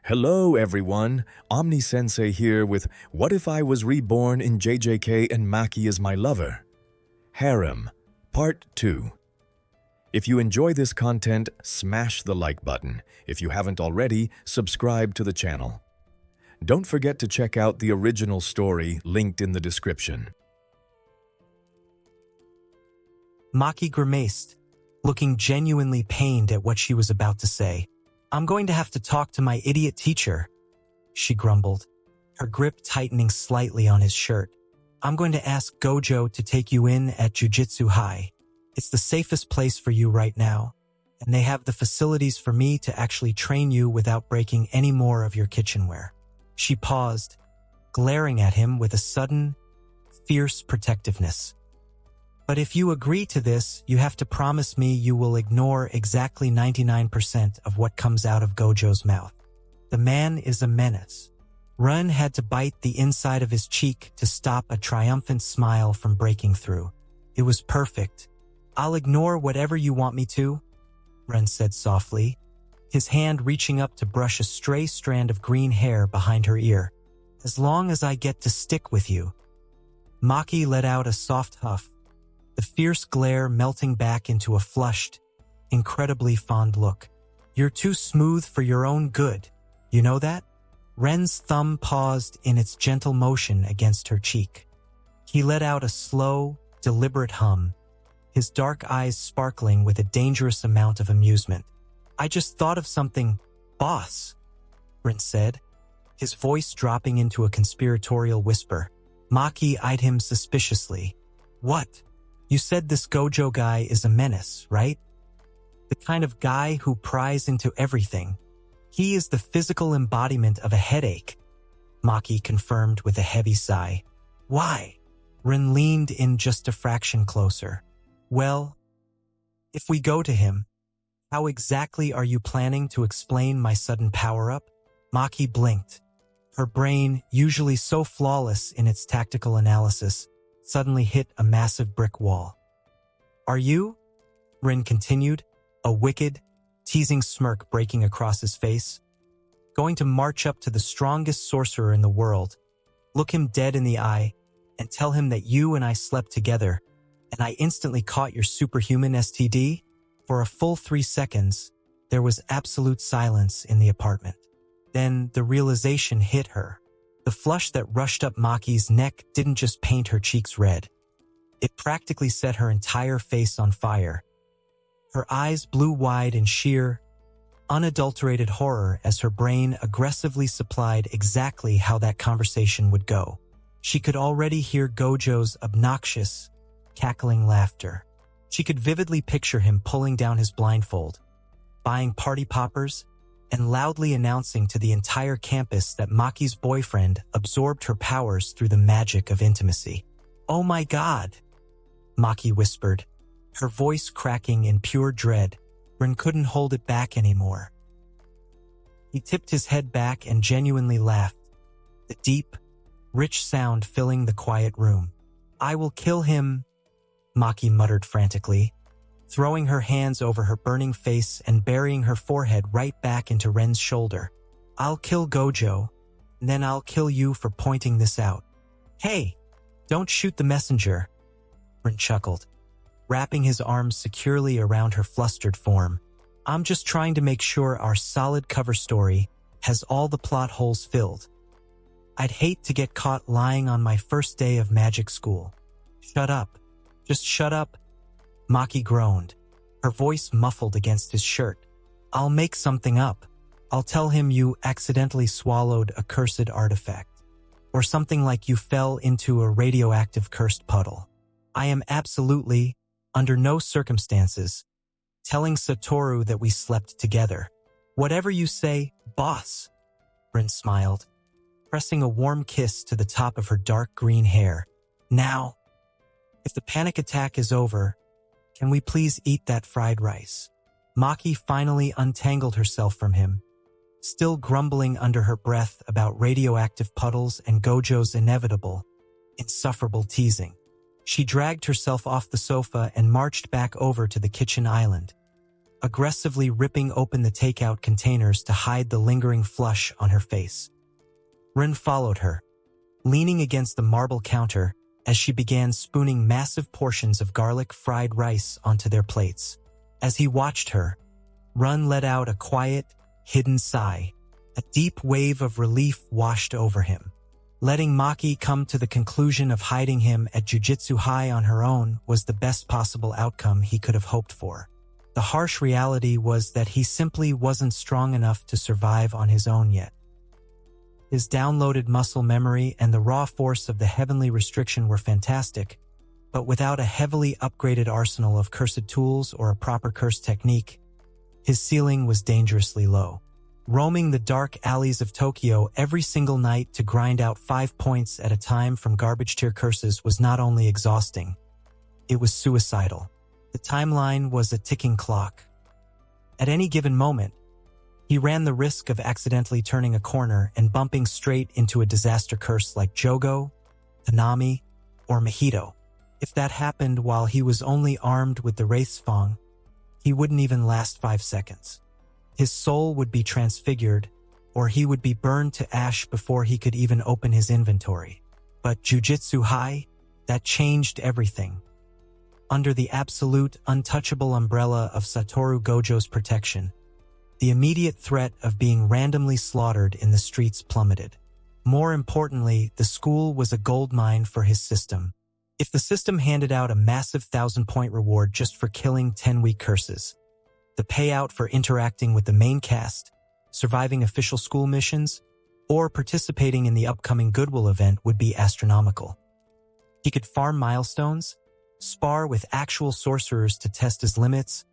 Hello everyone, Omni-sensei here with What If I Was Reborn in JJK and Maki is My Lover? Harem, Part 2. If you enjoy this content, smash the like button. If you haven't already, subscribe to the channel. Don't forget to check out the original story linked in the description. Maki grimaced, looking genuinely pained at what she was about to say. "I'm going to have to talk to my idiot teacher," she grumbled, her grip tightening slightly on his shirt. "I'm going to ask Gojo to take you in at Jujutsu High. It's the safest place for you right now, and they have the facilities for me to actually train you without breaking any more of your kitchenware." She paused, glaring at him with a sudden, fierce protectiveness. "But if you agree to this, you have to promise me you will ignore exactly 99% of what comes out of Gojo's mouth. The man is a menace." Ren had to bite the inside of his cheek to stop a triumphant smile from breaking through. "It was perfect. I'll ignore whatever you want me to," Ren said softly, his hand reaching up to brush a stray strand of green hair behind her ear. "As long as I get to stick with you." Maki let out a soft huff, the fierce glare melting back into a flushed, incredibly fond look. "You're too smooth for your own good. You know that?" Ren's thumb paused in its gentle motion against her cheek. He let out a slow, deliberate hum, his dark eyes sparkling with a dangerous amount of amusement. "I just thought of something, boss," Ren said, his voice dropping into a conspiratorial whisper. Maki eyed him suspiciously. "What? You said this Gojo guy is a menace, right? The kind of guy who pries into everything. He is the physical embodiment of a headache," Maki confirmed with a heavy sigh. "Why?" Ren leaned in just a fraction closer. "Well, if we go to him, how exactly are you planning to explain my sudden power-up?" Maki blinked. Her brain, usually so flawless in its tactical analysis, suddenly hit a massive brick wall. "Are you?" Ren continued, a wicked, teasing smirk breaking across his face. "Going to march up to the strongest sorcerer in the world, look him dead in the eye, and tell him that you and I slept together, and I instantly caught your superhuman STD?" For a full 3 seconds, there was absolute silence in the apartment. Then the realization hit her. The flush that rushed up Maki's neck didn't just paint her cheeks red. It practically set her entire face on fire. Her eyes blew wide in sheer, unadulterated horror as her brain aggressively supplied exactly how that conversation would go. She could already hear Gojo's obnoxious, cackling laughter. She could vividly picture him pulling down his blindfold, buying party poppers, and loudly announcing to the entire campus that Maki's boyfriend absorbed her powers through the magic of intimacy. "Oh my God," Maki whispered, her voice cracking in pure dread. Ren couldn't hold it back anymore. He tipped his head back and genuinely laughed, the deep, rich sound filling the quiet room. "I will kill him," Maki muttered frantically, throwing her hands over her burning face and burying her forehead right back into Ren's shoulder. "I'll kill Gojo, and then I'll kill you for pointing this out." "Hey, don't shoot the messenger," Ren chuckled, wrapping his arms securely around her flustered form. "I'm just trying to make sure our solid cover story has all the plot holes filled. I'd hate to get caught lying on my first day of magic school." "Shut up. Just shut up," Maki groaned, her voice muffled against his shirt. "I'll make something up. I'll tell him you accidentally swallowed a cursed artifact, or something like you fell into a radioactive cursed puddle. I am absolutely, under no circumstances, telling Satoru that we slept together." "Whatever you say, boss," Rin smiled, pressing a warm kiss to the top of her dark green hair. "Now, if the panic attack is over, can we please eat that fried rice?" Maki finally untangled herself from him, still grumbling under her breath about radioactive puddles and Gojo's inevitable, insufferable teasing. She dragged herself off the sofa and marched back over to the kitchen island, aggressively ripping open the takeout containers to hide the lingering flush on her face. Rin followed her, leaning against the marble counter as she began spooning massive portions of garlic fried rice onto their plates. As he watched her, Rin let out a quiet, hidden sigh. A deep wave of relief washed over him. Letting Maki come to the conclusion of hiding him at Jujutsu High on her own was the best possible outcome he could have hoped for. The harsh reality was that he simply wasn't strong enough to survive on his own yet. His downloaded muscle memory and the raw force of the heavenly restriction were fantastic, but without a heavily upgraded arsenal of cursed tools or a proper curse technique, his ceiling was dangerously low. Roaming the dark alleys of Tokyo every single night to grind out 5 points at a time from garbage-tier curses was not only exhausting, it was suicidal. The timeline was a ticking clock. At any given moment, he ran the risk of accidentally turning a corner and bumping straight into a disaster curse like Jogo, Hanami, or Mahito. If that happened while he was only armed with the Wraithsfang, he wouldn't even last 5 seconds. His soul would be transfigured, or he would be burned to ash before he could even open his inventory. But Jujutsu High, that changed everything. Under the absolute, untouchable umbrella of Satoru Gojo's protection, the immediate threat of being randomly slaughtered in the streets plummeted. More importantly, the school was a goldmine for his system. If the system handed out a massive 1,000-point reward just for killing 10 weak curses, the payout for interacting with the main cast, surviving official school missions, or participating in the upcoming Goodwill event would be astronomical. He could farm milestones, spar with actual sorcerers to test his limits,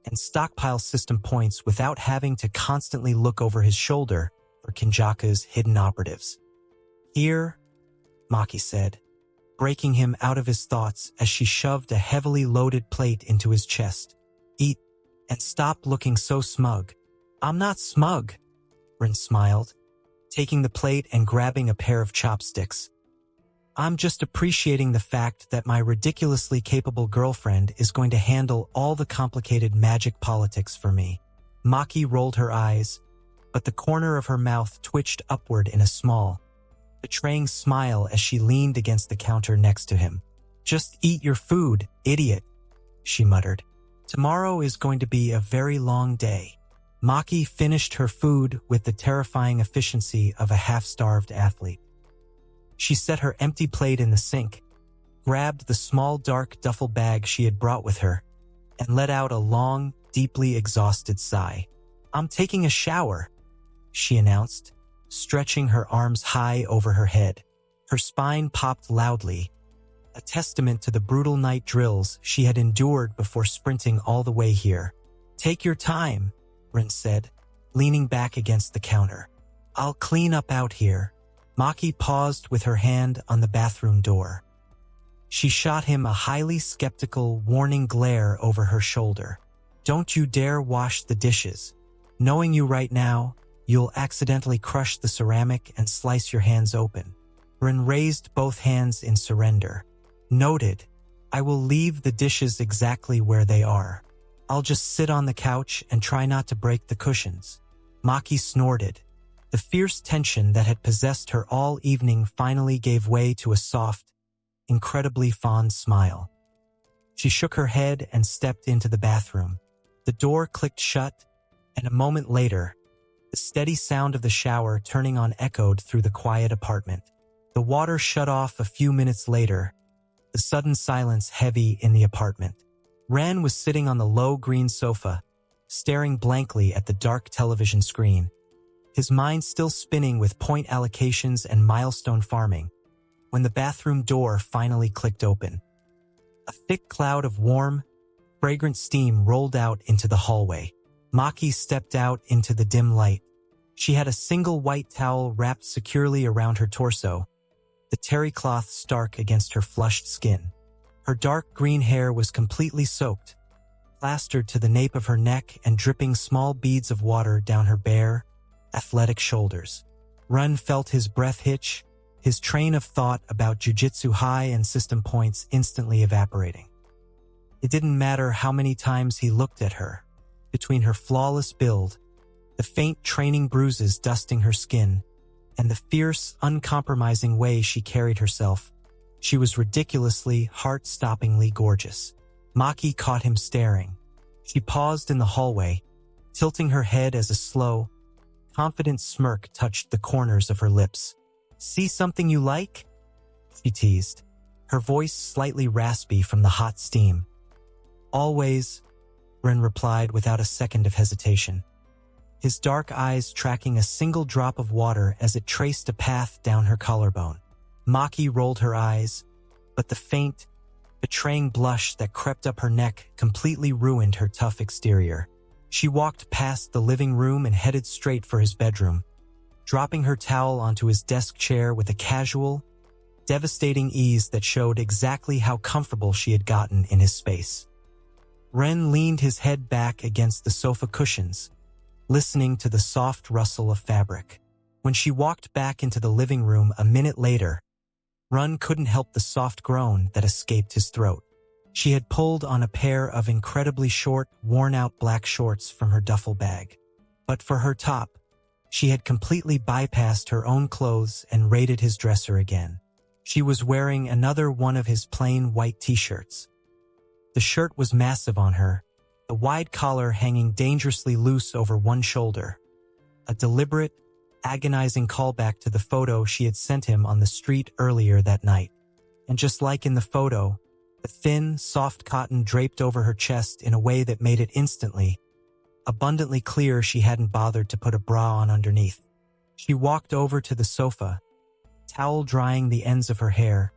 and stockpile system points without having to constantly look over his shoulder for Kinjaka's hidden operatives. "Here," Maki said, breaking him out of his thoughts as she shoved a heavily loaded plate into his chest. "Eat. And stop looking so smug." "I'm not smug," Rin smiled, taking the plate and grabbing a pair of chopsticks. "I'm just appreciating the fact that my ridiculously capable girlfriend is going to handle all the complicated magic politics for me." Maki rolled her eyes, but the corner of her mouth twitched upward in a small, betraying smile as she leaned against the counter next to him. "Just eat your food, idiot," she muttered. "Tomorrow is going to be a very long day." Maki finished her food with the terrifying efficiency of a half-starved athlete. She set her empty plate in the sink, grabbed the small dark duffel bag she had brought with her, and let out a long, deeply exhausted sigh. "I'm taking a shower," she announced, stretching her arms high over her head. Her spine popped loudly, a testament to the brutal night drills she had endured before sprinting all the way here. "Take your time," Rin said, leaning back against the counter. "I'll clean up out here." Maki paused with her hand on the bathroom door. She shot him a highly skeptical, warning glare over her shoulder. "Don't you dare wash the dishes. Knowing you right now, you'll accidentally crush the ceramic and slice your hands open." Rin raised both hands in surrender. "Noted. I will leave the dishes exactly where they are. I'll just sit on the couch and try not to break the cushions." Maki snorted. The fierce tension that had possessed her all evening finally gave way to a soft, incredibly fond smile. She shook her head and stepped into the bathroom. The door clicked shut, and a moment later, the steady sound of the shower turning on echoed through the quiet apartment. The water shut off a few minutes later, the sudden silence heavy in the apartment. Ren was sitting on the low green sofa, staring blankly at the dark television screen, his mind still spinning with point allocations and milestone farming, when the bathroom door finally clicked open. A thick cloud of warm, fragrant steam rolled out into the hallway. Maki stepped out into the dim light. She had a single white towel wrapped securely around her torso, the terry cloth stark against her flushed skin. Her dark green hair was completely soaked, plastered to the nape of her neck and dripping small beads of water down her bare, athletic shoulders. Run felt his breath hitch, his train of thought about Jujutsu High and system points instantly evaporating. It didn't matter how many times he looked at her. between her flawless build, the faint training bruises dusting her skin, and the fierce, uncompromising way she carried herself. She was ridiculously, heart-stoppingly gorgeous. Maki caught him staring. She paused in the hallway, tilting her head as a slow, confident smirk touched the corners of her lips. "See something you like?" she teased, her voice slightly raspy from the hot steam. "Always," Ren replied without a second of hesitation, his dark eyes tracking a single drop of water as it traced a path down her collarbone. Maki rolled her eyes, but the faint, betraying blush that crept up her neck completely ruined her tough exterior. She walked past the living room and headed straight for his bedroom, dropping her towel onto his desk chair with a casual, devastating ease that showed exactly how comfortable she had gotten in his space. Ren leaned his head back against the sofa cushions, listening to the soft rustle of fabric. When she walked back into the living room a minute later, Ren couldn't help the soft groan that escaped his throat. She had pulled on a pair of incredibly short, worn-out black shorts from her duffel bag. But for her top, she had completely bypassed her own clothes and raided his dresser again. She was wearing another one of his plain white t-shirts. The shirt was massive on her, the wide collar hanging dangerously loose over one shoulder. A deliberate, agonizing callback to the photo she had sent him on the street earlier that night. And just like in the photo, the thin, soft cotton draped over her chest in a way that made it instantly, abundantly clear she hadn't bothered to put a bra on underneath. She walked over to the sofa, towel drying the ends of her hair,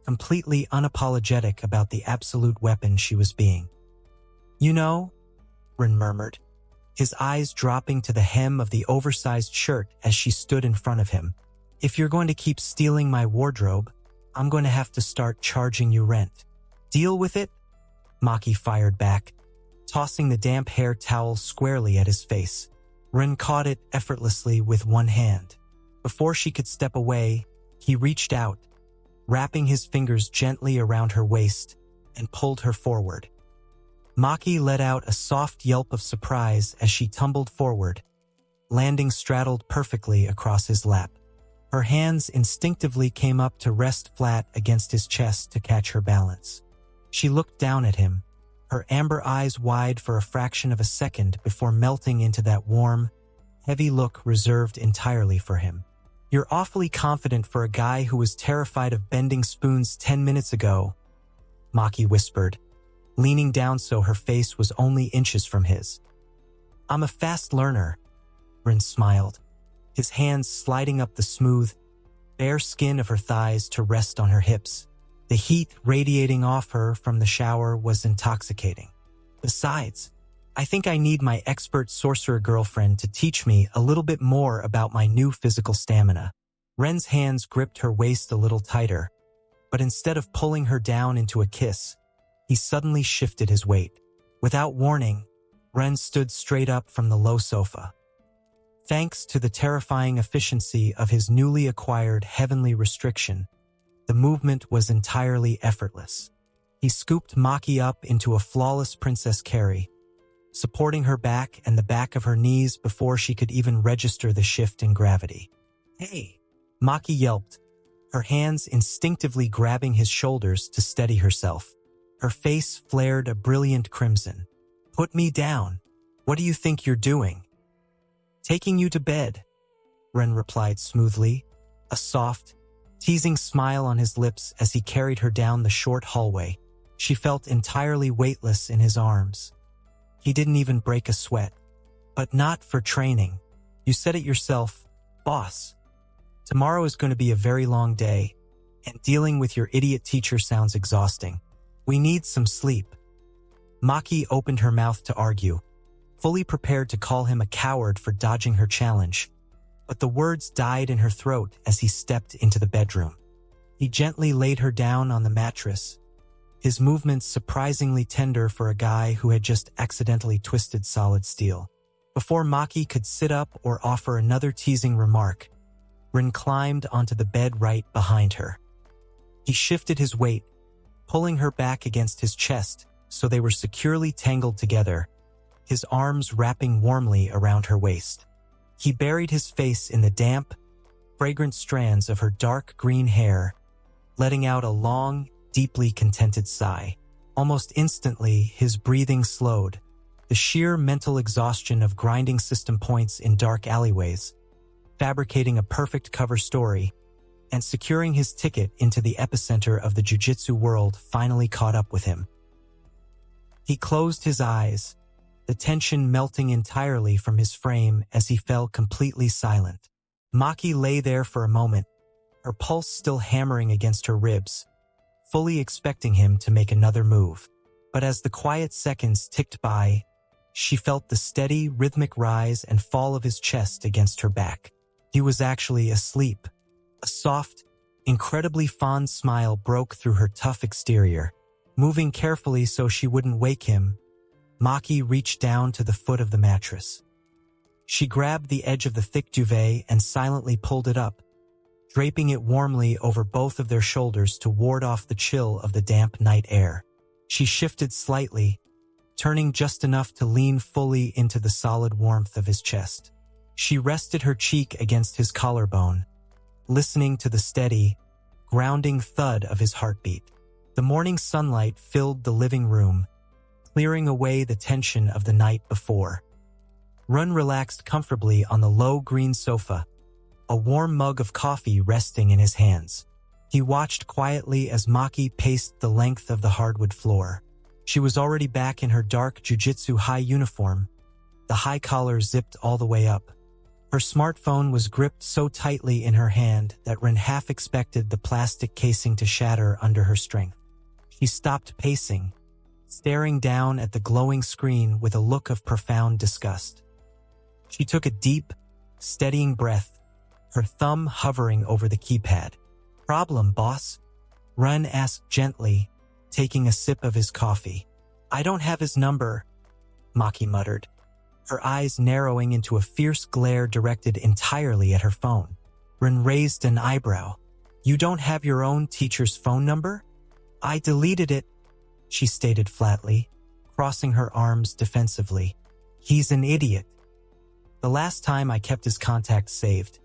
completely unapologetic about the absolute weapon she was being. "You know," Ren murmured, his eyes dropping to the hem of the oversized shirt as she stood in front of him, "if you're going to keep stealing my wardrobe, I'm going to have to start charging you rent. Deal with it?" Maki fired back, tossing the damp hair towel squarely at his face. Ren caught it effortlessly with one hand. Before she could step away, he reached out, wrapping his fingers gently around her waist, and pulled her forward. Maki let out a soft yelp of surprise as she tumbled forward, landing straddled perfectly across his lap. Her hands instinctively came up to rest flat against his chest to catch her balance. She looked down at him, her amber eyes wide for a fraction of a second before melting into that warm, heavy look reserved entirely for him. "You're awfully confident for a guy who was terrified of bending spoons 10 minutes ago," Maki whispered, leaning down so her face was only inches from his. "I'm a fast learner," Ren smiled, his hands sliding up the smooth, bare skin of her thighs to rest on her hips. The heat radiating off her from the shower was intoxicating. "Besides, I think I need my expert sorcerer girlfriend to teach me a little bit more about my new physical stamina." Ren's hands gripped her waist a little tighter, but instead of pulling her down into a kiss, he suddenly shifted his weight. Without warning, Ren stood straight up from the low sofa. Thanks to the terrifying efficiency of his newly acquired heavenly restriction, the movement was entirely effortless. He scooped Maki up into a flawless princess carry, supporting her back and the back of her knees before she could even register the shift in gravity. "Hey!" Maki yelped, her hands instinctively grabbing his shoulders to steady herself. Her face flared a brilliant crimson. "Put me down. What do you think you're doing?" "Taking you to bed," Ren replied smoothly, a soft, teasing smile on his lips as he carried her down the short hallway. She felt entirely weightless in his arms. He didn't even break a sweat. "But not for training. You said it yourself, boss. Tomorrow is going to be a very long day, and dealing with your idiot teacher sounds exhausting. We need some sleep." Maki opened her mouth to argue, fully prepared to call him a coward for dodging her challenge. But the words died in her throat as he stepped into the bedroom. He gently laid her down on the mattress, his movements surprisingly tender for a guy who had just accidentally twisted solid steel. Before Maki could sit up or offer another teasing remark, Ren climbed onto the bed right behind her. He shifted his weight, pulling her back against his chest so they were securely tangled together, his arms wrapping warmly around her waist. He buried his face in the damp, fragrant strands of her dark green hair, letting out a long, deeply contented sigh. Almost instantly, his breathing slowed. The sheer mental exhaustion of grinding system points in dark alleyways, fabricating a perfect cover story, and securing his ticket into the epicenter of the jiu-jitsu world finally caught up with him. He closed his eyes, the tension melting entirely from his frame as he fell completely silent. Maki lay there for a moment, her pulse still hammering against her ribs, fully expecting him to make another move. But as the quiet seconds ticked by, she felt the steady, rhythmic rise and fall of his chest against her back. He was actually asleep. A soft, incredibly fond smile broke through her tough exterior. Moving carefully so she wouldn't wake him, Maki reached down to the foot of the mattress. She grabbed the edge of the thick duvet and silently pulled it up, draping it warmly over both of their shoulders to ward off the chill of the damp night air. She shifted slightly, turning just enough to lean fully into the solid warmth of his chest. She rested her cheek against his collarbone, listening to the steady, grounding thud of his heartbeat. The morning sunlight filled the living room, clearing away the tension of the night before. Run relaxed comfortably on the low green sofa, a warm mug of coffee resting in his hands. He watched quietly as Maki paced the length of the hardwood floor. She was already back in her dark jiu-jitsu high uniform, the high collar zipped all the way up. Her smartphone was gripped so tightly in her hand that Ren half expected the plastic casing to shatter under her strength. She stopped pacing, staring down at the glowing screen with a look of profound disgust. She took a deep, steadying breath, her thumb hovering over the keypad. "Problem, boss?" Ren asked gently, taking a sip of his coffee. "I don't have his number," Maki muttered, her eyes narrowing into a fierce glare directed entirely at her phone. Ren raised an eyebrow. "You don't have your own teacher's phone number?" "I deleted it," she stated flatly, crossing her arms defensively. "He's an idiot. The last time I kept his contacts saved,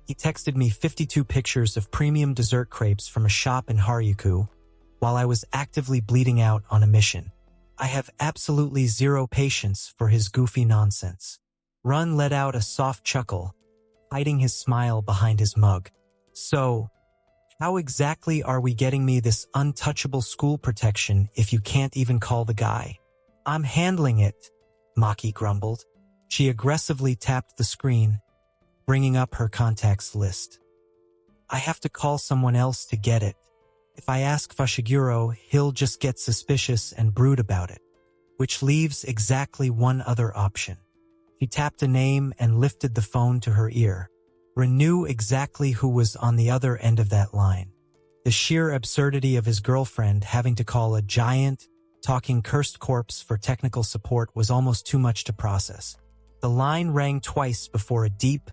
he texted me 52 pictures of premium dessert crepes from a shop in Harajuku while I was actively bleeding out on a mission. I have absolutely zero patience for his goofy nonsense." Run let out a soft chuckle, hiding his smile behind his mug. "So, how exactly are we getting me this untouchable school protection if you can't even call the guy?" "I'm handling it," Maki grumbled. She aggressively tapped the screen, bringing up her contacts list. "I have to call someone else to get it. If I ask Fushiguro, he'll just get suspicious and brood about it. Which leaves exactly one other option." She tapped a name and lifted the phone to her ear. Ren knew exactly who was on the other end of that line. The sheer absurdity of his girlfriend having to call a giant, talking cursed corpse for technical support was almost too much to process. The line rang twice before a deep,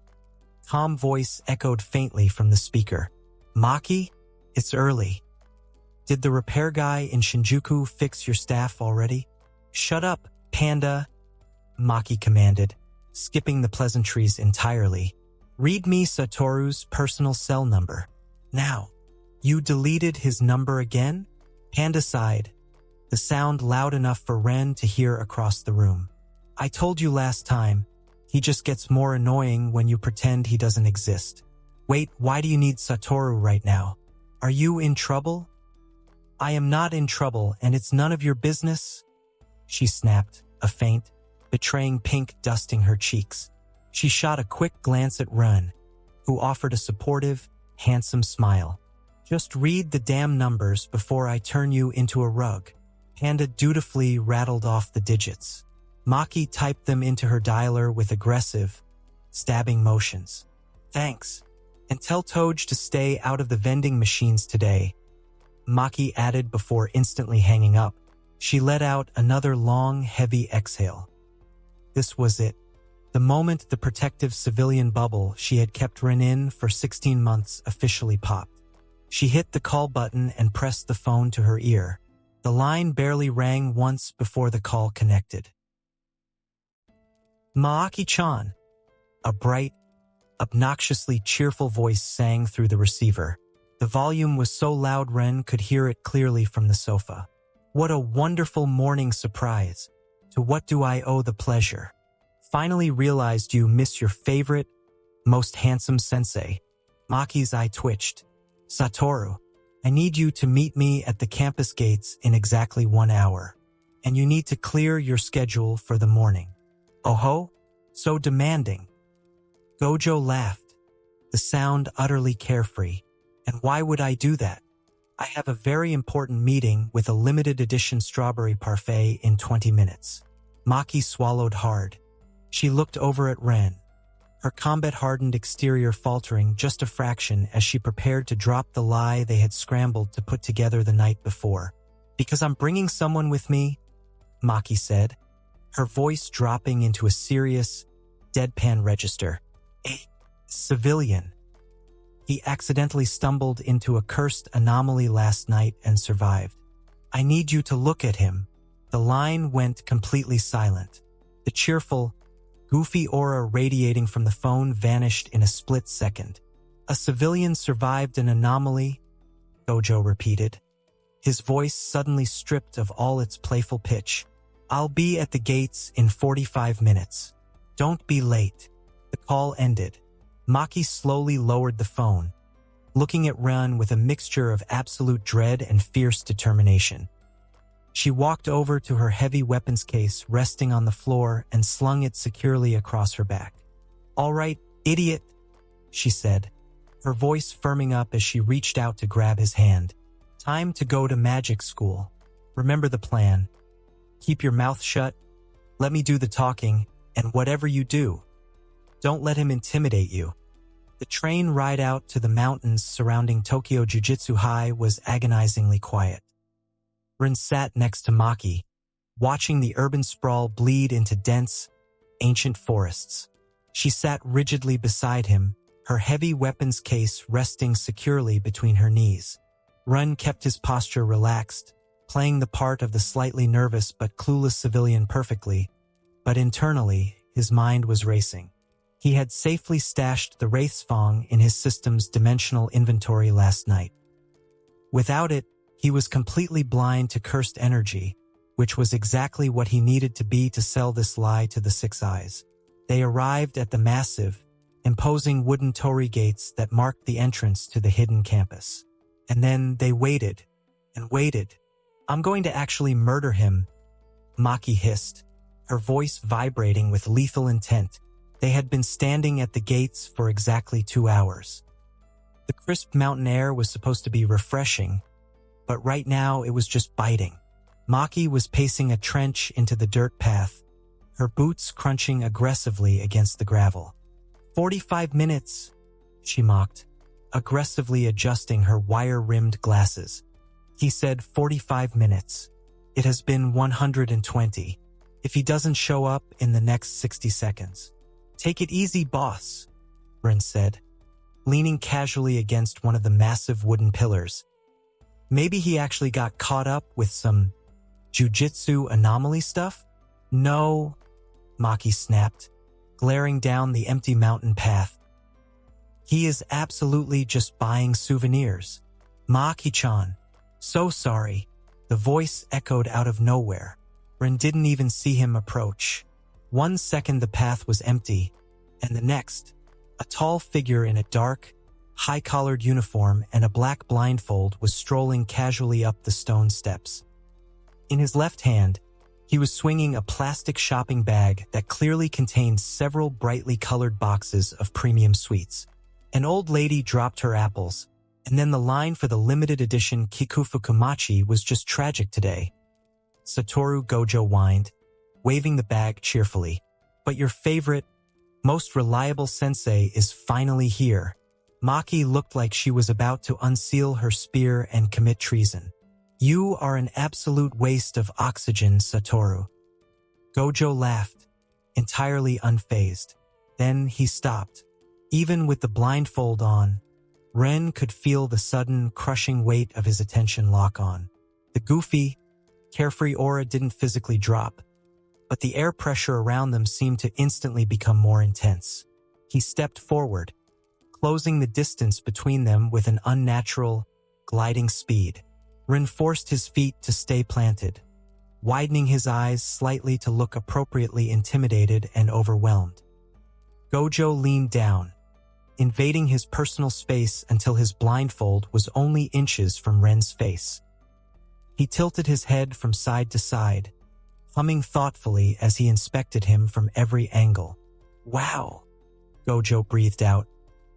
calm voice echoed faintly from the speaker. "Maki, it's early. Did the repair guy in Shinjuku fix your staff already?" "Shut up, Panda," Maki commanded, skipping the pleasantries entirely. "Read me Satoru's personal cell number. Now." "You deleted his number again?" Panda sighed, the sound loud enough for Ren to hear across the room. "I told you last time, he just gets more annoying when you pretend he doesn't exist." "Wait, why do you need Satoru right now? Are you in trouble?" "I am not in trouble, and it's none of your business," she snapped, a faint, betraying pink dusting her cheeks. She shot a quick glance at Run, who offered a supportive, handsome smile. "Just read the damn numbers before I turn you into a rug." Panda dutifully rattled off the digits. Maki typed them into her dialer with aggressive, stabbing motions. "Thanks. And tell Toj to stay out of the vending machines today," Maki added before instantly hanging up. She let out another long, heavy exhale. This was it. The moment the protective civilian bubble she had kept Ren in for 16 months officially popped. She hit the call button and pressed the phone to her ear. The line barely rang once before the call connected. Maki-chan. A bright, obnoxiously cheerful voice sang through the receiver. The volume was so loud Ren could hear it clearly from the sofa. What a wonderful morning surprise. To what do I owe the pleasure? Finally realized you miss your favorite, most handsome sensei. Maki's eye twitched. Satoru, I need you to meet me at the campus gates in exactly 1 hour. And you need to clear your schedule for the morning. Oh ho? So demanding. Gojo laughed, the sound utterly carefree. And why would I do that? I have a very important meeting with a limited edition strawberry parfait in 20 minutes. Maki swallowed hard. She looked over at Ren, her combat-hardened exterior faltering just a fraction as she prepared to drop the lie they had scrambled to put together the night before. Because I'm bringing someone with me, Maki said, her voice dropping into a serious, deadpan register. A civilian. He accidentally stumbled into a cursed anomaly last night and survived. I need you to look at him. The line went completely silent. The cheerful, goofy aura radiating from the phone vanished in a split second. A civilian survived an anomaly, Gojo repeated, his voice suddenly stripped of all its playful pitch. I'll be at the gates in 45 minutes. Don't be late. The call ended. Maki slowly lowered the phone, looking at Ren with a mixture of absolute dread and fierce determination. She walked over to her heavy weapons case resting on the floor and slung it securely across her back. All right, idiot, she said, her voice firming up as she reached out to grab his hand. Time to go to magic school. Remember the plan. Keep your mouth shut, let me do the talking, and whatever you do, don't let him intimidate you. The train ride out to the mountains surrounding Tokyo Jujutsu High was agonizingly quiet. Rin sat next to Maki, watching the urban sprawl bleed into dense, ancient forests. She sat rigidly beside him, her heavy weapons case resting securely between her knees. Rin kept his posture relaxed, playing the part of the slightly nervous but clueless civilian perfectly, but internally, his mind was racing. He had safely stashed the Wraithsfang in his system's dimensional inventory last night. Without it, he was completely blind to cursed energy, which was exactly what he needed to be to sell this lie to the Six Eyes. They arrived at the massive, imposing wooden torii gates that marked the entrance to the hidden campus. And then they waited, and waited. I'm going to actually murder him, Maki hissed, her voice vibrating with lethal intent. They had been standing at the gates for exactly 2 hours. The crisp mountain air was supposed to be refreshing, but right now it was just biting. Maki was pacing a trench into the dirt path, her boots crunching aggressively against the gravel. 45 minutes, she mocked, aggressively adjusting her wire-rimmed glasses. He said 45 minutes. It has been 120. If he doesn't show up in the next 60 seconds. Take it easy, boss, Rin said, leaning casually against one of the massive wooden pillars. Maybe he actually got caught up with some jujitsu anomaly stuff? No, Maki snapped, glaring down the empty mountain path. He is absolutely just buying souvenirs. Maki-chan, so sorry. The voice echoed out of nowhere. Rin didn't even see him approach. 1 second the path was empty, and the next, a tall figure in a dark, high-collared uniform and a black blindfold was strolling casually up the stone steps. In his left hand, he was swinging a plastic shopping bag that clearly contained several brightly colored boxes of premium sweets. An old lady dropped her apples, and then the line for the limited edition Kikufukumachi was just tragic today. Satoru Gojo whined, waving the bag cheerfully. But your favorite, most reliable sensei is finally here. Maki looked like she was about to unseal her spear and commit treason. You are an absolute waste of oxygen, Satoru. Gojo laughed, entirely unfazed. Then he stopped. Even with the blindfold on, Ren could feel the sudden, crushing weight of his attention lock on. The goofy, carefree aura didn't physically drop, but the air pressure around them seemed to instantly become more intense. He stepped forward, closing the distance between them with an unnatural, gliding speed. Ren forced his feet to stay planted, widening his eyes slightly to look appropriately intimidated and overwhelmed. Gojo leaned down, invading his personal space until his blindfold was only inches from Ren's face. He tilted his head from side to side, humming thoughtfully as he inspected him from every angle. "Wow," Gojo breathed out,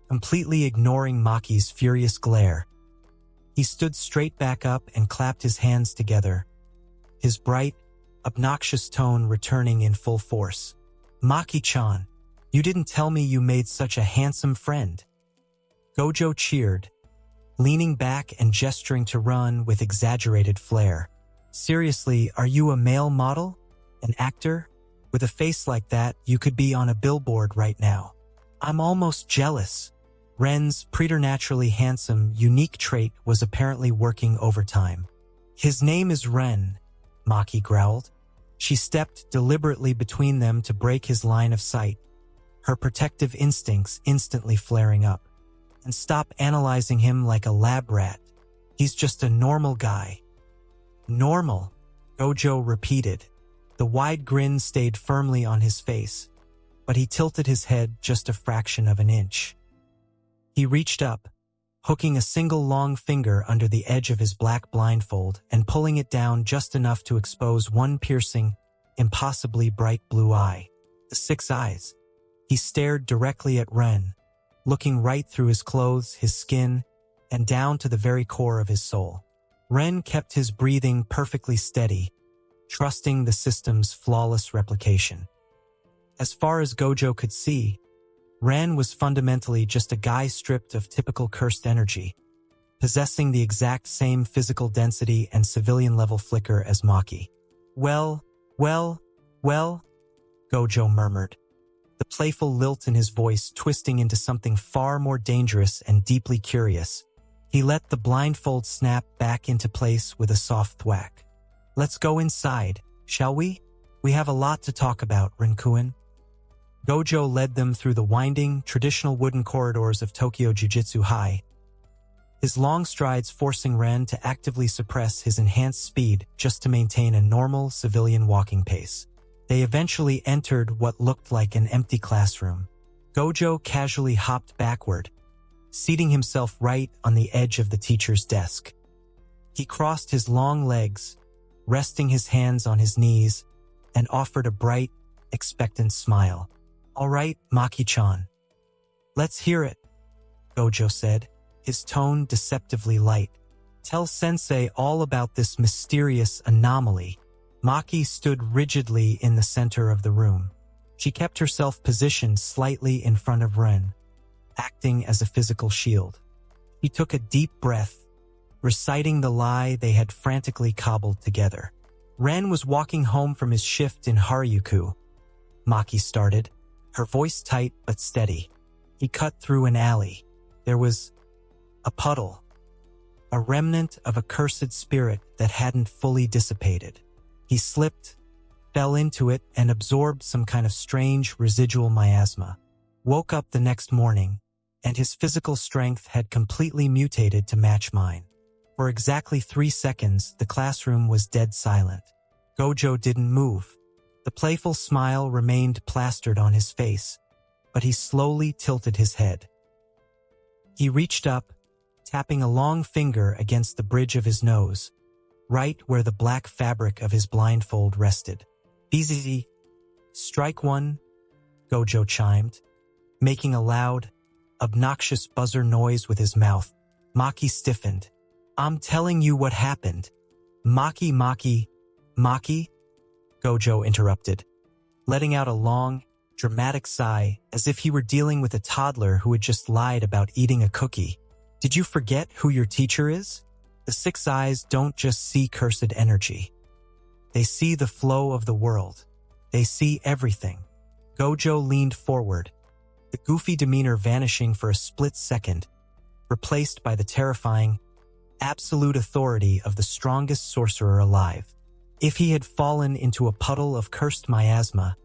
completely ignoring Maki's furious glare. He stood straight back up and clapped his hands together, his bright, obnoxious tone returning in full force. "Maki-chan, you didn't tell me you made such a handsome friend." Gojo cheered, leaning back and gesturing to Run with exaggerated flair. "Seriously, are you a male model? An actor? With a face like that, you could be on a billboard right now. I'm almost jealous." Ren's preternaturally handsome, unique trait was apparently working overtime. "His name is Ren," Maki growled. She stepped deliberately between them to break his line of sight, her protective instincts instantly flaring up. "And stop analyzing him like a lab rat. He's just a normal guy." "Normal," Gojo repeated. The wide grin stayed firmly on his face, but he tilted his head just a fraction of an inch. He reached up, hooking a single long finger under the edge of his black blindfold and pulling it down just enough to expose one piercing, impossibly bright blue eye. The 6 eyes. He stared directly at Ren, looking right through his clothes, his skin, and down to the very core of his soul. Ren kept his breathing perfectly steady, trusting the system's flawless replication. As far as Gojo could see, Ren was fundamentally just a guy stripped of typical cursed energy, possessing the exact same physical density and civilian-level flicker as Maki. Well, Gojo murmured, the playful lilt in his voice twisting into something far more dangerous and deeply curious. He let the blindfold snap back into place with a soft thwack. "Let's go inside, shall we? We have a lot to talk about, Rinkuin." Gojo led them through the winding, traditional wooden corridors of Tokyo Jujutsu High, his long strides forcing Ren to actively suppress his enhanced speed just to maintain a normal civilian walking pace. They eventually entered what looked like an empty classroom. Gojo casually hopped backward, seating himself right on the edge of the teacher's desk. He crossed his long legs, resting his hands on his knees, and offered a bright, expectant smile. "All right, Maki-chan. Let's hear it," Gojo said, his tone deceptively light. "Tell Sensei all about this mysterious anomaly." Maki stood rigidly in the center of the room. She kept herself positioned slightly in front of Ren, acting as a physical shield. He took a deep breath, reciting the lie they had frantically cobbled together. Ren was walking home from his shift in Harajuku, Maki started, her voice tight but steady. He cut through an alley. There was a puddle, a remnant of a cursed spirit that hadn't fully dissipated. He slipped, fell into it, and absorbed some kind of strange residual miasma. Woke up the next morning, and his physical strength had completely mutated to match mine. For exactly 3 seconds, the classroom was dead silent. Gojo didn't move. The playful smile remained plastered on his face, but he slowly tilted his head. He reached up, tapping a long finger against the bridge of his nose, right where the black fabric of his blindfold rested. "Easy, strike one," Gojo chimed, making a loud, obnoxious buzzer noise with his mouth. Maki stiffened. "I'm telling you what happened." Maki, Gojo interrupted, letting out a long, dramatic sigh as if he were dealing with a toddler who had just lied about eating a cookie. "Did you forget who your teacher is? The 6 eyes don't just see cursed energy. They see the flow of the world. They see everything." Gojo leaned forward, the goofy demeanor vanishing for a split second, replaced by the terrifying, absolute authority of the strongest sorcerer alive. If he had fallen into a puddle of cursed miasma,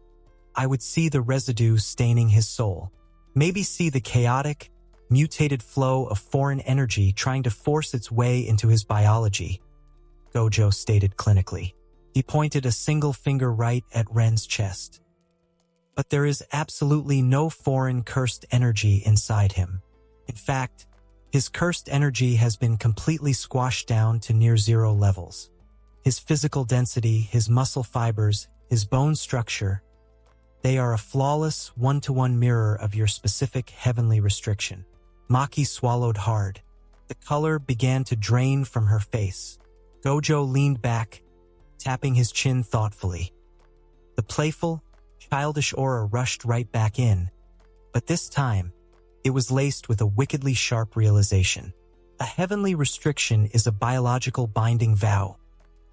I would see the residue staining his soul. Maybe see the chaotic, mutated flow of foreign energy trying to force its way into his biology, Gojo stated clinically. He pointed a single finger right at Ren's chest. But there is absolutely no foreign cursed energy inside him. In fact, his cursed energy has been completely squashed down to near zero levels. His physical density, his muscle fibers, his bone structure, they are a flawless one-to-one mirror of your specific heavenly restriction. Maki swallowed hard. The color began to drain from her face. Gojo leaned back, tapping his chin thoughtfully. The playful, childish aura rushed right back in, but this time, it was laced with a wickedly sharp realization. A heavenly restriction is a biological binding vow,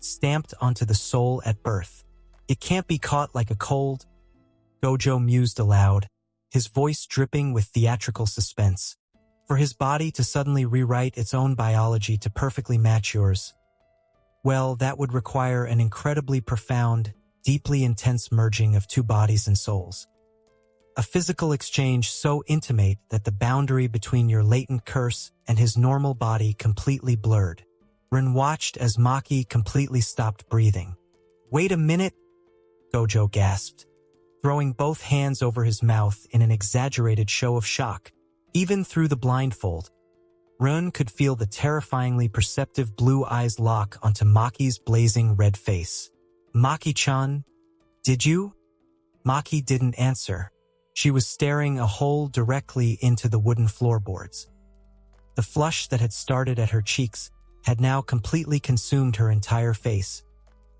stamped onto the soul at birth. It can't be caught like a cold, Gojo mused aloud, his voice dripping with theatrical suspense. For his body to suddenly rewrite its own biology to perfectly match yours, well, that would require an incredibly profound, deeply intense merging of two bodies and souls. A physical exchange so intimate that the boundary between your latent curse and his normal body completely blurred. Rin watched as Maki completely stopped breathing. "Wait a minute," Gojo gasped, throwing both hands over his mouth in an exaggerated show of shock. Even through the blindfold, Rin could feel the terrifyingly perceptive blue eyes lock onto Maki's blazing red face. "Maki-chan, did you?" Maki didn't answer. She was staring a hole directly into the wooden floorboards. The flush that had started at her cheeks had now completely consumed her entire face,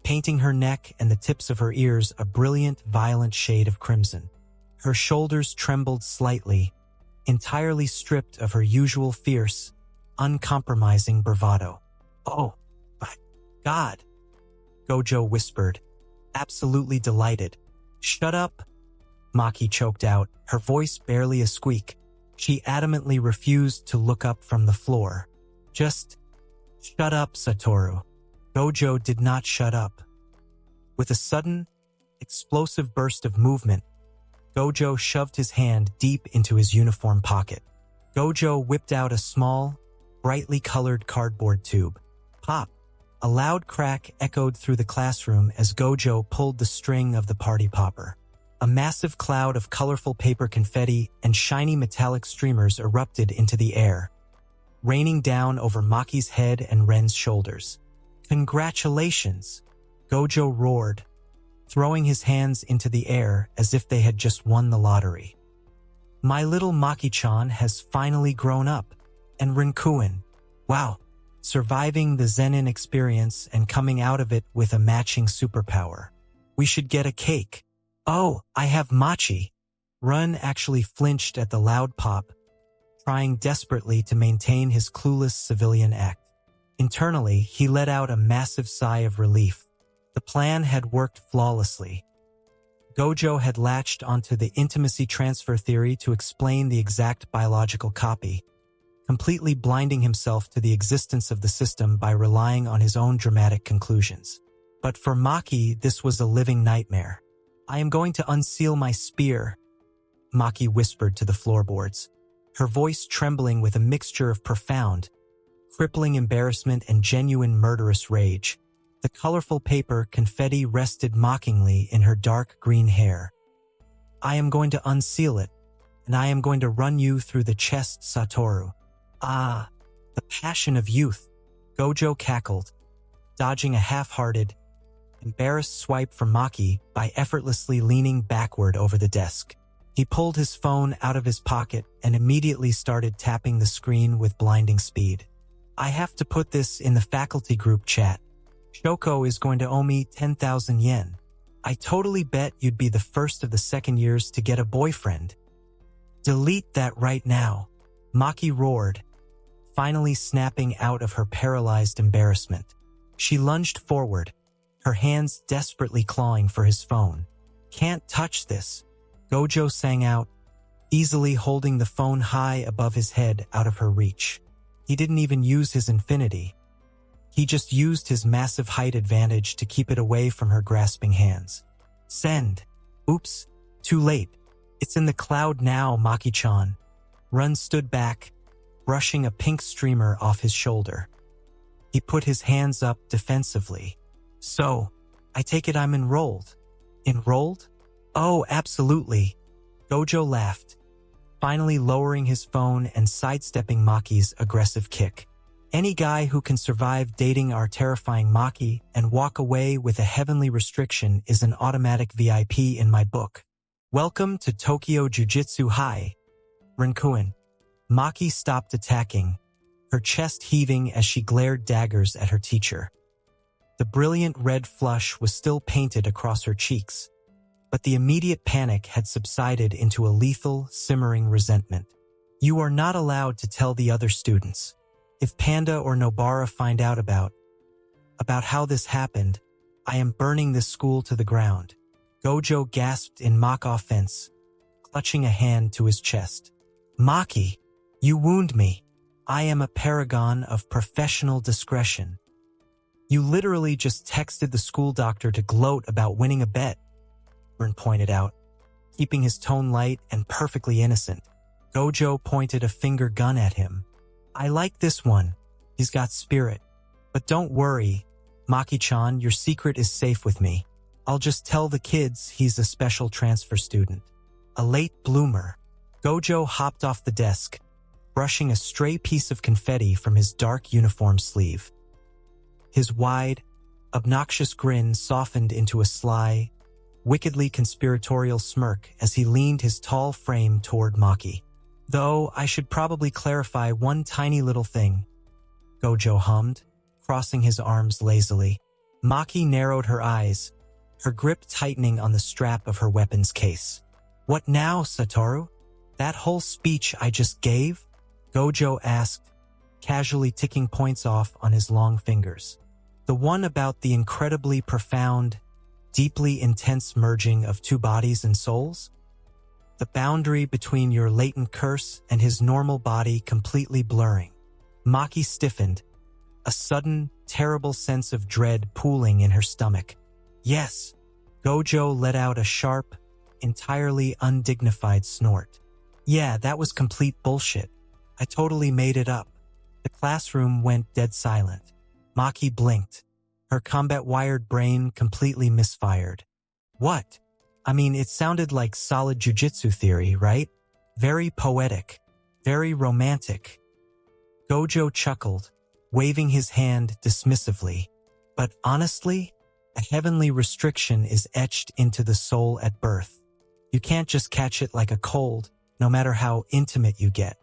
painting her neck and the tips of her ears a brilliant, violent shade of crimson. Her shoulders trembled slightly, entirely stripped of her usual fierce, uncompromising bravado. "Oh, my God," Gojo whispered, absolutely delighted. "Shut up," Maki choked out, her voice barely a squeak. She adamantly refused to look up from the floor. "Just shut up, Satoru." Gojo did not shut up. With a sudden, explosive burst of movement, Gojo shoved his hand deep into his uniform pocket. Gojo whipped out a small, brightly colored cardboard tube. Pop! A loud crack echoed through the classroom as Gojo pulled the string of the party popper. A massive cloud of colorful paper confetti and shiny metallic streamers erupted into the air, raining down over Maki's head and Ren's shoulders. "Congratulations!" Gojo roared, throwing his hands into the air as if they had just won the lottery. "My little Maki-chan has finally grown up, and Rinkuin, wow, surviving the Zenin experience and coming out of it with a matching superpower. We should get a cake. Oh, I have mochi." Run actually flinched at the loud pop, trying desperately to maintain his clueless civilian act. Internally, he let out a massive sigh of relief. The plan had worked flawlessly. Gojo had latched onto the intimacy transfer theory to explain the exact biological copy, completely blinding himself to the existence of the system by relying on his own dramatic conclusions. But for Maki, this was a living nightmare. "I am going to unseal my spear," Maki whispered to the floorboards, her voice trembling with a mixture of profound, crippling embarrassment and genuine murderous rage. The colorful paper confetti rested mockingly in her dark green hair. "I am going to unseal it, and I am going to run you through the chest, Satoru." "Ah, the passion of youth," Gojo cackled, dodging a half-hearted, embarrassed swipe from Maki by effortlessly leaning backward over the desk. He pulled his phone out of his pocket and immediately started tapping the screen with blinding speed. "I have to put this in the faculty group chat. Shoko is going to owe me 10,000 yen. I totally bet you'd be the first of the second years to get a boyfriend." "Delete that right now," Maki roared, finally snapping out of her paralyzed embarrassment. She lunged forward, her hands desperately clawing for his phone. "Can't touch this," Gojo sang out, easily holding the phone high above his head out of her reach. He didn't even use his infinity. He just used his massive height advantage to keep it away from her grasping hands. Send. Oops, too late. It's in the cloud now, Maki-chan. Run stood back, brushing a pink streamer off his shoulder. He put his hands up defensively. So, I take it I'm enrolled. Enrolled? Oh, absolutely. Gojo laughed, finally lowering his phone and sidestepping Maki's aggressive kick. Any guy who can survive dating our terrifying Maki and walk away with a heavenly restriction is an automatic VIP in my book. Welcome to Tokyo Jujitsu High. Rinkuen. Maki stopped attacking, her chest heaving as she glared daggers at her teacher. The brilliant red flush was still painted across her cheeks, but the immediate panic had subsided into a lethal, simmering resentment. You are not allowed to tell the other students. If Panda or Nobara find out about how this happened, I am burning this school to the ground. Gojo gasped in mock offense, clutching a hand to his chest. Maki, you wound me. I am a paragon of professional discretion. You literally just texted the school doctor to gloat about winning a bet, Rin pointed out, keeping his tone light and perfectly innocent. Gojo pointed a finger gun at him. I like this one. He's got spirit. But don't worry, Maki-chan, your secret is safe with me. I'll just tell the kids he's a special transfer student. A late bloomer. Gojo hopped off the desk, brushing a stray piece of confetti from his dark uniform sleeve. His wide, obnoxious grin softened into a sly, wickedly conspiratorial smirk as he leaned his tall frame toward Maki. Though I should probably clarify one tiny little thing, Gojo hummed, crossing his arms lazily. Maki narrowed her eyes, her grip tightening on the strap of her weapons case. What now, Satoru? That whole speech I just gave? Gojo asked, casually ticking points off on his long fingers. The one about the incredibly profound, deeply intense merging of two bodies and souls? The boundary between your latent curse and his normal body completely blurring. Maki stiffened, a sudden, terrible sense of dread pooling in her stomach. Yes, Gojo let out a sharp, entirely undignified snort. Yeah, that was complete bullshit. I totally made it up. The classroom went dead silent. Maki blinked, her combat-wired brain completely misfired. What? I mean, it sounded like solid jujitsu theory, right? Very poetic, very romantic. Gojo chuckled, waving his hand dismissively. But honestly, a heavenly restriction is etched into the soul at birth. You can't just catch it like a cold, no matter how intimate you get.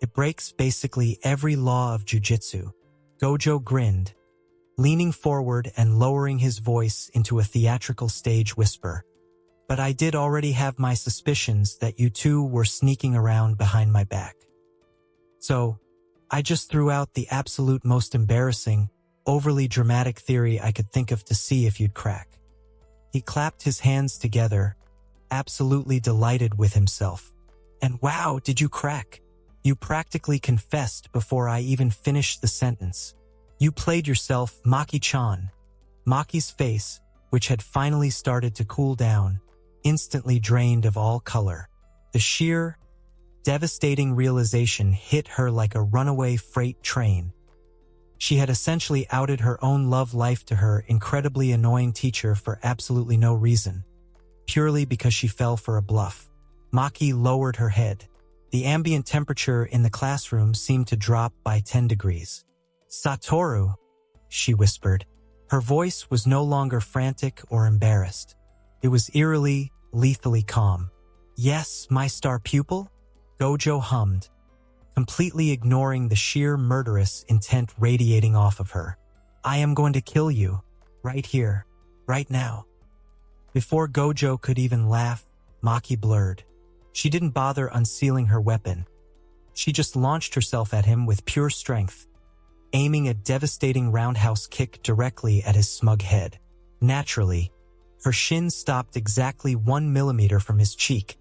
It breaks basically every law of jujitsu. Gojo grinned, leaning forward and lowering his voice into a theatrical stage whisper. But I did already have my suspicions that you two were sneaking around behind my back. So, I just threw out the absolute most embarrassing, overly dramatic theory I could think of to see if you'd crack. He clapped his hands together, absolutely delighted with himself. And wow, did you crack? You practically confessed before I even finished the sentence. You played yourself, Maki-chan. Maki's face, which had finally started to cool down, instantly drained of all color. The sheer, devastating realization hit her like a runaway freight train. She had essentially outed her own love life to her incredibly annoying teacher for absolutely no reason, purely because she fell for a bluff. Maki lowered her head. The ambient temperature in the classroom seemed to drop by 10 degrees. Satoru, she whispered. Her voice was no longer frantic or embarrassed. It was eerily, lethally calm. Yes, my star pupil? Gojo hummed, completely ignoring the sheer murderous intent radiating off of her. I am going to kill you, right here, right now. Before Gojo could even laugh, Maki blurred. She didn't bother unsealing her weapon. She just launched herself at him with pure strength, aiming a devastating roundhouse kick directly at his smug head. Naturally, her shin stopped exactly 1 millimeter from his cheek,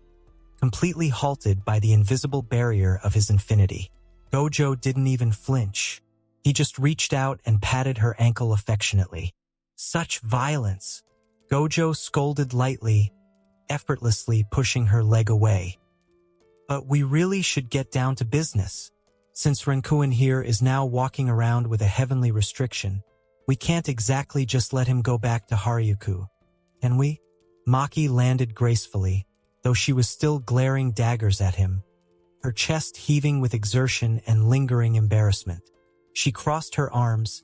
completely halted by the invisible barrier of his infinity. Gojo didn't even flinch. He just reached out and patted her ankle affectionately. Such violence! Gojo scolded lightly, effortlessly pushing her leg away. But we really should get down to business. Since Renkuin here is now walking around with a heavenly restriction, we can't exactly just let him go back to Haryuku, can we? Maki landed gracefully, though she was still glaring daggers at him, her chest heaving with exertion and lingering embarrassment. She crossed her arms,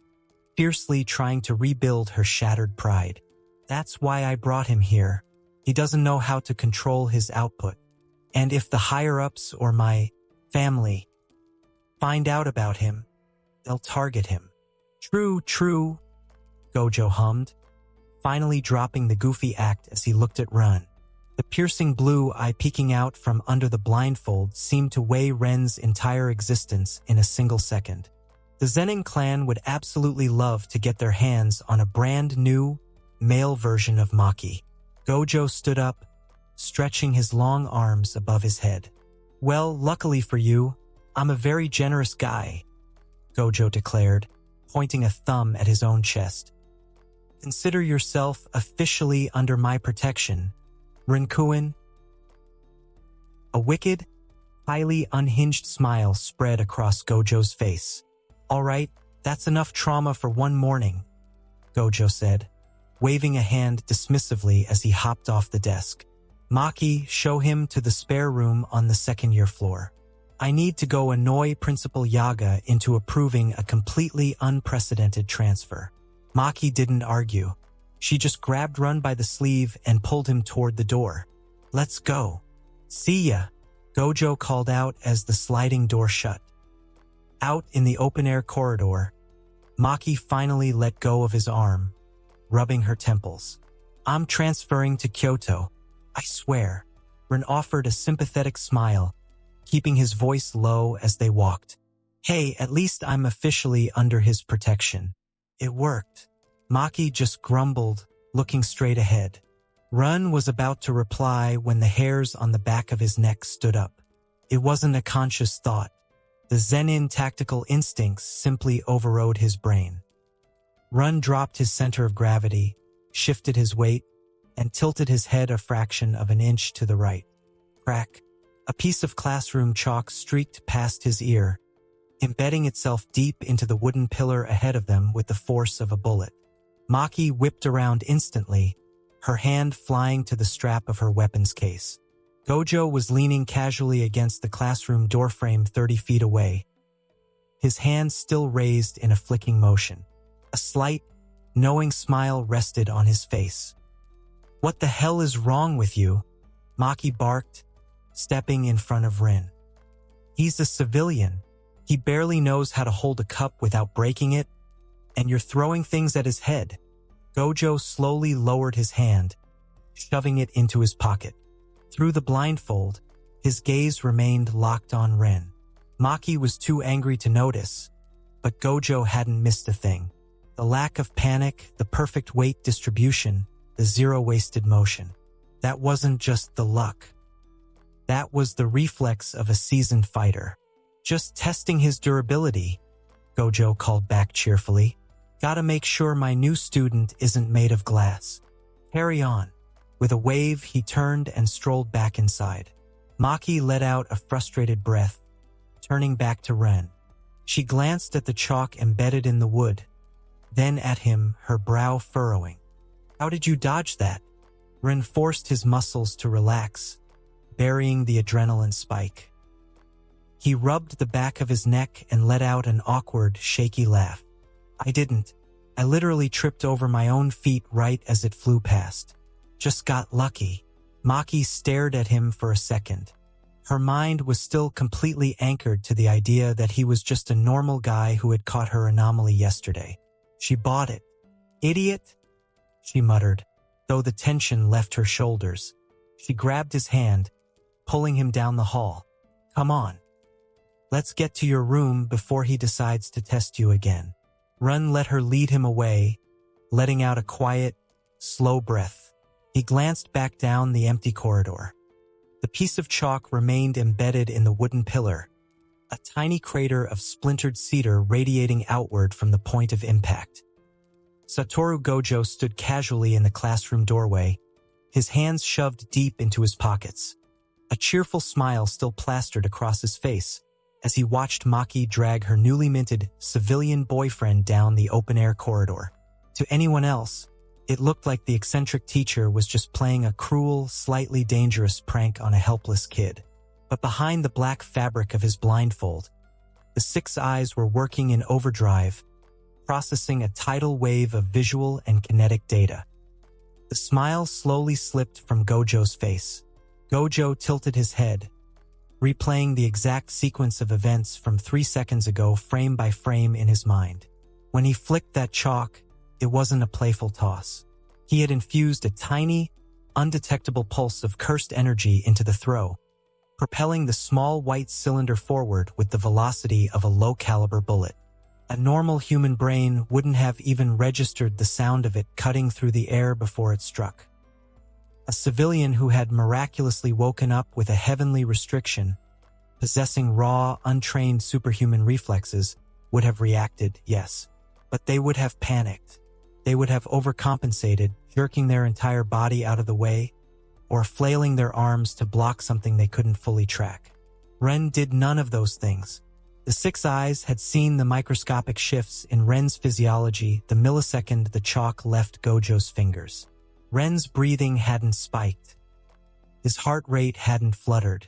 fiercely trying to rebuild her shattered pride. That's why I brought him here. He doesn't know how to control his output. And if the higher-ups or my family find out about him, they'll target him. True, true, Gojo hummed, finally dropping the goofy act as he looked at Ren. The piercing blue eye peeking out from under the blindfold seemed to weigh Ren's entire existence in a single second. The Zenin clan would absolutely love to get their hands on a brand new, male version of Maki. Gojo stood up, stretching his long arms above his head. Well, luckily for you, I'm a very generous guy, Gojo declared, pointing a thumb at his own chest. Consider yourself officially under my protection, Renkuin. A wicked, highly unhinged smile spread across Gojo's face. All right, that's enough trauma for one morning, Gojo said, waving a hand dismissively as he hopped off the desk. Maki, show him to the spare room on the second-year floor. I need to go annoy Principal Yaga into approving a completely unprecedented transfer. Maki didn't argue. She just grabbed Ren by the sleeve and pulled him toward the door. Let's go. See ya, Gojo called out as the sliding door shut. Out in the open-air corridor, Maki finally let go of his arm, rubbing her temples. I'm transferring to Kyoto, I swear. Ren offered a sympathetic smile, keeping his voice low as they walked. Hey, at least I'm officially under his protection. It worked. Maki just grumbled, looking straight ahead. Ren was about to reply when the hairs on the back of his neck stood up. It wasn't a conscious thought. The Zenin tactical instincts simply overrode his brain. Ren dropped his center of gravity, shifted his weight, and tilted his head a fraction of an inch to the right. Crack. A piece of classroom chalk streaked past his ear, embedding itself deep into the wooden pillar ahead of them with the force of a bullet. Maki whipped around instantly, her hand flying to the strap of her weapons case. Gojo was leaning casually against the classroom doorframe 30 feet away, his hand still raised in a flicking motion. A slight, knowing smile rested on his face. What the hell is wrong with you? Maki barked, stepping in front of Ren. He's a civilian. He barely knows how to hold a cup without breaking it, and you're throwing things at his head. Gojo slowly lowered his hand, shoving it into his pocket. Through the blindfold, his gaze remained locked on Ren. Maki was too angry to notice, but Gojo hadn't missed a thing. The lack of panic, the perfect weight distribution, the zero wasted motion. That wasn't just the luck. That was the reflex of a seasoned fighter. Just testing his durability, Gojo called back cheerfully. Gotta make sure my new student isn't made of glass. Carry on. With a wave, he turned and strolled back inside. Maki let out a frustrated breath, turning back to Ren. She glanced at the chalk embedded in the wood, then at him, her brow furrowing. How did you dodge that? Ren forced his muscles to relax, burying the adrenaline spike. He rubbed the back of his neck and let out an awkward, shaky laugh. I didn't. I literally tripped over my own feet right as it flew past. Just got lucky. Maki stared at him for a second. Her mind was still completely anchored to the idea that he was just a normal guy who had caught her anomaly yesterday. She bought it. Idiot, she muttered, though the tension left her shoulders. She grabbed his hand, pulling him down the hall. Come on. Let's get to your room before he decides to test you again. Ren let her lead him away, letting out a quiet, slow breath. He glanced back down the empty corridor. The piece of chalk remained embedded in the wooden pillar, a tiny crater of splintered cedar radiating outward from the point of impact. Satoru Gojo stood casually in the classroom doorway, his hands shoved deep into his pockets. A cheerful smile still plastered across his face as he watched Maki drag her newly minted civilian boyfriend down the open-air corridor. To anyone else, it looked like the eccentric teacher was just playing a cruel, slightly dangerous prank on a helpless kid. But behind the black fabric of his blindfold, the six eyes were working in overdrive, processing a tidal wave of visual and kinetic data. The smile slowly slipped from Gojo's face. Gojo tilted his head, replaying the exact sequence of events from 3 seconds ago frame by frame in his mind. When he flicked that chalk, it wasn't a playful toss. He had infused a tiny, undetectable pulse of cursed energy into the throw, propelling the small white cylinder forward with the velocity of a low-caliber bullet. A normal human brain wouldn't have even registered the sound of it cutting through the air before it struck. A civilian who had miraculously woken up with a heavenly restriction, possessing raw, untrained superhuman reflexes, would have reacted, yes. But they would have panicked. They would have overcompensated, jerking their entire body out of the way, or flailing their arms to block something they couldn't fully track. Ren did none of those things. The six eyes had seen the microscopic shifts in Ren's physiology the millisecond the chalk left Gojo's fingers. Ren's breathing hadn't spiked. His heart rate hadn't fluttered.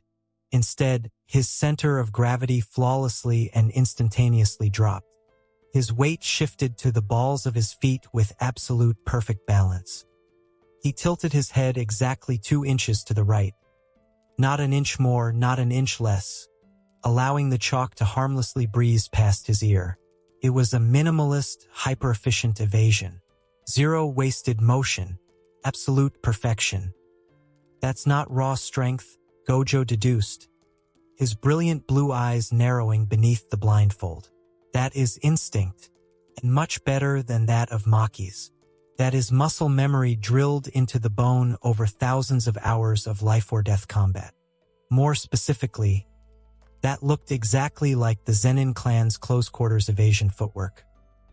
Instead, his center of gravity flawlessly and instantaneously dropped. His weight shifted to the balls of his feet with absolute perfect balance. He tilted his head exactly 2 inches to the right. Not an inch more, not an inch less, allowing the chalk to harmlessly breeze past his ear. It was a minimalist, hyper-efficient evasion. Zero wasted motion. Absolute perfection. That's not raw strength, Gojo deduced, his brilliant blue eyes narrowing beneath the blindfold. That is instinct, and much better than that of Maki's. That is muscle memory drilled into the bone over thousands of hours of life-or-death combat. More specifically, that looked exactly like the Zenin clan's close-quarters evasion footwork.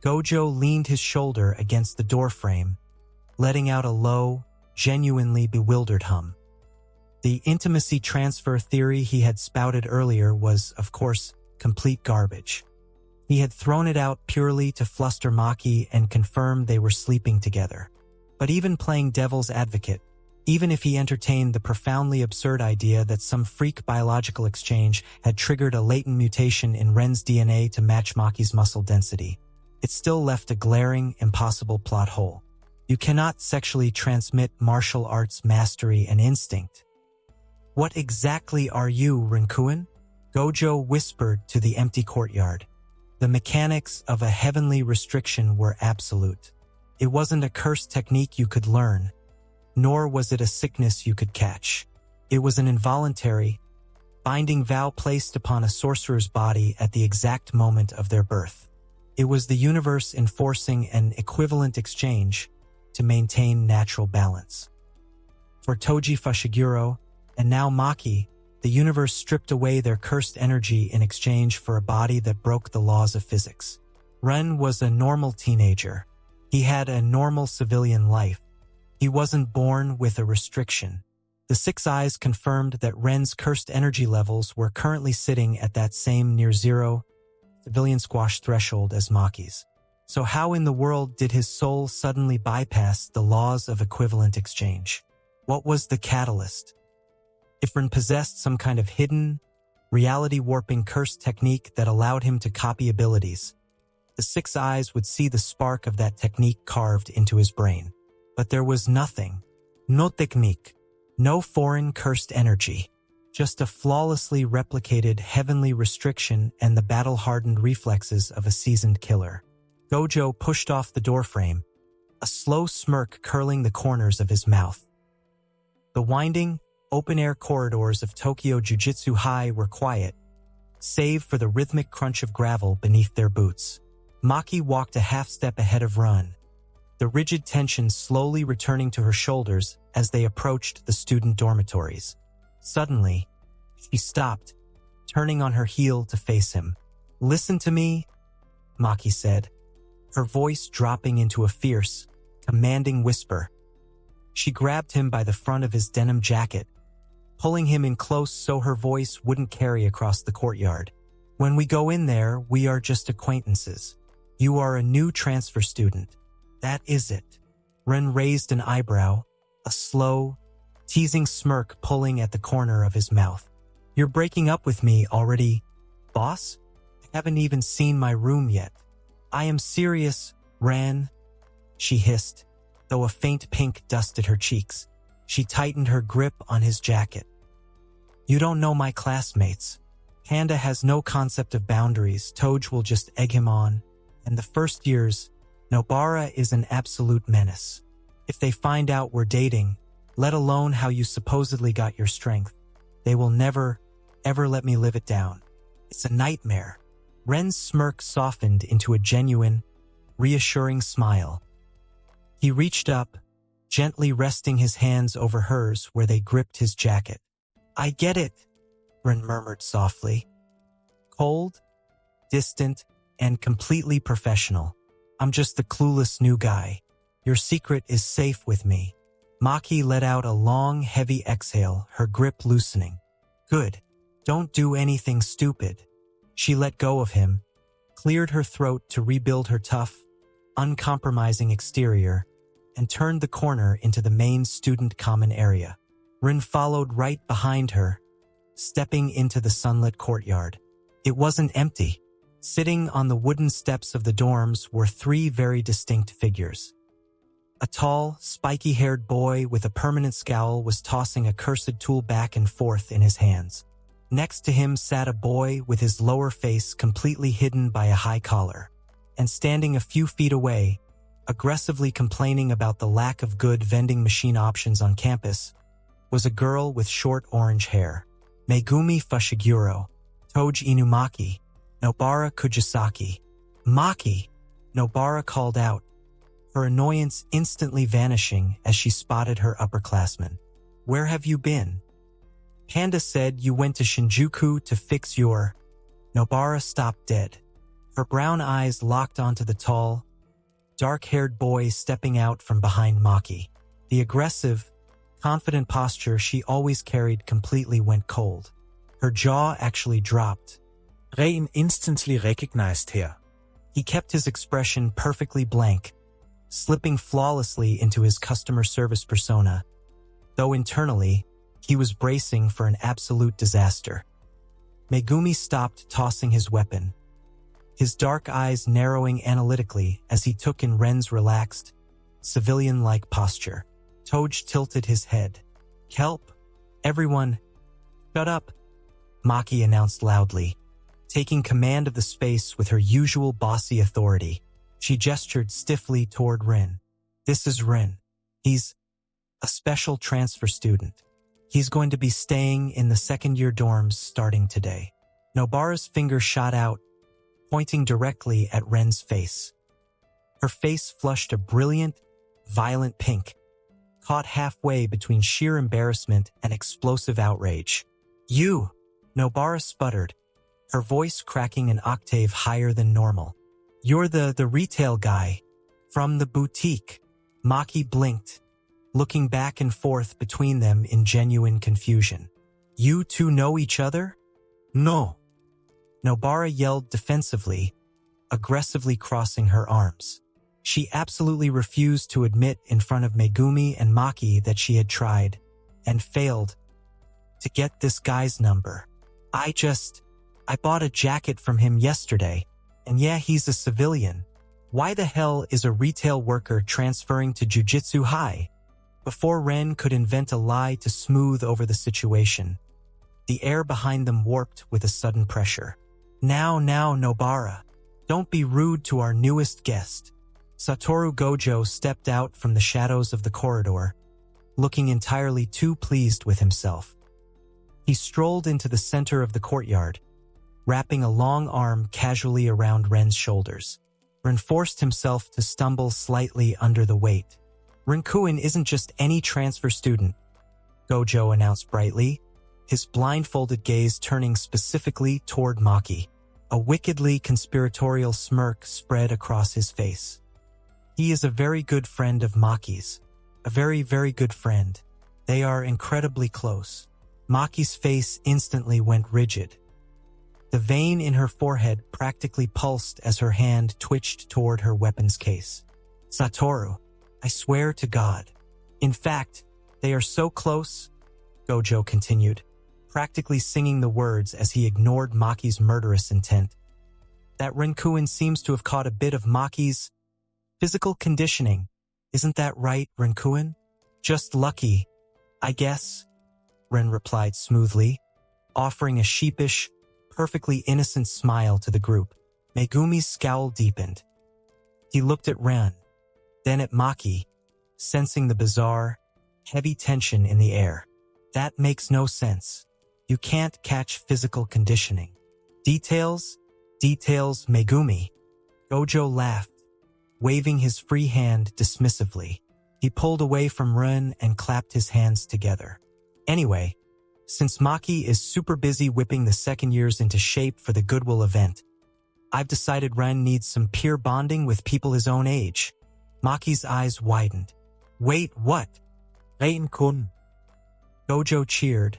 Gojo leaned his shoulder against the doorframe, letting out a low, genuinely bewildered hum. The intimacy transfer theory he had spouted earlier was, of course, complete garbage. He had thrown it out purely to fluster Maki and confirm they were sleeping together. But even playing devil's advocate, even if he entertained the profoundly absurd idea that some freak biological exchange had triggered a latent mutation in Ren's DNA to match Maki's muscle density, it still left a glaring, impossible plot hole. You cannot sexually transmit martial arts mastery and instinct. What exactly are you, Rinkuin? Gojo whispered to the empty courtyard. The mechanics of a heavenly restriction were absolute. It wasn't a cursed technique you could learn, nor was it a sickness you could catch. It was an involuntary, binding vow placed upon a sorcerer's body at the exact moment of their birth. It was the universe enforcing an equivalent exchange to maintain natural balance. For Toji Fushiguro, and now Maki, the universe stripped away their cursed energy in exchange for a body that broke the laws of physics. Ren was a normal teenager. He had a normal civilian life. He wasn't born with a restriction. The six eyes confirmed that Ren's cursed energy levels were currently sitting at that same near-zero civilian squash threshold as Maki's. So how in the world did his soul suddenly bypass the laws of equivalent exchange? What was the catalyst? If Ren possessed some kind of hidden, reality-warping curse technique that allowed him to copy abilities, the six eyes would see the spark of that technique carved into his brain. But there was nothing. No technique. No foreign cursed energy. Just a flawlessly replicated heavenly restriction and the battle-hardened reflexes of a seasoned killer. Gojo pushed off the doorframe, a slow smirk curling the corners of his mouth. The winding, open-air corridors of Tokyo Jujutsu High were quiet, save for the rhythmic crunch of gravel beneath their boots. Maki walked a half-step ahead of Ren, the rigid tension slowly returning to her shoulders as they approached the student dormitories. Suddenly, she stopped, turning on her heel to face him. "Listen to me," Maki said, her voice dropping into a fierce, commanding whisper. She grabbed him by the front of his denim jacket, pulling him in close so her voice wouldn't carry across the courtyard. "When we go in there, we are just acquaintances. You are a new transfer student. That is it." Ren raised an eyebrow, a slow, teasing smirk pulling at the corner of his mouth. "You're breaking up with me already, boss? I haven't even seen my room yet." "I am serious, Ren," she hissed, though a faint pink dusted her cheeks. She tightened her grip on his jacket. "You don't know my classmates. Panda has no concept of boundaries. Toj will just egg him on. And the first years, Nobara is an absolute menace. If they find out we're dating, let alone how you supposedly got your strength, they will never, ever let me live it down. It's a nightmare." Ren's smirk softened into a genuine, reassuring smile. He reached up, gently resting his hands over hers where they gripped his jacket. "I get it," Ren murmured softly. "Cold, distant, and completely professional. I'm just the clueless new guy. Your secret is safe with me." Maki let out a long, heavy exhale, her grip loosening. "Good. Don't do anything stupid." She let go of him, cleared her throat to rebuild her tough, uncompromising exterior, and turned the corner into the main student common area. Rin followed right behind her, stepping into the sunlit courtyard. It wasn't empty. Sitting on the wooden steps of the dorms were three very distinct figures. A tall, spiky-haired boy with a permanent scowl was tossing a cursed tool back and forth in his hands. Next to him sat a boy with his lower face completely hidden by a high collar. And standing a few feet away, aggressively complaining about the lack of good vending machine options on campus, was a girl with short orange hair. Megumi Fushiguro, Toj Inumaki, Nobara Kujisaki. "Maki!" Nobara called out, her annoyance instantly vanishing as she spotted her upperclassmen. "Where have you been?" "Panda said you went to Shinjuku to fix your—" Nobara stopped dead. Her brown eyes locked onto the tall, dark-haired boy stepping out from behind Maki. The aggressive, confident posture she always carried completely went cold. Her jaw actually dropped. Rain instantly recognized her. He kept his expression perfectly blank, slipping flawlessly into his customer service persona, though internally, he was bracing for an absolute disaster. Megumi stopped tossing his weapon, his dark eyes narrowing analytically as he took in Ren's relaxed, civilian-like posture. Toj tilted his head. "Kelp, everyone, shut up," Maki announced loudly. Taking command of the space with her usual bossy authority, she gestured stiffly toward Ren. "This is Ren. He's a special transfer student. He's going to be staying in the second-year dorms starting today." Nobara's finger shot out, pointing directly at Ren's face. Her face flushed a brilliant, violent pink, caught halfway between sheer embarrassment and explosive outrage. "You!" Nobara sputtered, her voice cracking an octave higher than normal. "You're the retail guy from the boutique." Maki blinked, looking back and forth between them in genuine confusion. "You two know each other?" "No." Nobara yelled defensively, aggressively crossing her arms. She absolutely refused to admit in front of Megumi and Maki that she had tried, and failed, to get this guy's number. I bought a jacket from him yesterday, and yeah, he's a civilian. Why the hell is a retail worker transferring to Jujutsu High?" Before Ren could invent a lie to smooth over the situation, the air behind them warped with a sudden pressure. Now, Nobara, don't be rude to our newest guest." Satoru Gojo stepped out from the shadows of the corridor, looking entirely too pleased with himself. He strolled into the center of the courtyard, wrapping a long arm casually around Ren's shoulders. Ren forced himself to stumble slightly under the weight. "Rinkuin isn't just any transfer student," Gojo announced brightly. his blindfolded gaze turning specifically toward Maki. A wickedly conspiratorial smirk spread across his face. He is a very good friend of Maki's. A very, very good friend. They are incredibly close. Maki's face instantly went rigid. The vein in her forehead practically pulsed as her hand twitched toward her weapons case. Satoru, I swear to God. In fact, they are so close, Gojo continued, practically singing the words as he ignored Maki's murderous intent. That Renkuin seems to have caught a bit of Maki's physical conditioning. Isn't that right, Renkuin? Just lucky, I guess, Ren replied smoothly, offering a sheepish, perfectly innocent smile to the group. Megumi's scowl deepened. He looked at Ren, then at Maki, sensing the bizarre, heavy tension in the air. That makes no sense. You can't catch physical conditioning. Details, Megumi. Gojo laughed, waving his free hand dismissively. He pulled away from Ren and clapped his hands together. Anyway, since Maki is super busy whipping the second years into shape for the Goodwill event, I've decided Ren needs some peer bonding with people his own age. Maki's eyes widened. Wait, what? Rein-kun. Gojo cheered,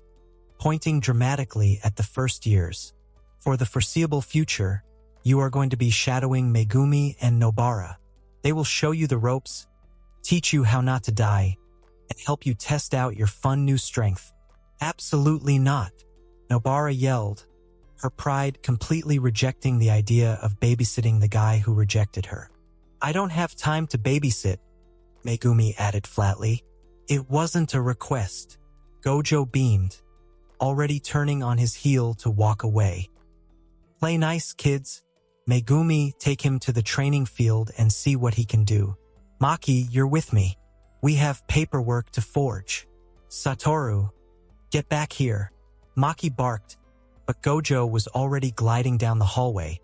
pointing dramatically at the first years. For the foreseeable future, you are going to be shadowing Megumi and Nobara. They will show you the ropes, teach you how not to die, and help you test out your fun new strength. Absolutely not, Nobara yelled, her pride completely rejecting the idea of babysitting the guy who rejected her. I don't have time to babysit, Megumi added flatly. It wasn't a request. Gojo beamed, already turning on his heel to walk away. Play nice, kids. Megumi, take him to the training field and see what he can do. Maki, you're with me. We have paperwork to forge. Satoru, get back here. Maki barked, but Gojo was already gliding down the hallway,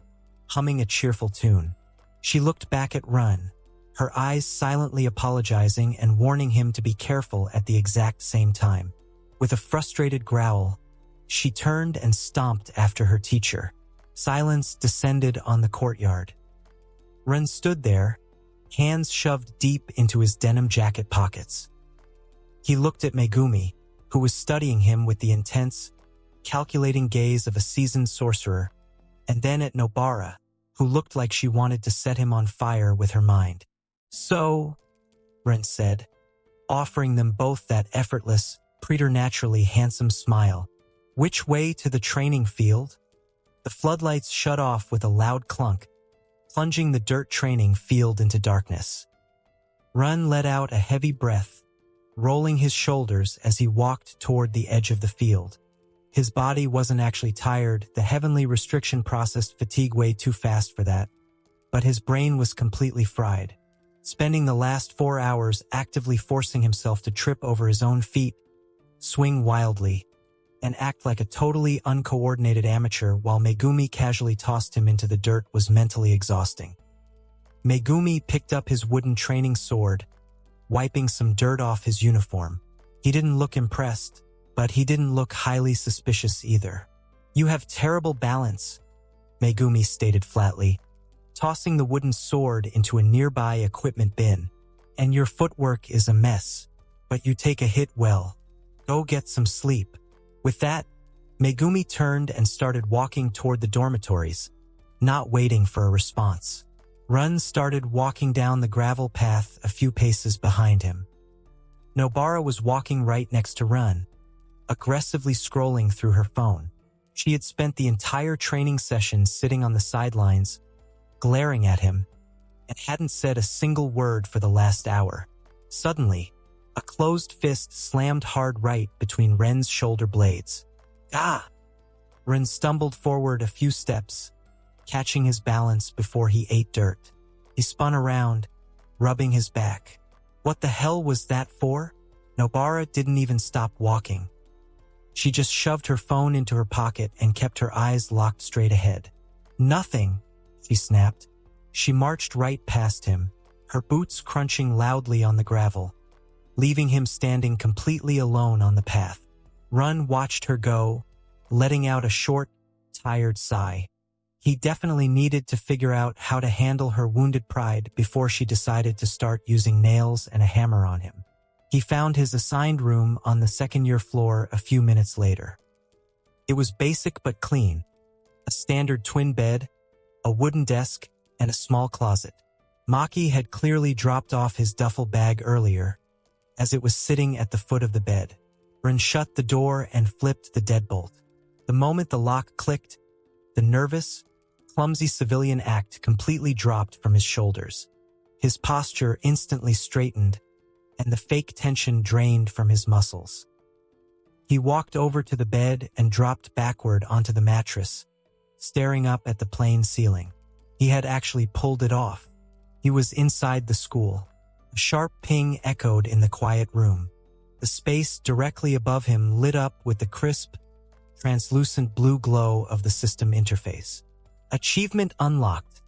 humming a cheerful tune. She looked back at Ren, her eyes silently apologizing and warning him to be careful at the exact same time. With a frustrated growl, she turned and stomped after her teacher. Silence descended on the courtyard. Ren stood there, hands shoved deep into his denim jacket pockets. He looked at Megumi, who was studying him with the intense, calculating gaze of a seasoned sorcerer, and then at Nobara, who looked like she wanted to set him on fire with her mind. So, Ren said, offering them both that effortless, preternaturally handsome smile. Which way to the training field? The floodlights shut off with a loud clunk, plunging the dirt training field into darkness. Ren let out a heavy breath, rolling his shoulders as he walked toward the edge of the field. His body wasn't actually tired, the heavenly restriction processed fatigue way too fast for that, but his brain was completely fried, spending the last 4 hours actively forcing himself to trip over his own feet, swing wildly, and act like a totally uncoordinated amateur while Megumi casually tossed him into the dirt was mentally exhausting. Megumi picked up his wooden training sword, wiping some dirt off his uniform. He didn't look impressed, but he didn't look highly suspicious either. You have terrible balance, Megumi stated flatly, tossing the wooden sword into a nearby equipment bin. And your footwork is a mess, but you take a hit well. Go get some sleep. With that, Megumi turned and started walking toward the dormitories, not waiting for a response. Ren started walking down the gravel path a few paces behind him. Nobara was walking right next to Ren, aggressively scrolling through her phone. She had spent the entire training session sitting on the sidelines, glaring at him, and hadn't said a single word for the last hour. Suddenly, a closed fist slammed hard right between Ren's shoulder blades. Ah! Ren stumbled forward a few steps, catching his balance before he ate dirt. He spun around, rubbing his back. What the hell was that for? Nobara didn't even stop walking. She just shoved her phone into her pocket and kept her eyes locked straight ahead. Nothing, she snapped. She marched right past him, her boots crunching loudly on the gravel, leaving him standing completely alone on the path. Run watched her go, letting out a short, tired sigh. He definitely needed to figure out how to handle her wounded pride before she decided to start using nails and a hammer on him. He found his assigned room on the second-year floor a few minutes later. It was basic but clean. A standard twin bed, a wooden desk, and a small closet. Maki had clearly dropped off his duffel bag earlier, as it was sitting at the foot of the bed. Ren shut the door and flipped the deadbolt. The moment the lock clicked, the nervous, clumsy civilian act completely dropped from his shoulders. His posture instantly straightened, and the fake tension drained from his muscles. He walked over to the bed and dropped backward onto the mattress, staring up at the plain ceiling. He had actually pulled it off. He was inside the school. A sharp ping echoed in the quiet room. The space directly above him lit up with the crisp, translucent blue glow of the system interface. Achievement unlocked.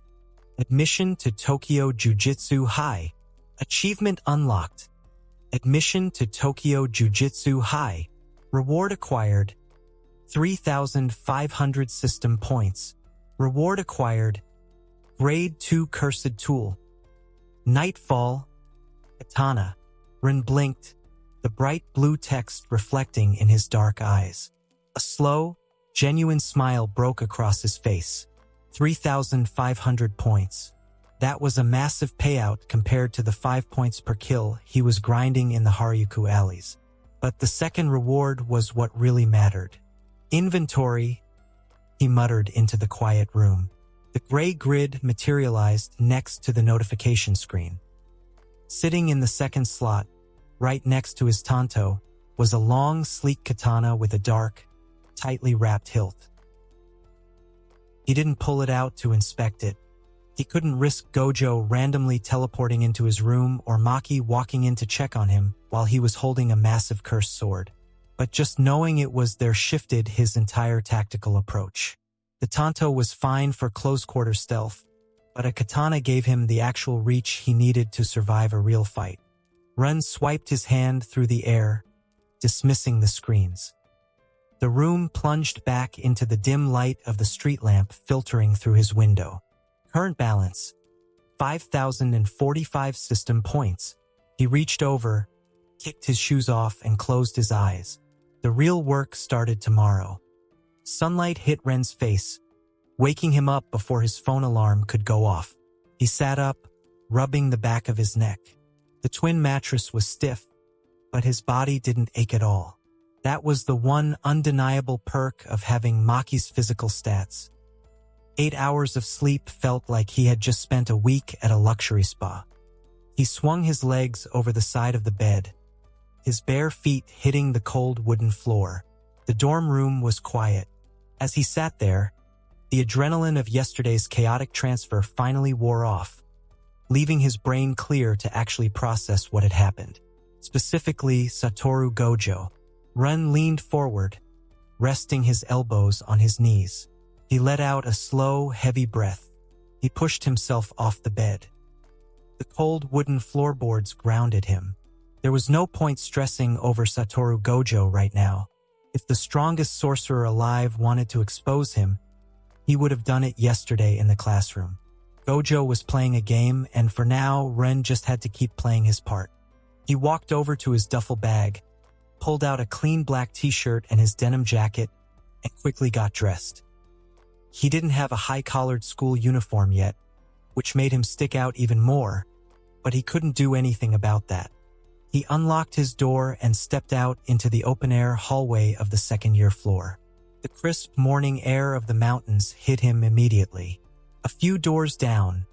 Admission to Tokyo Jiu-Jitsu High. Achievement unlocked. Admission to Tokyo Jiu-Jitsu High. Reward acquired. 3,500 system points. Reward acquired. Grade 2 Cursed Tool. Nightfall. Katana. Ren blinked, the bright blue text reflecting in his dark eyes. A slow, genuine smile broke across his face. 3,500 points. That was a massive payout compared to the 5 points per kill he was grinding in the Harajuku alleys. But the second reward was what really mattered. Inventory, he muttered into the quiet room. The gray grid materialized next to the notification screen. Sitting in the second slot, right next to his tanto, was a long, sleek katana with a dark, tightly wrapped hilt. He didn't pull it out to inspect it. He couldn't risk Gojo randomly teleporting into his room or Maki walking in to check on him while he was holding a massive cursed sword. But just knowing it was there shifted his entire tactical approach. The tanto was fine for close-quarter stealth, but a katana gave him the actual reach he needed to survive a real fight. Ren swiped his hand through the air, dismissing the screens. The room plunged back into the dim light of the street lamp filtering through his window. Current balance, 5,045 system points. He reached over, kicked his shoes off, and closed his eyes. The real work started tomorrow. Sunlight hit Ren's face, waking him up before his phone alarm could go off. He sat up, rubbing the back of his neck. The twin mattress was stiff, but his body didn't ache at all. That was the one undeniable perk of having Maki's physical stats. 8 hours of sleep felt like he had just spent a week at a luxury spa. He swung his legs over the side of the bed, his bare feet hitting the cold wooden floor. The dorm room was quiet. As he sat there, the adrenaline of yesterday's chaotic transfer finally wore off, leaving his brain clear to actually process what had happened. Specifically, Satoru Gojo. Ren leaned forward, resting his elbows on his knees. He let out a slow, heavy breath. He pushed himself off the bed. The cold wooden floorboards grounded him. There was no point stressing over Satoru Gojo right now. If the strongest sorcerer alive wanted to expose him, he would have done it yesterday in the classroom. Gojo was playing a game, and for now, Ren just had to keep playing his part. He walked over to his duffel bag, pulled out a clean black t-shirt and his denim jacket, and quickly got dressed. He didn't have a high-collared school uniform yet, which made him stick out even more, but he couldn't do anything about that. He unlocked his door and stepped out into the open-air hallway of the second-year floor. The crisp morning air of the mountains hit him immediately. A few doors down,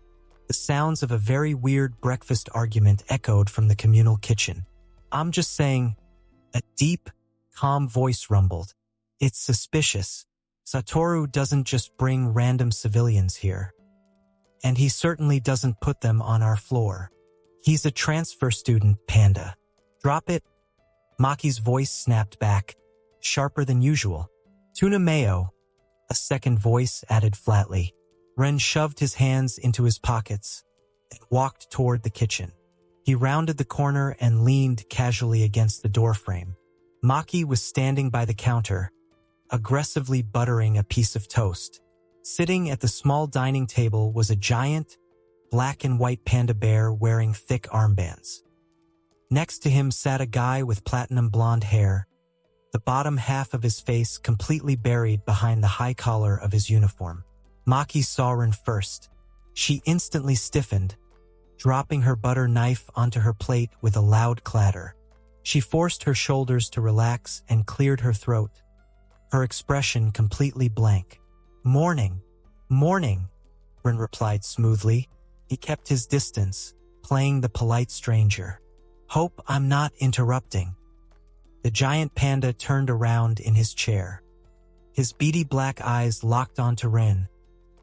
the sounds of a very weird breakfast argument echoed from the communal kitchen. "I'm just saying," a deep, calm voice rumbled. "It's suspicious. Satoru doesn't just bring random civilians here. And he certainly doesn't put them on our floor. He's a transfer student, Panda. Drop it." Maki's voice snapped back, sharper than usual. "Tuna mayo," a second voice added flatly. Ren shoved his hands into his pockets and walked toward the kitchen. He rounded the corner and leaned casually against the doorframe. Maki was standing by the counter, aggressively buttering a piece of toast. Sitting at the small dining table was a giant, black and white panda bear wearing thick armbands. Next to him sat a guy with platinum blonde hair, the bottom half of his face completely buried behind the high collar of his uniform. Maki saw Ren first. She instantly stiffened, dropping her butter knife onto her plate with a loud clatter. She forced her shoulders to relax and cleared her throat, her expression completely blank. "Morning, morning," Ren replied smoothly. He kept his distance, playing the polite stranger. "Hope I'm not interrupting." The giant panda turned around in his chair. His beady black eyes locked onto Ren,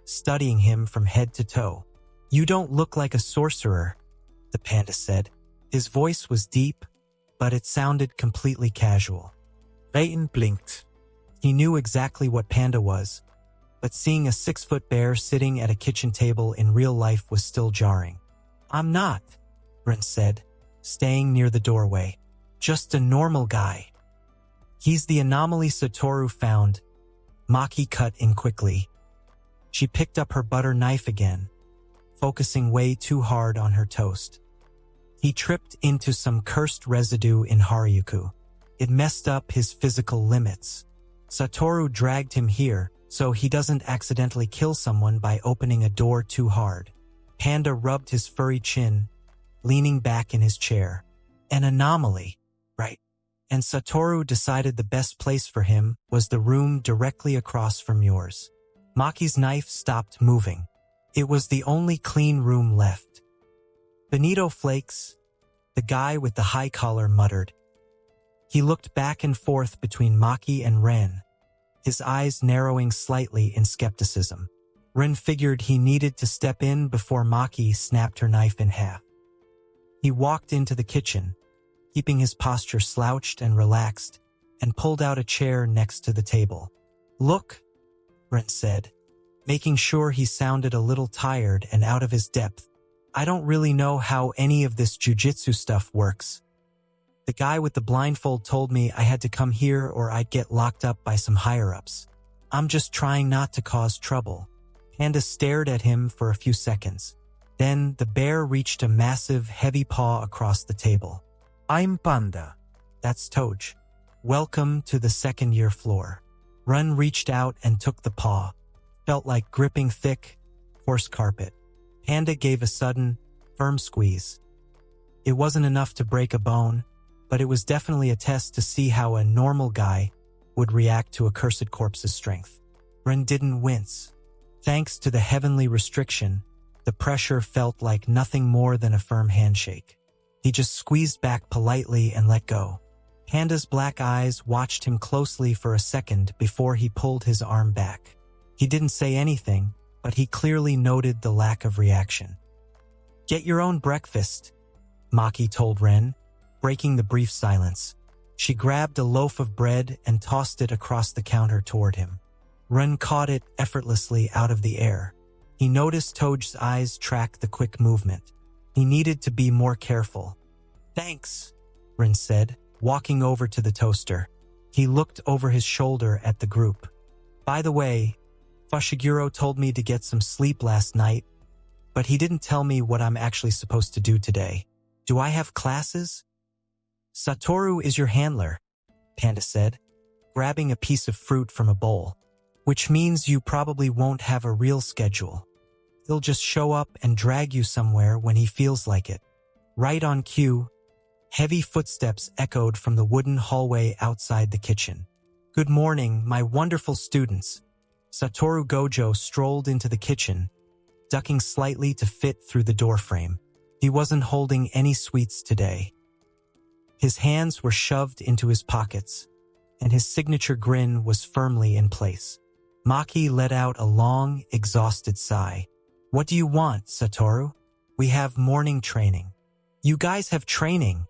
studying him from head to toe. "You don't look like a sorcerer," the panda said. His voice was deep, but it sounded completely casual. Ren blinked. He knew exactly what panda was, but seeing a 6-foot bear sitting at a kitchen table in real life was still jarring. "I'm not," Ren said, staying near the doorway. "Just a normal guy." "He's the anomaly Satoru found," Maki cut in quickly. She picked up her butter knife again, focusing way too hard on her toast. He tripped into some cursed residue in Harajuku. It messed up his physical limits. Satoru dragged him here so he doesn't accidentally kill someone by opening a door too hard. Panda rubbed his furry chin, leaning back in his chair. "An anomaly, right?" And Satoru decided the best place for him was the room directly across from yours. Maki's knife stopped moving. It was the only clean room left. "Benito Flakes," the guy with the high collar muttered. He looked back and forth between Maki and Ren, his eyes narrowing slightly in skepticism. Ren figured he needed to step in before Maki snapped her knife in half. He walked into the kitchen, keeping his posture slouched and relaxed, and pulled out a chair next to the table. "Look," Ren said, making sure he sounded a little tired and out of his depth. "I don't really know how any of this jujitsu stuff works. The guy with the blindfold told me I had to come here or I'd get locked up by some higher-ups. I'm just trying not to cause trouble." Panda stared at him for a few seconds. Then the bear reached a massive, heavy paw across the table. "I'm Panda." "That's Toj. Welcome to the second-year floor." Ren reached out and took the paw. Felt like gripping thick, coarse carpet. Panda gave a sudden, firm squeeze. It wasn't enough to break a bone, but it was definitely a test to see how a normal guy would react to a cursed corpse's strength. Ren didn't wince. Thanks to the heavenly restriction, the pressure felt like nothing more than a firm handshake. He just squeezed back politely and let go. Panda's black eyes watched him closely for a second before he pulled his arm back. He didn't say anything, but he clearly noted the lack of reaction. "Get your own breakfast," Maki told Ren, breaking the brief silence. She grabbed a loaf of bread and tossed it across the counter toward him. Ren caught it effortlessly out of the air. He noticed Toj's eyes track the quick movement. He needed to be more careful. "Thanks," Ren said, walking over to the toaster. He looked over his shoulder at the group. "By the way, Fushiguro told me to get some sleep last night, but he didn't tell me what I'm actually supposed to do today. Do I have classes?" "Satoru is your handler," Panda said, grabbing a piece of fruit from a bowl. "Which means you probably won't have a real schedule. He'll just show up and drag you somewhere when he feels like it." Right on cue, heavy footsteps echoed from the wooden hallway outside the kitchen. "Good morning, my wonderful students." Satoru Gojo strolled into the kitchen, ducking slightly to fit through the doorframe. He wasn't holding any sweets today. His hands were shoved into his pockets, and his signature grin was firmly in place. Maki let out a long, exhausted sigh. "What do you want, Satoru?" "We have morning training." "You guys have training,"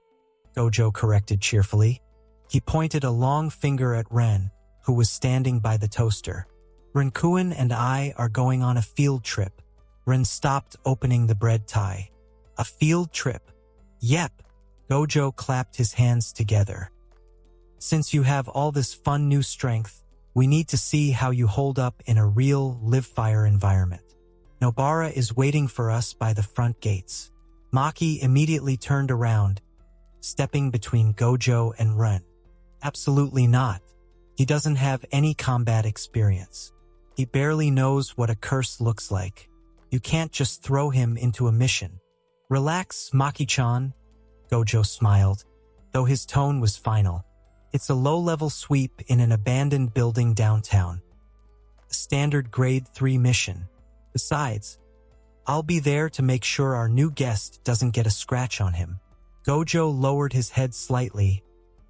Gojo corrected cheerfully. He pointed a long finger at Ren, who was standing by the toaster. "Renkuin and I are going on a field trip." Ren stopped opening the bread tie. "A field trip?" "Yep." Gojo clapped his hands together. Since you have all this fun new strength, we need to see how you hold up in a real live-fire environment. Nobara is waiting for us by the front gates. Maki immediately turned around, stepping between Gojo and Ren. Absolutely not. He doesn't have any combat experience. He barely knows what a curse looks like. You can't just throw him into a mission. Relax, Maki-chan, Gojo smiled, though his tone was final. It's a low-level sweep in an abandoned building downtown. A standard grade 3 mission. Besides, I'll be there to make sure our new guest doesn't get a scratch on him. Gojo lowered his head slightly,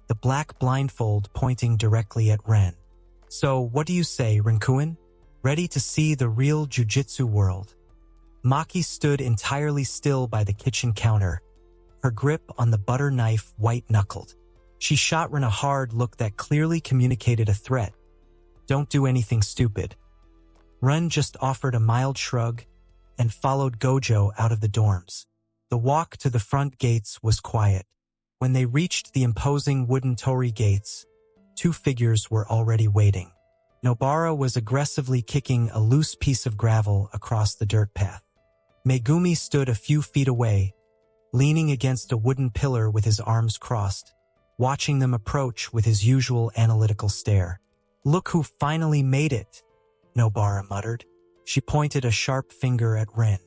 the black blindfold pointing directly at Ren. So, what do you say, Renkuin? Ready to see the real jujitsu world? Maki stood entirely still by the kitchen counter, her grip on the butter knife white-knuckled. She shot Ren a hard look that clearly communicated a threat. Don't do anything stupid. Ren just offered a mild shrug and followed Gojo out of the dorms. The walk to the front gates was quiet. When they reached the imposing wooden torii gates, 2 figures were already waiting. Nobara was aggressively kicking a loose piece of gravel across the dirt path. Megumi stood a few feet away, leaning against a wooden pillar with his arms crossed, watching them approach with his usual analytical stare. Look who finally made it, Nobara muttered. She pointed a sharp finger at Ren.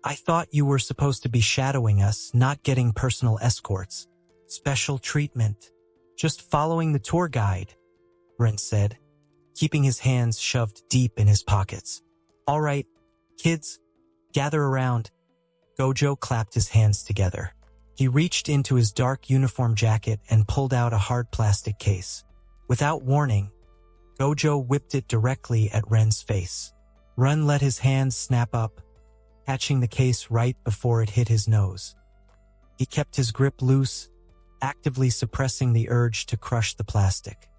I thought you were supposed to be shadowing us, not getting personal escorts. Special treatment. Just following the tour guide, Ren said, keeping his hands shoved deep in his pockets. All right, kids, gather around. Gojo clapped his hands together. He reached into his dark uniform jacket and pulled out a hard plastic case. Without warning, Gojo whipped it directly at Ren's face. Ren let his hands snap up, catching the case right before it hit his nose. He kept his grip loose, actively suppressing the urge to crush the plastic.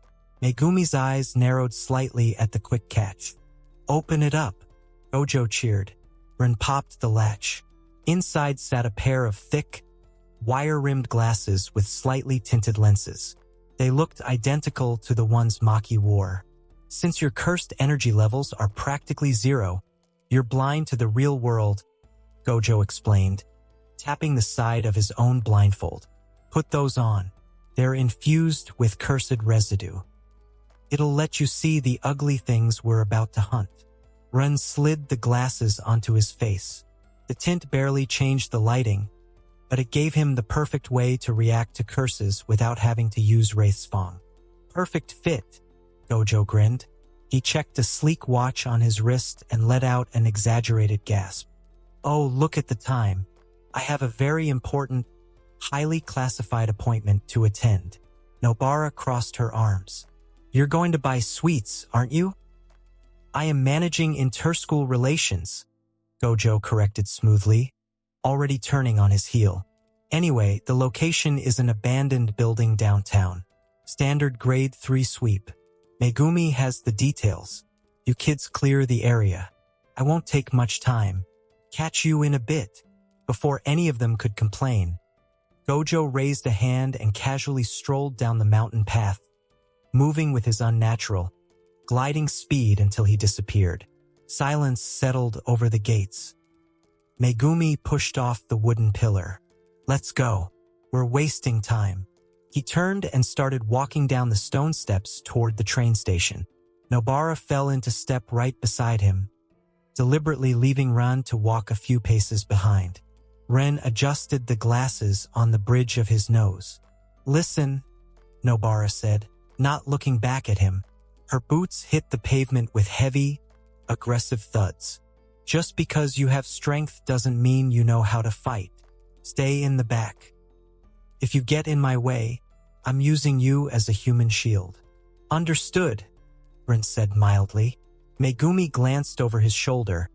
Megumi's eyes narrowed slightly at the quick catch. Open it up, Gojo cheered. Ren popped the latch. Inside sat a pair of thick, wire-rimmed glasses with slightly tinted lenses. They looked identical to the ones Maki wore. Since your cursed energy levels are practically 0, you're blind to the real world, Gojo explained, tapping the side of his own blindfold. Put those on. They're infused with cursed residue. It'll let you see the ugly things we're about to hunt. Ren slid the glasses onto his face. The tint barely changed the lighting, but it gave him the perfect way to react to curses without having to use Wraith's Fong. Perfect fit, Gojo grinned. He checked a sleek watch on his wrist and let out an exaggerated gasp. Oh, look at the time. I have a very important, highly classified appointment to attend. Nobara crossed her arms. You're going to buy sweets, aren't you? I am managing interschool relations, Gojo corrected smoothly, already turning on his heel. Anyway, the location is an abandoned building downtown. Standard grade 3 sweep. Megumi has the details. You kids clear the area. I won't take much time. Catch you in a bit. Before any of them could complain, Gojo raised a hand and casually strolled down the mountain path, moving with his unnatural, gliding speed until he disappeared. Silence settled over the gates. Megumi pushed off the wooden pillar. Let's go. We're wasting time. He turned and started walking down the stone steps toward the train station. Nobara fell into step right beside him, deliberately leaving Ren to walk a few paces behind. Ren adjusted the glasses on the bridge of his nose. Listen, Nobara said, not looking back at him. Her boots hit the pavement with heavy, aggressive thuds. Just because you have strength doesn't mean you know how to fight. Stay in the back. If you get in my way, I'm using you as a human shield. Understood, Ren said mildly. Megumi glanced over his shoulder,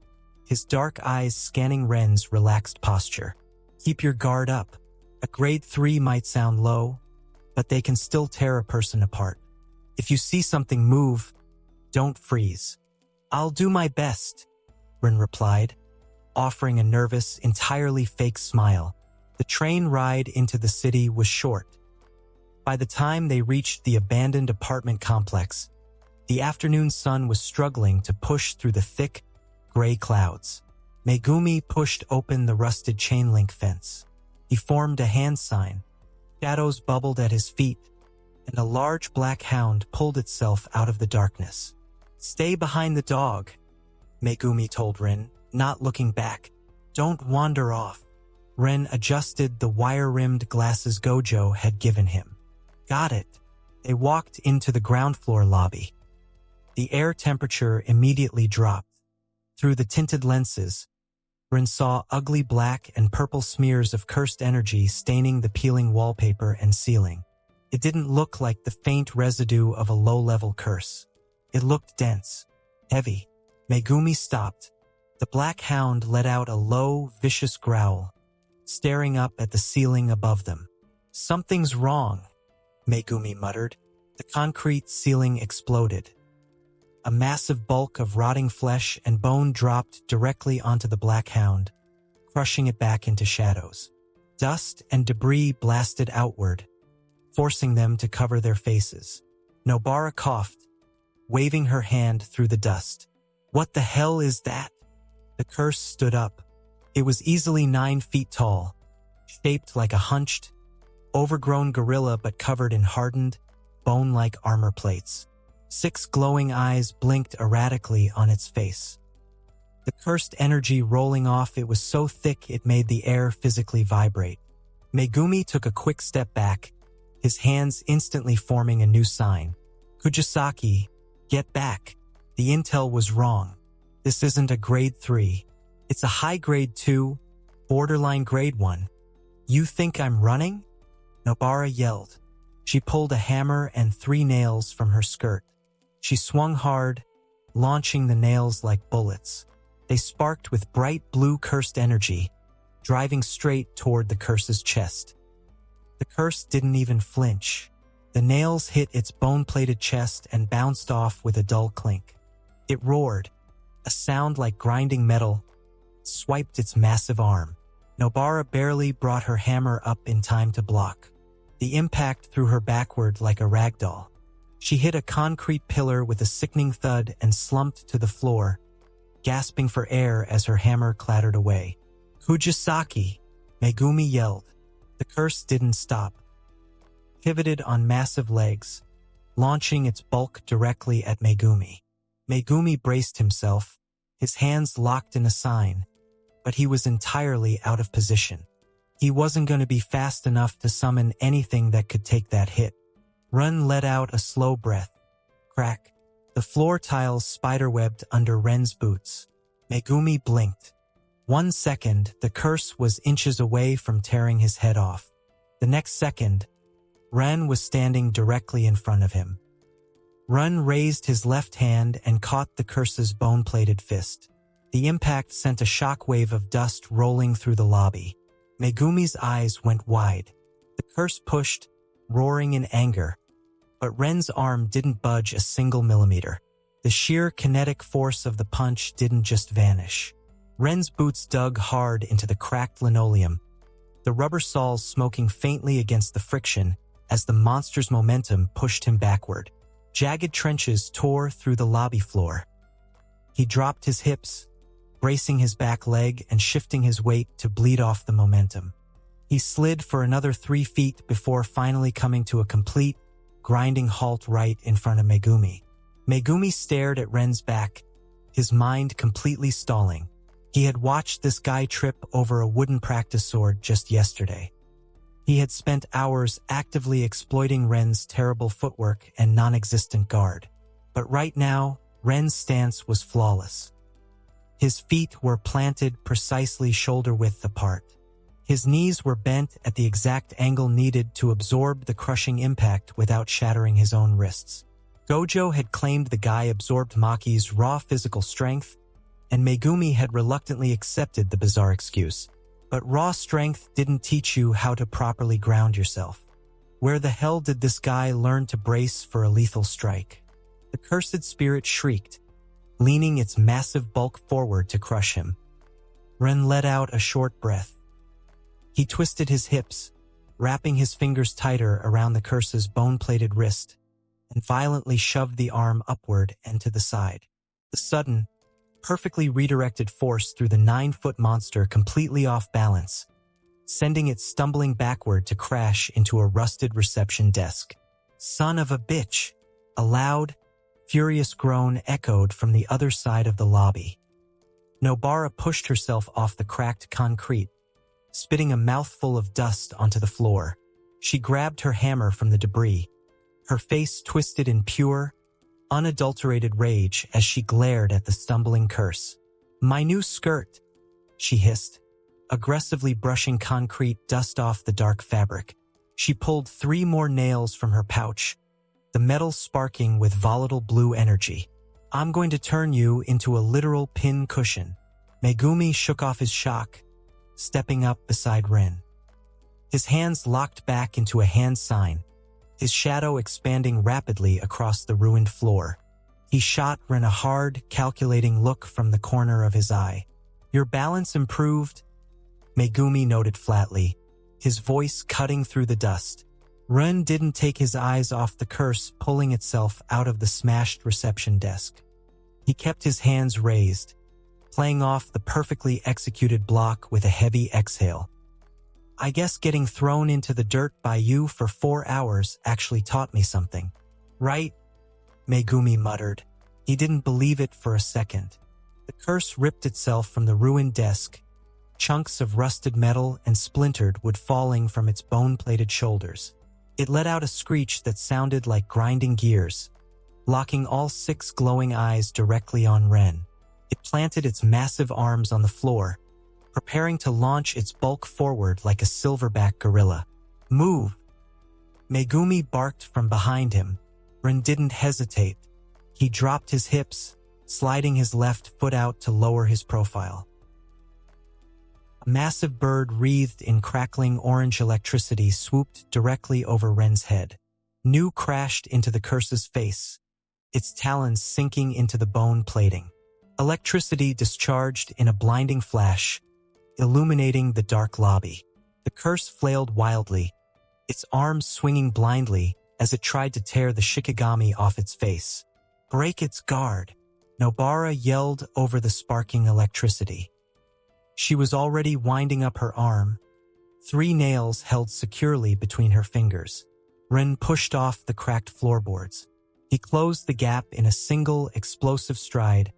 his dark eyes scanning Ren's relaxed posture. Keep your guard up. A grade 3 might sound low, but they can still tear a person apart. If you see something move, don't freeze. I'll do my best, Ren replied, offering a nervous, entirely fake smile. The train ride into the city was short. By the time they reached the abandoned apartment complex, the afternoon sun was struggling to push through the thick, gray clouds. Megumi pushed open the rusted chain-link fence. He formed a hand sign. Shadows bubbled at his feet, and a large black hound pulled itself out of the darkness. "Stay behind the dog," Megumi told Ren, not looking back. "Don't wander off." Ren adjusted the wire-rimmed glasses Gojo had given him. "Got it." They walked into the ground floor lobby. The air temperature immediately dropped. Through the tinted lenses, Ren saw ugly black and purple smears of cursed energy staining the peeling wallpaper and ceiling. It didn't look like the faint residue of a low-level curse. It looked dense, heavy. Megumi stopped. The black hound let out a low, vicious growl, staring up at the ceiling above them. "Something's wrong," Megumi muttered. The concrete ceiling exploded. A massive bulk of rotting flesh and bone dropped directly onto the black hound, crushing it back into shadows. Dust and debris blasted outward, forcing them to cover their faces. Nobara coughed, waving her hand through the dust. "What the hell is that?" The curse stood up. It was easily 9 feet tall, shaped like a hunched, overgrown gorilla but covered in hardened, bone-like armor plates. 6 glowing eyes blinked erratically on its face. The cursed energy rolling off it was so thick it made the air physically vibrate. Megumi took a quick step back, his hands instantly forming a new sign. "Kujisaki, get back. The intel was wrong. This isn't a grade 3. It's a high grade 2, borderline grade 1. You think I'm running?" Nobara yelled. She pulled a hammer and 3 nails from her skirt. She swung hard, launching the nails like bullets. They sparked with bright blue cursed energy, driving straight toward the curse's chest. The curse didn't even flinch. The nails hit its bone-plated chest and bounced off with a dull clink. It roared, a sound like grinding metal, swiped its massive arm. Nobara barely brought her hammer up in time to block. The impact threw her backward like a ragdoll. She hit a concrete pillar with a sickening thud and slumped to the floor, gasping for air as her hammer clattered away. "Kujisaki!" Megumi yelled. The curse didn't stop. Pivoted on massive legs, launching its bulk directly at Megumi. Megumi braced himself, his hands locked in a sign, but he was entirely out of position. He wasn't going to be fast enough to summon anything that could take that hit. Ren let out a slow breath. Crack. The floor tiles spiderwebbed under Ren's boots. Megumi blinked. 1 second, the curse was inches away from tearing his head off. The next second, Ren was standing directly in front of him. Ren raised his left hand and caught the curse's bone-plated fist. The impact sent a shockwave of dust rolling through the lobby. Megumi's eyes went wide. The curse pushed, roaring in anger, but Ren's arm didn't budge a single millimeter. The sheer kinetic force of the punch didn't just vanish. Ren's boots dug hard into the cracked linoleum, the rubber soles smoking faintly against the friction as the monster's momentum pushed him backward. Jagged trenches tore through the lobby floor. He dropped his hips, bracing his back leg and shifting his weight to bleed off the momentum. He slid for another 3 feet before finally coming to a complete, grinding halt right in front of Megumi. Megumi stared at Ren's back, his mind completely stalling. He had watched this guy trip over a wooden practice sword just yesterday. He had spent hours actively exploiting Ren's terrible footwork and non-existent guard. But right now, Ren's stance was flawless. His feet were planted precisely shoulder-width apart. His knees were bent at the exact angle needed to absorb the crushing impact without shattering his own wrists. Gojo had claimed the guy absorbed Maki's raw physical strength, and Megumi had reluctantly accepted the bizarre excuse. But raw strength didn't teach you how to properly ground yourself. Where the hell did this guy learn to brace for a lethal strike? The cursed spirit shrieked, leaning its massive bulk forward to crush him. Ren let out a short breath. He twisted his hips, wrapping his fingers tighter around the curse's bone-plated wrist, and violently shoved the arm upward and to the side. The sudden, perfectly redirected force threw the 9-foot monster completely off balance, sending it stumbling backward to crash into a rusted reception desk. "Son of a bitch!" A loud, furious groan echoed from the other side of the lobby. Nobara pushed herself off the cracked concrete, spitting a mouthful of dust onto the floor. She grabbed her hammer from the debris, her face twisted in pure, unadulterated rage as she glared at the stumbling curse. "My new skirt," she hissed, aggressively brushing concrete dust off the dark fabric. She pulled 3 more nails from her pouch, the metal sparking with volatile blue energy. "I'm going to turn you into a literal pin cushion." Megumi shook off his shock, stepping up beside Rin. His hands locked back into a hand sign, his shadow expanding rapidly across the ruined floor. He shot Rin a hard, calculating look from the corner of his eye. "Your balance improved," Megumi noted flatly, his voice cutting through the dust. Rin didn't take his eyes off the curse pulling itself out of the smashed reception desk. He kept his hands raised, playing off the perfectly executed block with a heavy exhale. "I guess getting thrown into the dirt by you for 4 hours actually taught me something. Right?" Megumi muttered. He didn't believe it for a second. The curse ripped itself from the ruined desk, chunks of rusted metal and splintered wood falling from its bone-plated shoulders. It let out a screech that sounded like grinding gears, locking all 6 glowing eyes directly on Ren. It planted its massive arms on the floor, preparing to launch its bulk forward like a silverback gorilla. "Move!" Megumi barked from behind him. Ren didn't hesitate. He dropped his hips, sliding his left foot out to lower his profile. A massive bird wreathed in crackling orange electricity swooped directly over Ren's head. Nu crashed into the curse's face, its talons sinking into the bone plating. Electricity discharged in a blinding flash, illuminating the dark lobby. The curse flailed wildly, its arms swinging blindly as it tried to tear the Shikigami off its face. "Break its guard," Nobara yelled over the sparking electricity. She was already winding up her arm, 3 nails held securely between her fingers. Ren pushed off the cracked floorboards. He closed the gap in a single explosive stride,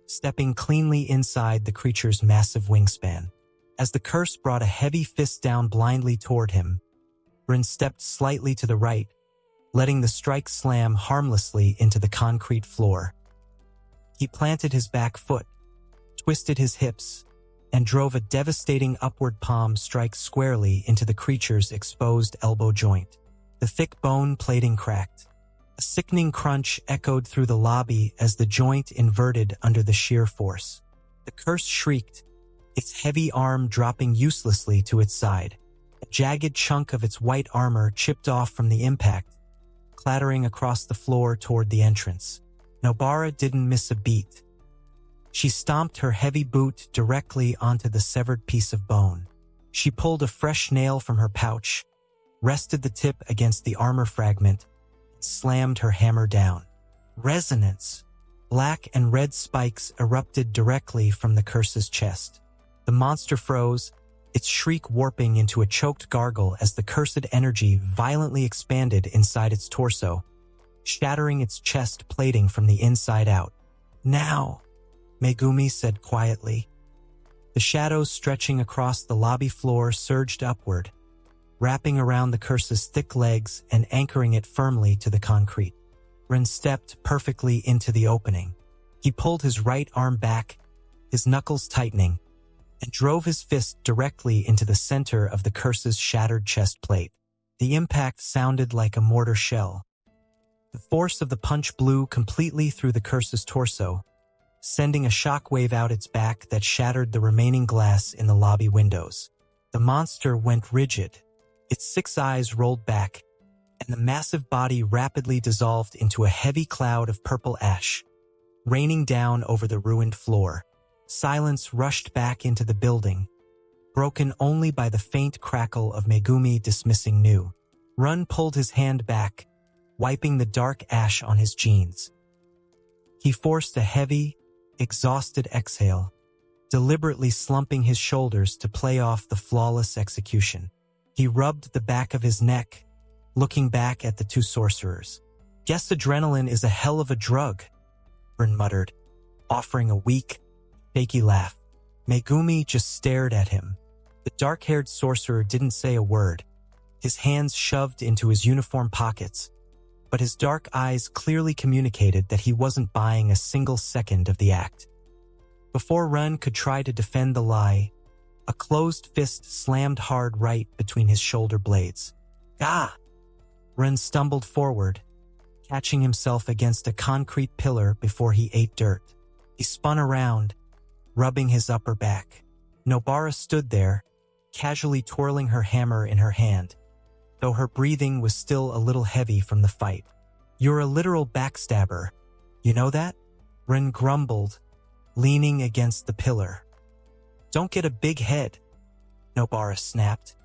stepping cleanly inside the creature's massive wingspan. As the curse brought a heavy fist down blindly toward him, Ren stepped slightly to the right, letting the strike slam harmlessly into the concrete floor. He planted his back foot, twisted his hips, and drove a devastating upward palm strike squarely into the creature's exposed elbow joint. The thick bone plating cracked. A sickening crunch echoed through the lobby as the joint inverted under the sheer force. The curse shrieked, its heavy arm dropping uselessly to its side. A jagged chunk of its white armor chipped off from the impact, clattering across the floor toward the entrance. Nobara didn't miss a beat. She stomped her heavy boot directly onto the severed piece of bone. She pulled a fresh nail from her pouch, rested the tip against the armor fragment, and slammed her hammer down. Resonance! Black and red spikes erupted directly from the curse's chest. The monster froze, its shriek warping into a choked gargle as the cursed energy violently expanded inside its torso, shattering its chest plating from the inside out. "Now!" Megumi said quietly. The shadows stretching across the lobby floor surged upward, wrapping around the curse's thick legs and anchoring it firmly to the concrete. Ren stepped perfectly into the opening. He pulled his right arm back, his knuckles tightening, and drove his fist directly into the center of the curse's shattered chest plate. The impact sounded like a mortar shell. The force of the punch blew completely through the curse's torso, sending a shockwave out its back that shattered the remaining glass in the lobby windows. The monster went rigid. Its 6 eyes rolled back, and the massive body rapidly dissolved into a heavy cloud of purple ash, raining down over the ruined floor. Silence rushed back into the building, broken only by the faint crackle of Megumi dismissing new. Run pulled his hand back, wiping the dark ash on his jeans. He forced a heavy, exhausted exhale, deliberately slumping his shoulders to play off the flawless execution. He rubbed the back of his neck, looking back at the two sorcerers. "Guess adrenaline is a hell of a drug," Rin muttered, offering a weak, shaky laugh. Megumi just stared at him. The dark-haired sorcerer didn't say a word, his hands shoved into his uniform pockets, but his dark eyes clearly communicated that he wasn't buying a single second of the act. Before Run could try to defend the lie, a closed fist slammed hard right between his shoulder blades. "Gah!" Run stumbled forward, catching himself against a concrete pillar before he ate dirt. He spun around, rubbing his upper back. Nobara stood there, casually twirling her hammer in her hand, though her breathing was still a little heavy from the fight. "You're a literal backstabber. You know that?" Ren grumbled, leaning against the pillar. "Don't get a big head," Nobara snapped,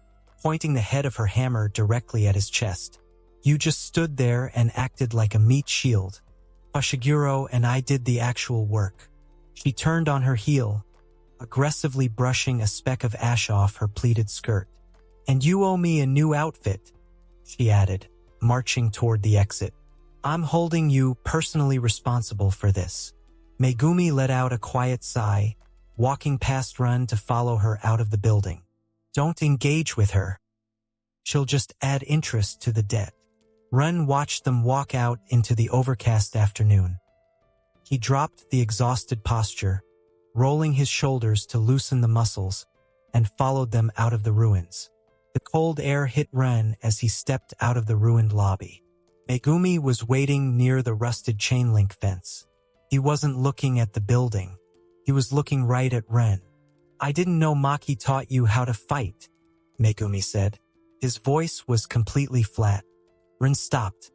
pointing the head of her hammer directly at his chest. "You just stood there and acted like a meat shield. Hoshiguro and I did the actual work." She turned on her heel, aggressively brushing a speck of ash off her pleated skirt. "And you owe me a new outfit," she added, marching toward the exit. "I'm holding you personally responsible for this." Megumi let out a quiet sigh, walking past Run to follow her out of the building. "Don't engage with her. She'll just add interest to the debt." Run watched them walk out into the overcast afternoon. He dropped the exhausted posture, rolling his shoulders to loosen the muscles, and followed them out of the ruins. The cold air hit Ren as he stepped out of the ruined lobby. Megumi was waiting near the rusted chain-link fence. He wasn't looking at the building. He was looking right at Ren. "I didn't know Maki taught you how to fight," Megumi said. His voice was completely flat. Ren stopped.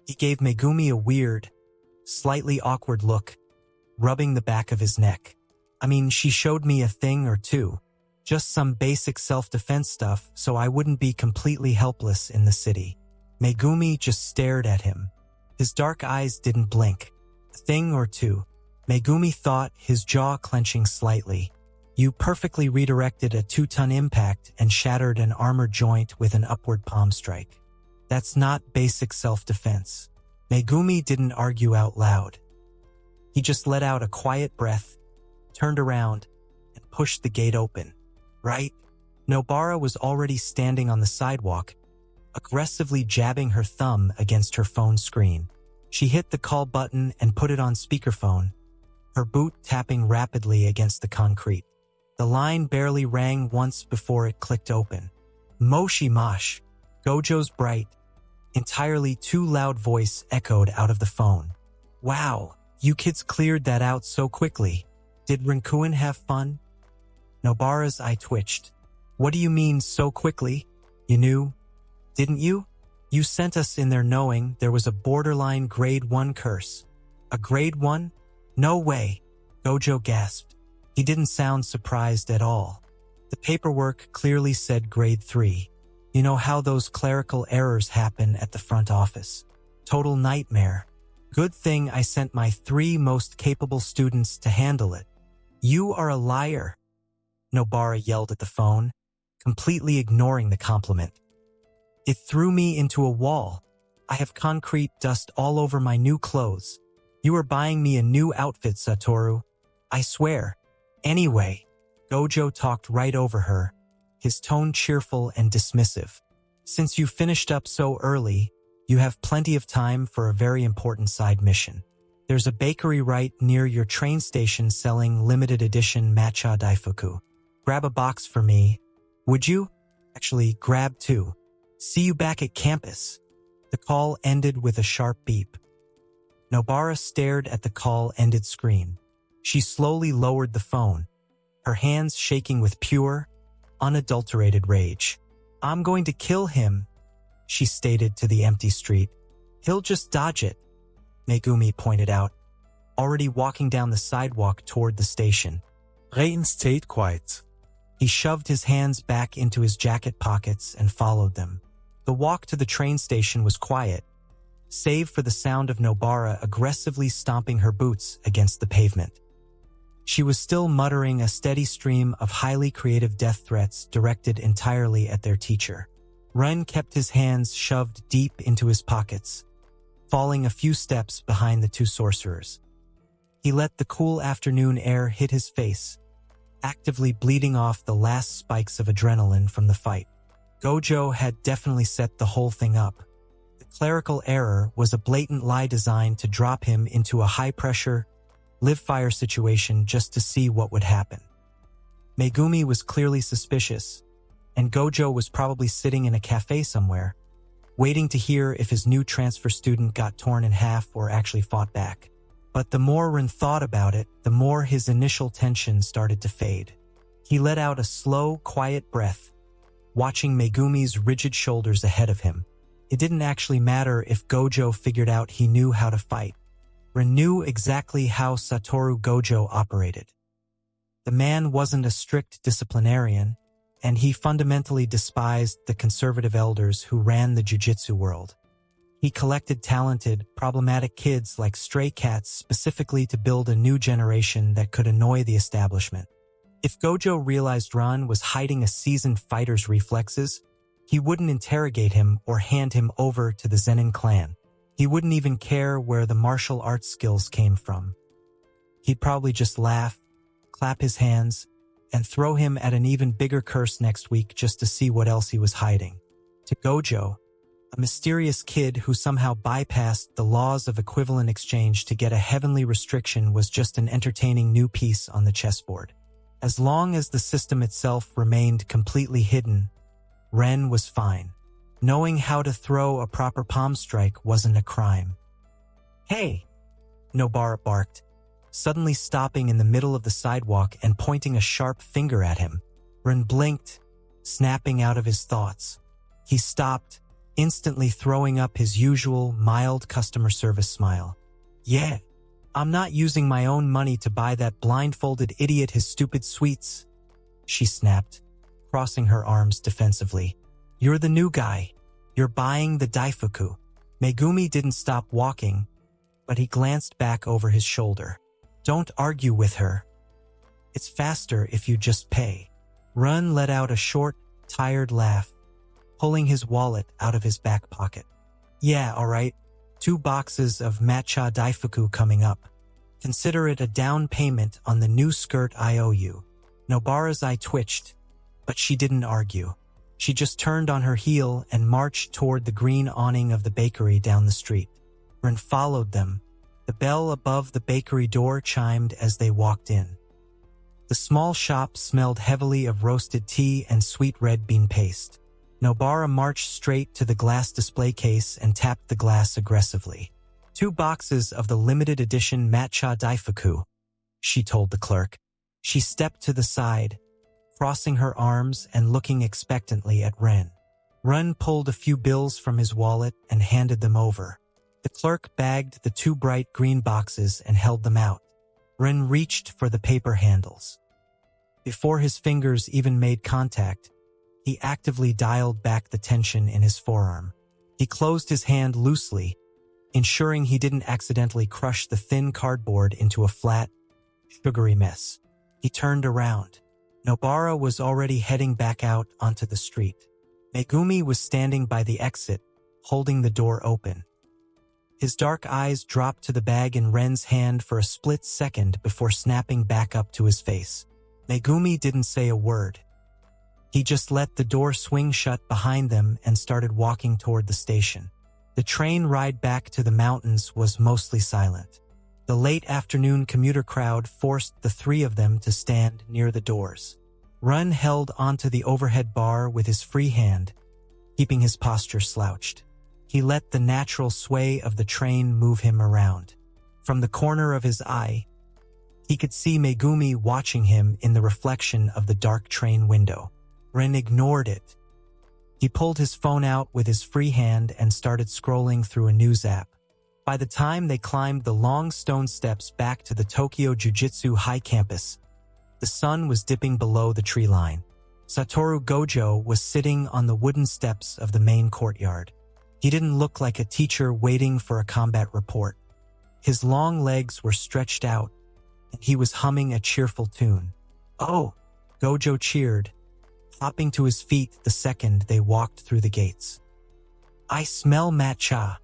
He gave Megumi a weird, slightly awkward look, rubbing the back of his neck. "I mean, she showed me a thing or two. Just some basic self-defense stuff so I wouldn't be completely helpless in the city." Megumi just stared at him. His dark eyes didn't blink. "A thing or two," Megumi thought, his jaw clenching slightly. "You perfectly redirected a 2-ton impact and shattered an armor joint with an upward palm strike. That's not basic self-defense." Megumi didn't argue out loud. He just let out a quiet breath, turned around, and pushed the gate open. "Right?" Nobara was already standing on the sidewalk, aggressively jabbing her thumb against her phone screen. She hit the call button and put it on speakerphone, her boot tapping rapidly against the concrete. The line barely rang once before it clicked open. "Moshi Mosh," Gojo's bright, entirely too loud voice echoed out of the phone. "Wow, you kids cleared that out so quickly. Did Rinkuin have fun?" Nobara's eye twitched. "What do you mean so quickly? You knew, didn't you? You sent us in there knowing there was a borderline grade 1 curse." "A grade 1? No way," Gojo gasped. He didn't sound surprised at all. The paperwork clearly said grade 3. You know how those clerical errors happen at the front office. Total nightmare. Good thing I sent my 3 most capable students to handle it. "You are a liar," Nobara yelled at the phone, completely ignoring the compliment. "It threw me into a wall. I have concrete dust all over my new clothes. You are buying me a new outfit, Satoru. I swear." "Anyway," Gojo talked right over her, his tone cheerful and dismissive. "Since you finished up so early, you have plenty of time for a very important side mission. There's a bakery right near your train station selling limited edition matcha daifuku. Grab a box for me, would you? Actually, grab 2. See you back at campus." The call ended with a sharp beep. Nobara stared at the call-ended screen. She slowly lowered the phone, her hands shaking with pure, unadulterated rage. "I'm going to kill him," she stated to the empty street. "He'll just dodge it," Megumi pointed out, already walking down the sidewalk toward the station. Rain stayed quiet. He shoved his hands back into his jacket pockets and followed them. The walk to the train station was quiet, save for the sound of Nobara aggressively stomping her boots against the pavement. She was still muttering a steady stream of highly creative death threats directed entirely at their teacher. Ren kept his hands shoved deep into his pockets, falling a few steps behind the two sorcerers. He let the cool afternoon air hit his face, actively bleeding off the last spikes of adrenaline from the fight. Gojo had definitely set the whole thing up. The clerical error was a blatant lie designed to drop him into a high-pressure, live-fire situation just to see what would happen. Megumi was clearly suspicious, and Gojo was probably sitting in a cafe somewhere, waiting to hear if his new transfer student got torn in half or actually fought back. But the more Rin thought about it, the more his initial tension started to fade. He let out a slow, quiet breath, watching Megumi's rigid shoulders ahead of him. It didn't actually matter if Gojo figured out he knew how to fight. Rin knew exactly how Satoru Gojo operated. The man wasn't a strict disciplinarian, and he fundamentally despised the conservative elders who ran the jujitsu world. He collected talented, problematic kids like stray cats specifically to build a new generation that could annoy the establishment. If Gojo realized Ran was hiding a seasoned fighter's reflexes, he wouldn't interrogate him or hand him over to the Zenin clan. He wouldn't even care where the martial arts skills came from. He'd probably just laugh, clap his hands, and throw him at an even bigger curse next week just to see what else he was hiding. To Gojo, a mysterious kid who somehow bypassed the laws of equivalent exchange to get a heavenly restriction was just an entertaining new piece on the chessboard. As long as the system itself remained completely hidden, Ren was fine. Knowing how to throw a proper palm strike wasn't a crime. "Hey!" Nobara barked, suddenly stopping in the middle of the sidewalk and pointing a sharp finger at him. Ren blinked, snapping out of his thoughts. He stopped, instantly throwing up his usual mild customer service smile. "Yeah, I'm not using my own money to buy that blindfolded idiot his stupid sweets," she snapped, crossing her arms defensively. "You're the new guy. You're buying the daifuku." Megumi didn't stop walking, but he glanced back over his shoulder. "Don't argue with her. It's faster if you just pay." Run let out a short, tired laugh, pulling his wallet out of his back pocket. "Yeah, all right. 2 boxes of matcha daifuku coming up. Consider it a down payment on the new skirt I owe you." Nobara's eye twitched, but she didn't argue. She just turned on her heel and marched toward the green awning of the bakery down the street. Rin followed them. The bell above the bakery door chimed as they walked in. The small shop smelled heavily of roasted tea and sweet red bean paste. Nobara marched straight to the glass display case and tapped the glass aggressively. 2 boxes of the limited edition matcha daifuku, she told the clerk. She stepped to the side, crossing her arms and looking expectantly at Ren. Ren pulled a few bills from his wallet and handed them over. The clerk bagged the 2 bright green boxes and held them out. Ren reached for the paper handles. Before his fingers even made contact, he actively dialed back the tension in his forearm. He closed his hand loosely, ensuring he didn't accidentally crush the thin cardboard into a flat, sugary mess. He turned around. Nobara was already heading back out onto the street. Megumi was standing by the exit, holding the door open. His dark eyes dropped to the bag in Ren's hand for a split second before snapping back up to his face. Megumi didn't say a word. He just let the door swing shut behind them and started walking toward the station. The train ride back to the mountains was mostly silent. The late afternoon commuter crowd forced the 3 of them to stand near the doors. Run held onto the overhead bar with his free hand, keeping his posture slouched. He let the natural sway of the train move him around. From the corner of his eye, he could see Megumi watching him in the reflection of the dark train window. Ren ignored it. He pulled his phone out with his free hand and started scrolling through a news app. By the time they climbed the long stone steps back to the Tokyo Jiu-Jitsu High Campus, the sun was dipping below the tree line. Satoru Gojo was sitting on the wooden steps of the main courtyard. He didn't look like a teacher waiting for a combat report. His long legs were stretched out, and he was humming a cheerful tune. "Oh!" Gojo cheered, hopping to his feet the second they walked through the gates. "I smell matcha."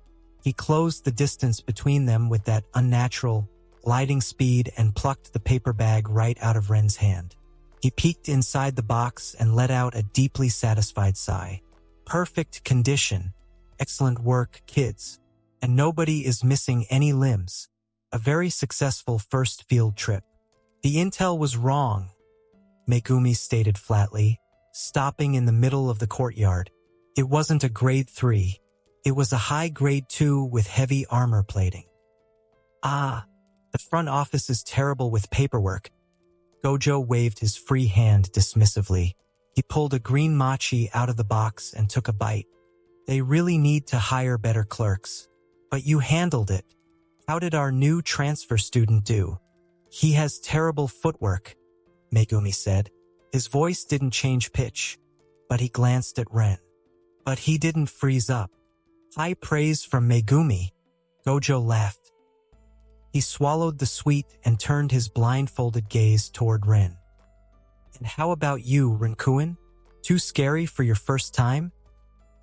He closed the distance between them with that unnatural, gliding speed and plucked the paper bag right out of Ren's hand. He peeked inside the box and let out a deeply satisfied sigh. "Perfect condition. Excellent work, kids. And nobody is missing any limbs. A very successful first field trip." "The intel was wrong," Megumi stated flatly, stopping in the middle of the courtyard. "It wasn't a grade 3. It was a high grade 2 with heavy armor plating." "Ah, the front office is terrible with paperwork." Gojo waved his free hand dismissively. He pulled a green mochi out of the box and took a bite. "They really need to hire better clerks. But you handled it. How did our new transfer student do?" "He has terrible footwork," Megumi said. His voice didn't change pitch, but he glanced at Ren. "But he didn't freeze up." "High praise from Megumi," Gojo laughed. He swallowed the sweet and turned his blindfolded gaze toward Ren. "And how about you, Renkuen? Too scary for your first time?"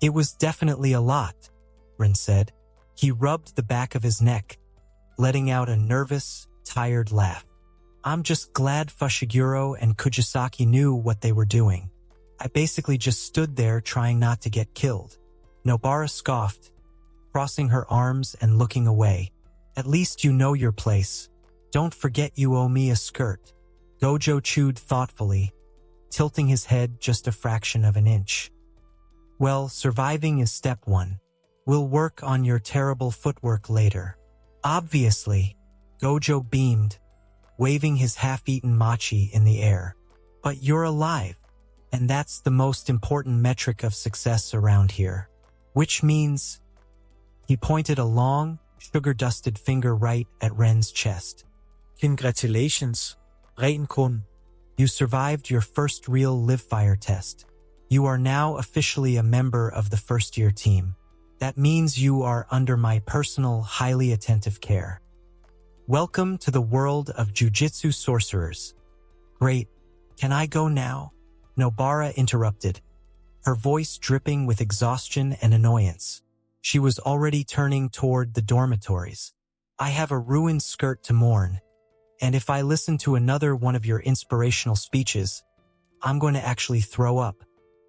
"It was definitely a lot," Ren said. He rubbed the back of his neck, letting out a nervous, tired laugh. "I'm just glad Fushiguro and Kujisaki knew what they were doing. I basically just stood there trying not to get killed." Nobara scoffed, crossing her arms and looking away. "At least you know your place. Don't forget you owe me a skirt." Gojo chewed thoughtfully, tilting his head just a fraction of an inch. "Well, surviving is step 1. We'll work on your terrible footwork later." "Obviously," Gojo beamed, waving his half-eaten mochi in the air. "But you're alive, and that's the most important metric of success around here. Which means..." He pointed a long, sugar-dusted finger right at Ren's chest. Congratulations, Ren-kun. "You survived your first real live-fire test. You are now officially a member of the first-year team. That means you are under my personal, highly attentive care. Welcome to the world of jujitsu sorcerers." "Great. Can I go now?" Nobara interrupted, her voice dripping with exhaustion and annoyance. She was already turning toward the dormitories. "I have a ruined skirt to mourn, and if I listen to another one of your inspirational speeches, I'm going to actually throw up."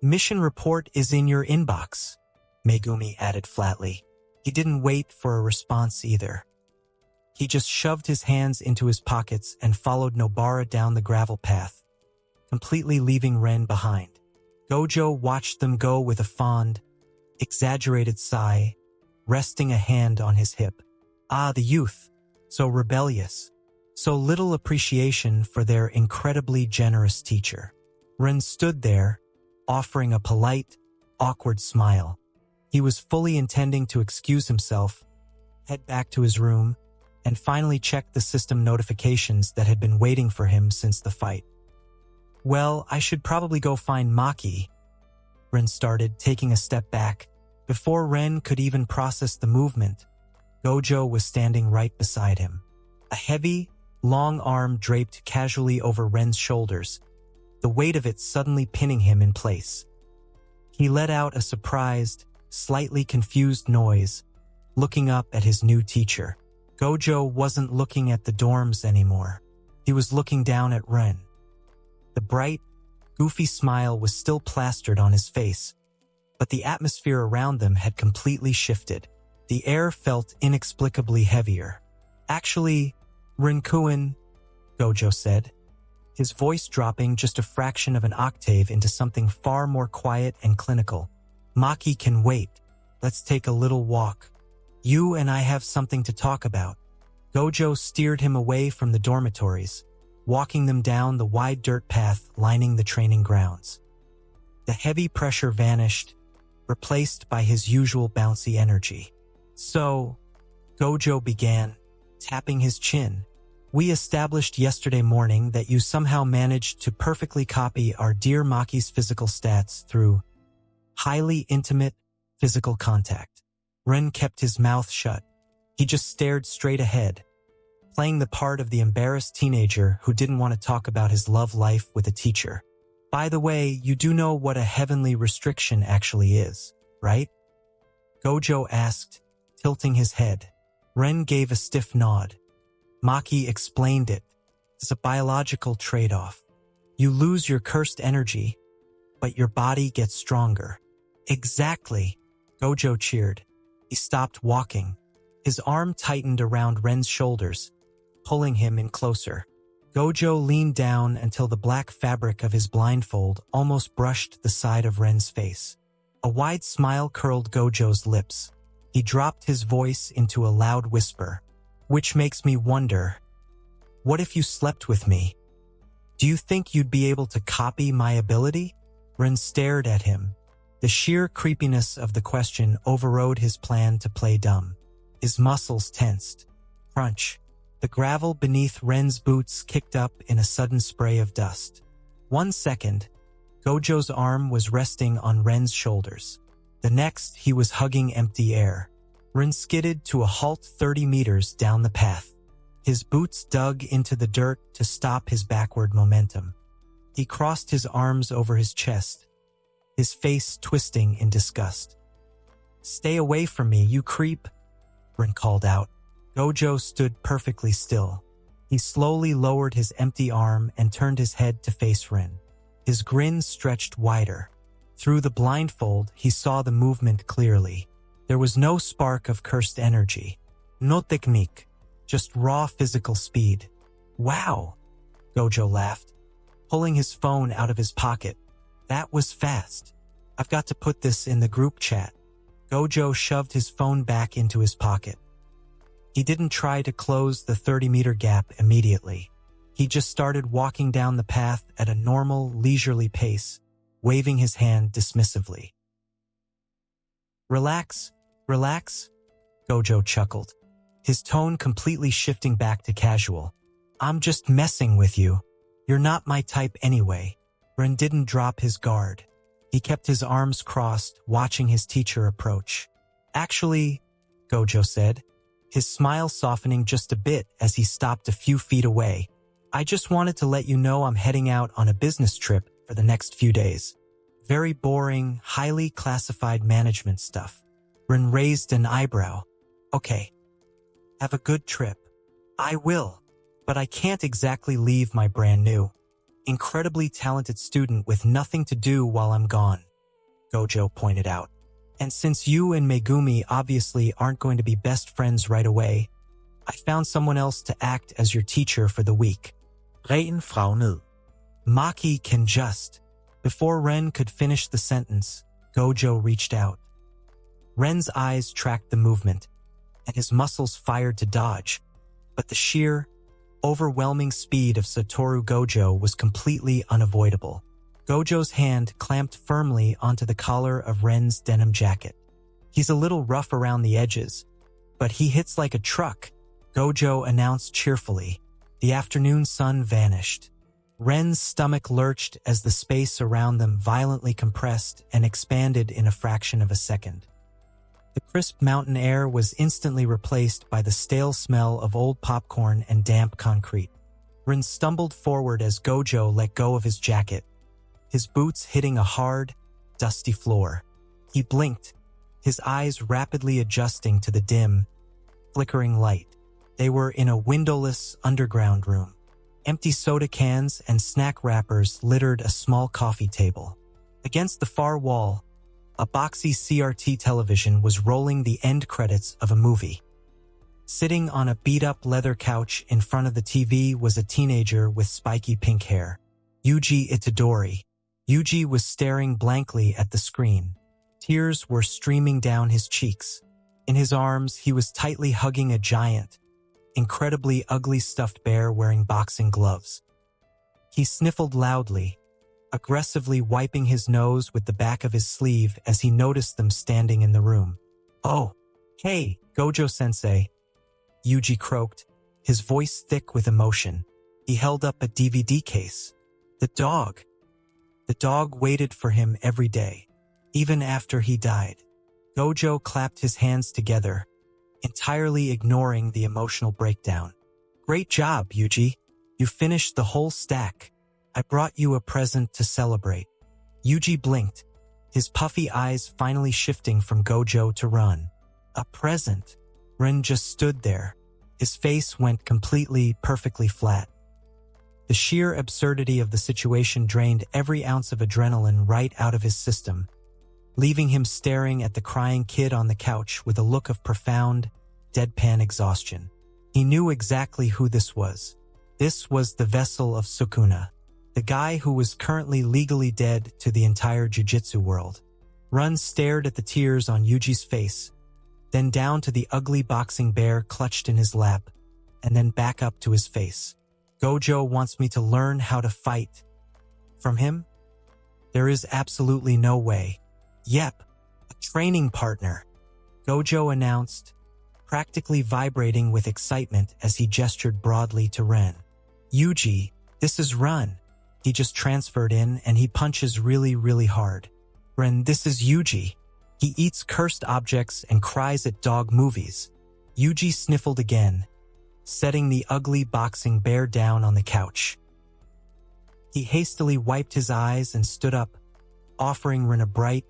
"Mission report is in your inbox," Megumi added flatly. He didn't wait for a response either. He just shoved his hands into his pockets and followed Nobara down the gravel path, completely leaving Ren behind. Gojo watched them go with a fond, exaggerated sigh, resting a hand on his hip. Ah, the youth, so rebellious, so little appreciation for their incredibly generous teacher. Ren stood there, offering a polite, awkward smile. He was fully intending to excuse himself, head back to his room, and finally check the system notifications that had been waiting for him since the fight. "Well, I should probably go find Maki," Ren started, taking a step back. Before Ren could even process the movement, Gojo was standing right beside him. A heavy, long arm draped casually over Ren's shoulders, the weight of it suddenly pinning him in place. He let out a surprised, slightly confused noise, looking up at his new teacher. Gojo wasn't looking at the dorms anymore. He was looking down at Ren. The bright, goofy smile was still plastered on his face, but the atmosphere around them had completely shifted. The air felt inexplicably heavier. "Actually, Renkuen," Gojo said, his voice dropping just a fraction of an octave into something far more quiet and clinical. "Maki can wait. Let's take a little walk. You and I have something to talk about." Gojo steered him away from the dormitories, walking them down the wide dirt path lining the training grounds. The heavy pressure vanished, replaced by his usual bouncy energy. "So," Gojo began, tapping his chin, We established yesterday morning that you somehow managed to perfectly copy our dear Maki's physical stats through highly intimate physical contact. Ren kept his mouth shut. He just stared straight ahead, playing the part of the embarrassed teenager who didn't want to talk about his love life with a teacher. By the way, you do know what a heavenly restriction actually is, right? Gojo asked, tilting his head. Ren gave a stiff nod. Maki explained it. It's a biological trade-off. You lose your cursed energy, but your body gets stronger. Exactly, Gojo cheered. He stopped walking. His arm tightened around Ren's shoulders, pulling him in closer. Gojo leaned down until the black fabric of his blindfold almost brushed the side of Ren's face. A wide smile curled Gojo's lips. He dropped his voice into a loud whisper. Which makes me wonder, what if you slept with me? Do you think you'd be able to copy my ability? Ren stared at him. The sheer creepiness of the question overrode his plan to play dumb. His muscles tensed. Crunch. The gravel beneath Ren's boots kicked up in a sudden spray of dust. 1 second, Gojo's arm was resting on Ren's shoulders. The next, he was hugging empty air. Ren skidded to a halt 30 meters down the path. His boots dug into the dirt to stop his backward momentum. He crossed his arms over his chest, his face twisting in disgust. "Stay away from me, you creep," Ren called out. Gojo stood perfectly still. He slowly lowered his empty arm and turned his head to face Ren. His grin stretched wider. Through the blindfold, he saw the movement clearly. There was no spark of cursed energy. No technique. Just raw physical speed. "Wow," Gojo laughed, pulling his phone out of his pocket. "That was fast. I've got to put this in the group chat." Gojo shoved his phone back into his pocket. He didn't try to close the 30-meter gap immediately. He just started walking down the path at a normal, leisurely pace, waving his hand dismissively. "Relax, relax," Gojo chuckled, his tone completely shifting back to casual. "I'm just messing with you. You're not my type anyway." Ren didn't drop his guard. He kept his arms crossed, watching his teacher approach. "Actually," Gojo said, his smile softening just a bit as he stopped a few feet away, "I just wanted to let you know I'm heading out on a business trip for the next few days. Very boring, highly classified management stuff." Ren raised an eyebrow. "Okay. Have a good trip." "I will, but I can't exactly leave my brand new, incredibly talented student with nothing to do while I'm gone," Gojo pointed out. "And since you and Megumi obviously aren't going to be best friends right away, I found someone else to act as your teacher for the week." Ren frownede. "Maki can just..." Before Ren could finish the sentence, Gojo reached out. Ren's eyes tracked the movement, and his muscles fired to dodge, but the sheer, overwhelming speed of Satoru Gojo was completely unavoidable. Gojo's hand clamped firmly onto the collar of Ren's denim jacket. "He's a little rough around the edges, but he hits like a truck," Gojo announced cheerfully. The afternoon sun vanished. Ren's stomach lurched as the space around them violently compressed and expanded in a fraction of a second. The crisp mountain air was instantly replaced by the stale smell of old popcorn and damp concrete. Ren stumbled forward as Gojo let go of his jacket, his boots hitting a hard, dusty floor. He blinked, his eyes rapidly adjusting to the dim, flickering light. They were in a windowless underground room. Empty soda cans and snack wrappers littered a small coffee table. Against the far wall, a boxy CRT television was rolling the end credits of a movie. Sitting on a beat-up leather couch in front of the TV was a teenager with spiky pink hair, Yuji Itadori. Yuji was staring blankly at the screen. Tears were streaming down his cheeks. In his arms, he was tightly hugging a giant, incredibly ugly stuffed bear wearing boxing gloves. He sniffled loudly, aggressively wiping his nose with the back of his sleeve as he noticed them standing in the room. "Oh, hey, Gojo-sensei," Yuji croaked, his voice thick with emotion. He held up a DVD case. The dog. The dog waited for him every day, even after he died. Gojo clapped his hands together, entirely ignoring the emotional breakdown. Great job, Yuji. You finished the whole stack. I brought you a present to celebrate. Yuji blinked, his puffy eyes finally shifting from Gojo to Ren. A present? Ren just stood there. His face went completely, perfectly flat. The sheer absurdity of the situation drained every ounce of adrenaline right out of his system, leaving him staring at the crying kid on the couch with a look of profound, deadpan exhaustion. He knew exactly who this was. This was the vessel of Sukuna, the guy who was currently legally dead to the entire jiu-jitsu world. Ren stared at the tears on Yuji's face, then down to the ugly boxing bear clutched in his lap, and then back up to his face. Gojo wants me to learn how to fight. From him? There is absolutely no way. Yep, a training partner, Gojo announced, practically vibrating with excitement as he gestured broadly to Ren. Yuji, this is Ren. He just transferred in and he punches really, really hard. Ren, this is Yuji. He eats cursed objects and cries at dog movies. Yuji sniffled again, setting the ugly boxing bear down on the couch. He hastily wiped his eyes and stood up, offering Ren a bright,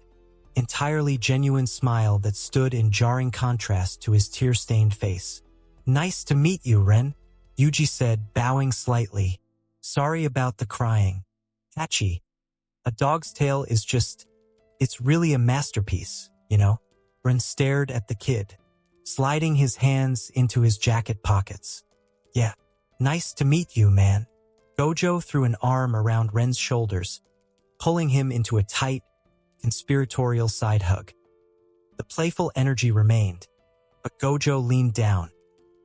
entirely genuine smile that stood in jarring contrast to his tear-stained face. Nice to meet you, Ren, Yuji said, bowing slightly. Sorry about the crying. Tachi, a dog's tale is it's really a masterpiece, you know? Ren stared at the kid, sliding his hands into his jacket pockets. Yeah, nice to meet you, man. Gojo threw an arm around Ren's shoulders, pulling him into a tight, conspiratorial side hug. The playful energy remained, but Gojo leaned down,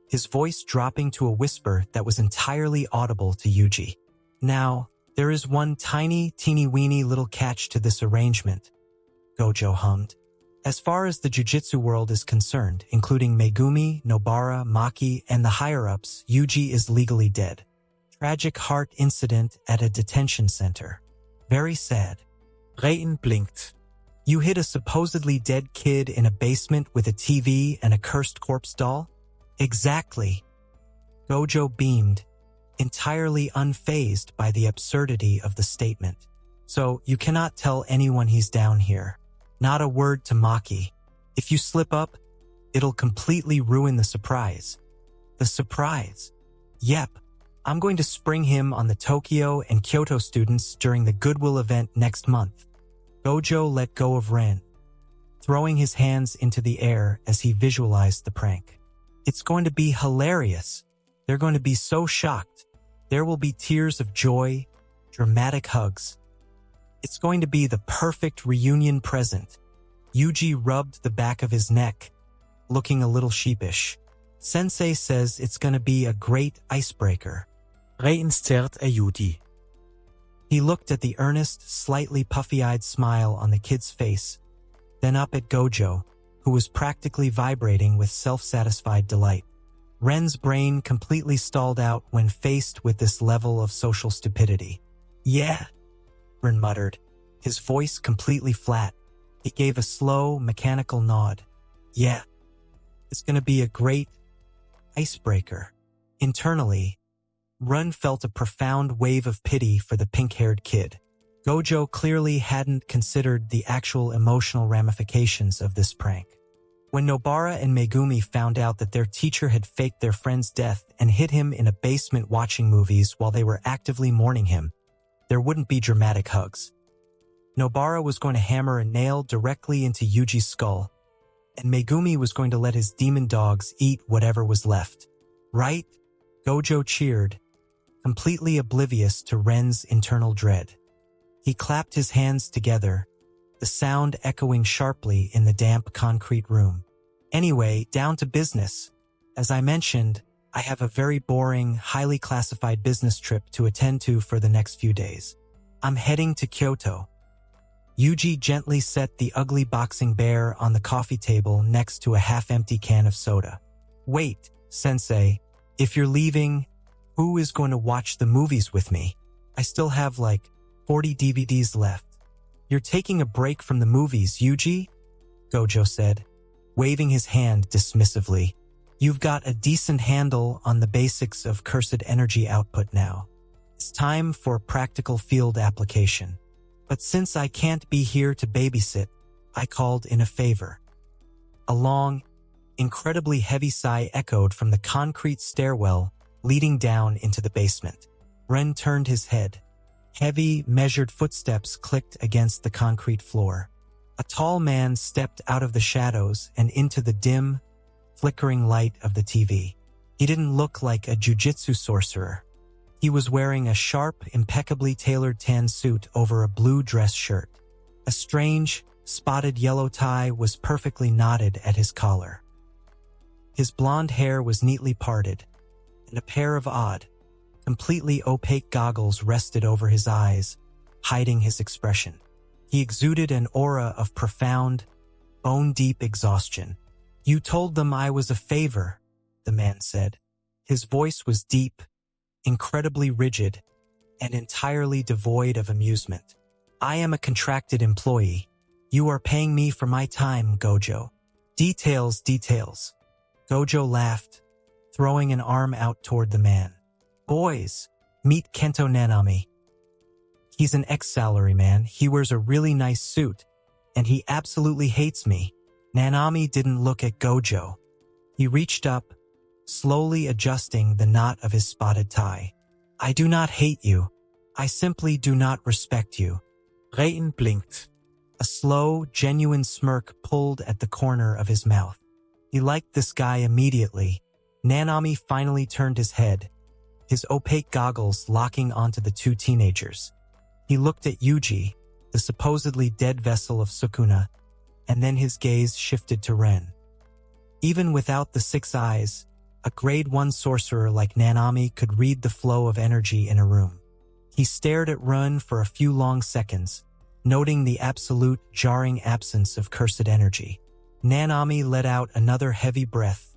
his voice dropping to a whisper that was entirely audible to Yuji. Now, there is one tiny, teeny-weeny little catch to this arrangement, Gojo hummed. As far as the jiu-jitsu world is concerned, including Megumi, Nobara, Maki, and the higher-ups, Yuji is legally dead. Tragic heart incident at a detention center. Very sad. Ren blinkt. You hit a supposedly dead kid in a basement with a TV and a cursed corpse doll? Exactly. Gojo beamed, entirely unfazed by the absurdity of the statement. So you cannot tell anyone he's down here. Not a word to Maki. If you slip up, it'll completely ruin the surprise. The surprise? Yep. I'm going to spring him on the Tokyo and Kyoto students during the Goodwill event next month. Gojo let go of Ren, throwing his hands into the air as he visualized the prank. It's going to be hilarious. They're going to be so shocked. There will be tears of joy, dramatic hugs. It's going to be the perfect reunion present. Yuji rubbed the back of his neck, looking a little sheepish. Sensei says it's going to be a great icebreaker. Ren stared at Yuji. He looked at the earnest, slightly puffy-eyed smile on the kid's face, then up at Gojo, who was practically vibrating with self-satisfied delight. Ren's brain completely stalled out when faced with this level of social stupidity. Yeah, Ren muttered, his voice completely flat. He gave a slow, mechanical nod. Yeah, it's going to be a great icebreaker. Internally, Ren felt a profound wave of pity for the pink-haired kid. Gojo clearly hadn't considered the actual emotional ramifications of this prank. When Nobara and Megumi found out that their teacher had faked their friend's death and hid him in a basement watching movies while they were actively mourning him, there wouldn't be dramatic hugs. Nobara was going to hammer a nail directly into Yuji's skull, and Megumi was going to let his demon dogs eat whatever was left. Right? Gojo cheered, completely oblivious to Ren's internal dread. He clapped his hands together, the sound echoing sharply in the damp concrete room. Anyway, down to business. As I mentioned, I have a very boring, highly classified business trip to attend to for the next few days. I'm heading to Kyoto. Yuji gently set the ugly boxing bear on the coffee table next to a half-empty can of soda. Wait, Sensei, If you're leaving, who is going to watch the movies with me? I still have like 40 DVDs left. You're taking a break from the movies, Yuji? Gojo said, waving his hand dismissively. You've got a decent handle on the basics of cursed energy output now. It's time for practical field application. But since I can't be here to babysit, I called in a favor. A long, incredibly heavy sigh echoed from the concrete stairwell leading down into the basement. Ren turned his head. Heavy, measured footsteps clicked against the concrete floor. A tall man stepped out of the shadows and into the dim, flickering light of the TV. He didn't look like a jujitsu sorcerer. He was wearing a sharp, impeccably tailored tan suit over a blue dress shirt. A strange, spotted yellow tie was perfectly knotted at his collar. His blonde hair was neatly parted, and a pair of odd, completely opaque goggles rested over his eyes, hiding his expression. He exuded an aura of profound, bone-deep exhaustion. You told them I was a favor, the man said. His voice was deep, incredibly rigid, and entirely devoid of amusement. I am a contracted employee. You are paying me for my time, Gojo. Details. Gojo laughed, throwing an arm out toward the man. Boys, meet Kento Nanami. He's an ex-salaryman. He wears a really nice suit, and he absolutely hates me. Nanami didn't look at Gojo. He reached up, slowly adjusting the knot of his spotted tie. I do not hate you. I simply do not respect you. Rein blinkt. A slow, genuine smirk pulled at the corner of his mouth. He liked this guy immediately. Nanami finally turned his head, his opaque goggles locking onto the two teenagers. He looked at Yuji, the supposedly dead vessel of Sukuna, and then his gaze shifted to Ren. Even without the 6 eyes, a grade 1 sorcerer like Nanami could read the flow of energy in a room. He stared at Ren for a few long seconds, noting the absolute, jarring absence of cursed energy. Nanami let out another heavy breath,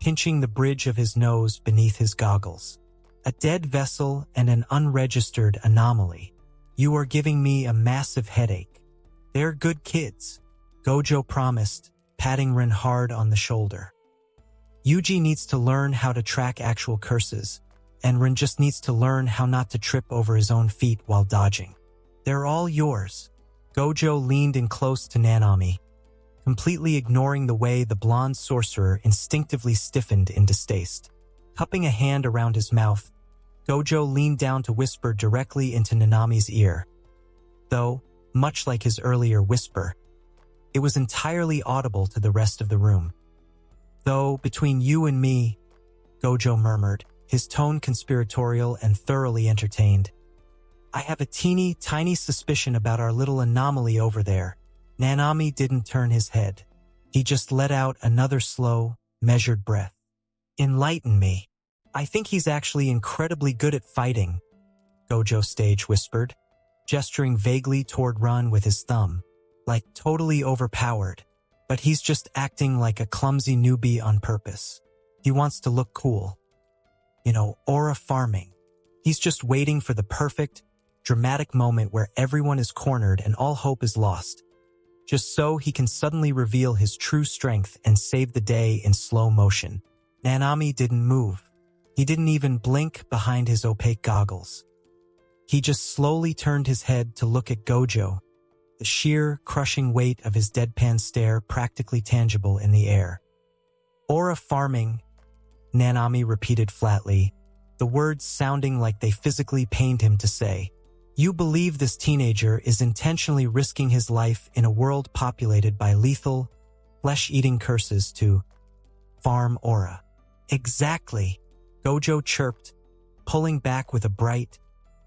pinching the bridge of his nose beneath his goggles. A dead vessel and an unregistered anomaly. You are giving me a massive headache. They're good kids, Gojo promised, patting Ren hard on the shoulder. Yuji needs to learn how to track actual curses, and Ren just needs to learn how not to trip over his own feet while dodging. They're all yours. Gojo leaned in close to Nanami, completely ignoring the way the blonde sorcerer instinctively stiffened in distaste. Cupping a hand around his mouth, Gojo leaned down to whisper directly into Nanami's ear. Though, much like his earlier whisper, it was entirely audible to the rest of the room. Though, between you and me, Gojo murmured, his tone conspiratorial and thoroughly entertained, I have a teeny, tiny suspicion about our little anomaly over there. Nanami didn't turn his head. He just let out another slow, measured breath. Enlighten me. I think he's actually incredibly good at fighting, Gojo stage whispered, gesturing vaguely toward Ren with his thumb, like totally overpowered, but he's just acting like a clumsy newbie on purpose. He wants to look cool. Aura farming. He's just waiting for the perfect, dramatic moment where everyone is cornered and all hope is lost, just so he can suddenly reveal his true strength and save the day in slow motion. Nanami didn't move. He didn't even blink behind his opaque goggles. He just slowly turned his head to look at Gojo, the sheer, crushing weight of his deadpan stare practically tangible in the air. Aura farming, Nanami repeated flatly, the words sounding like they physically pained him to say. You believe this teenager is intentionally risking his life in a world populated by lethal, flesh-eating curses to farm aura. Exactly, Gojo chirped, pulling back with a bright,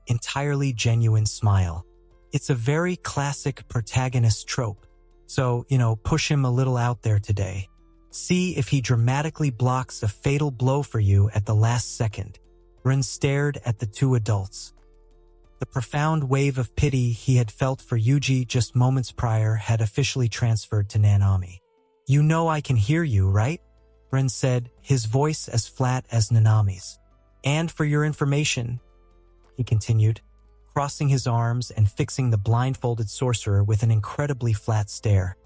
entirely genuine smile. It's a very classic protagonist trope, so, push him a little out there today. See if he dramatically blocks a fatal blow for you at the last second. Ren stared at the two adults. The profound wave of pity he had felt for Yuji just moments prior had officially transferred to Nanami. You know I can hear you, right? Ren said, his voice as flat as Nanami's. And for your information, he continued, crossing his arms and fixing the blindfolded sorcerer with an incredibly flat stare.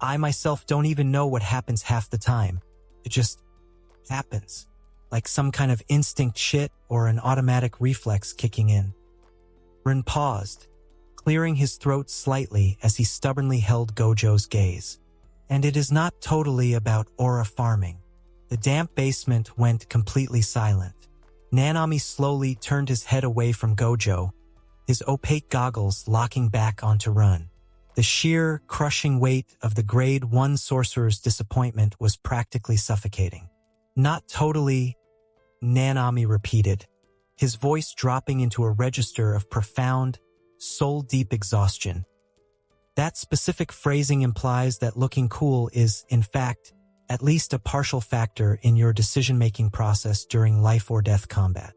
I myself don't even know what happens half the time. It just happens, like some kind of instinct shit or an automatic reflex kicking in. Ren paused, clearing his throat slightly as he stubbornly held Gojo's gaze. And it is not totally about aura farming. The damp basement went completely silent. Nanami slowly turned his head away from Gojo, his opaque goggles locking back onto Ren. The sheer, crushing weight of the Grade 1 sorcerer's disappointment was practically suffocating. Not totally, Nanami repeated, his voice dropping into a register of profound, soul-deep exhaustion. That specific phrasing implies that looking cool is, in fact, at least a partial factor in your decision-making process during life-or-death combat.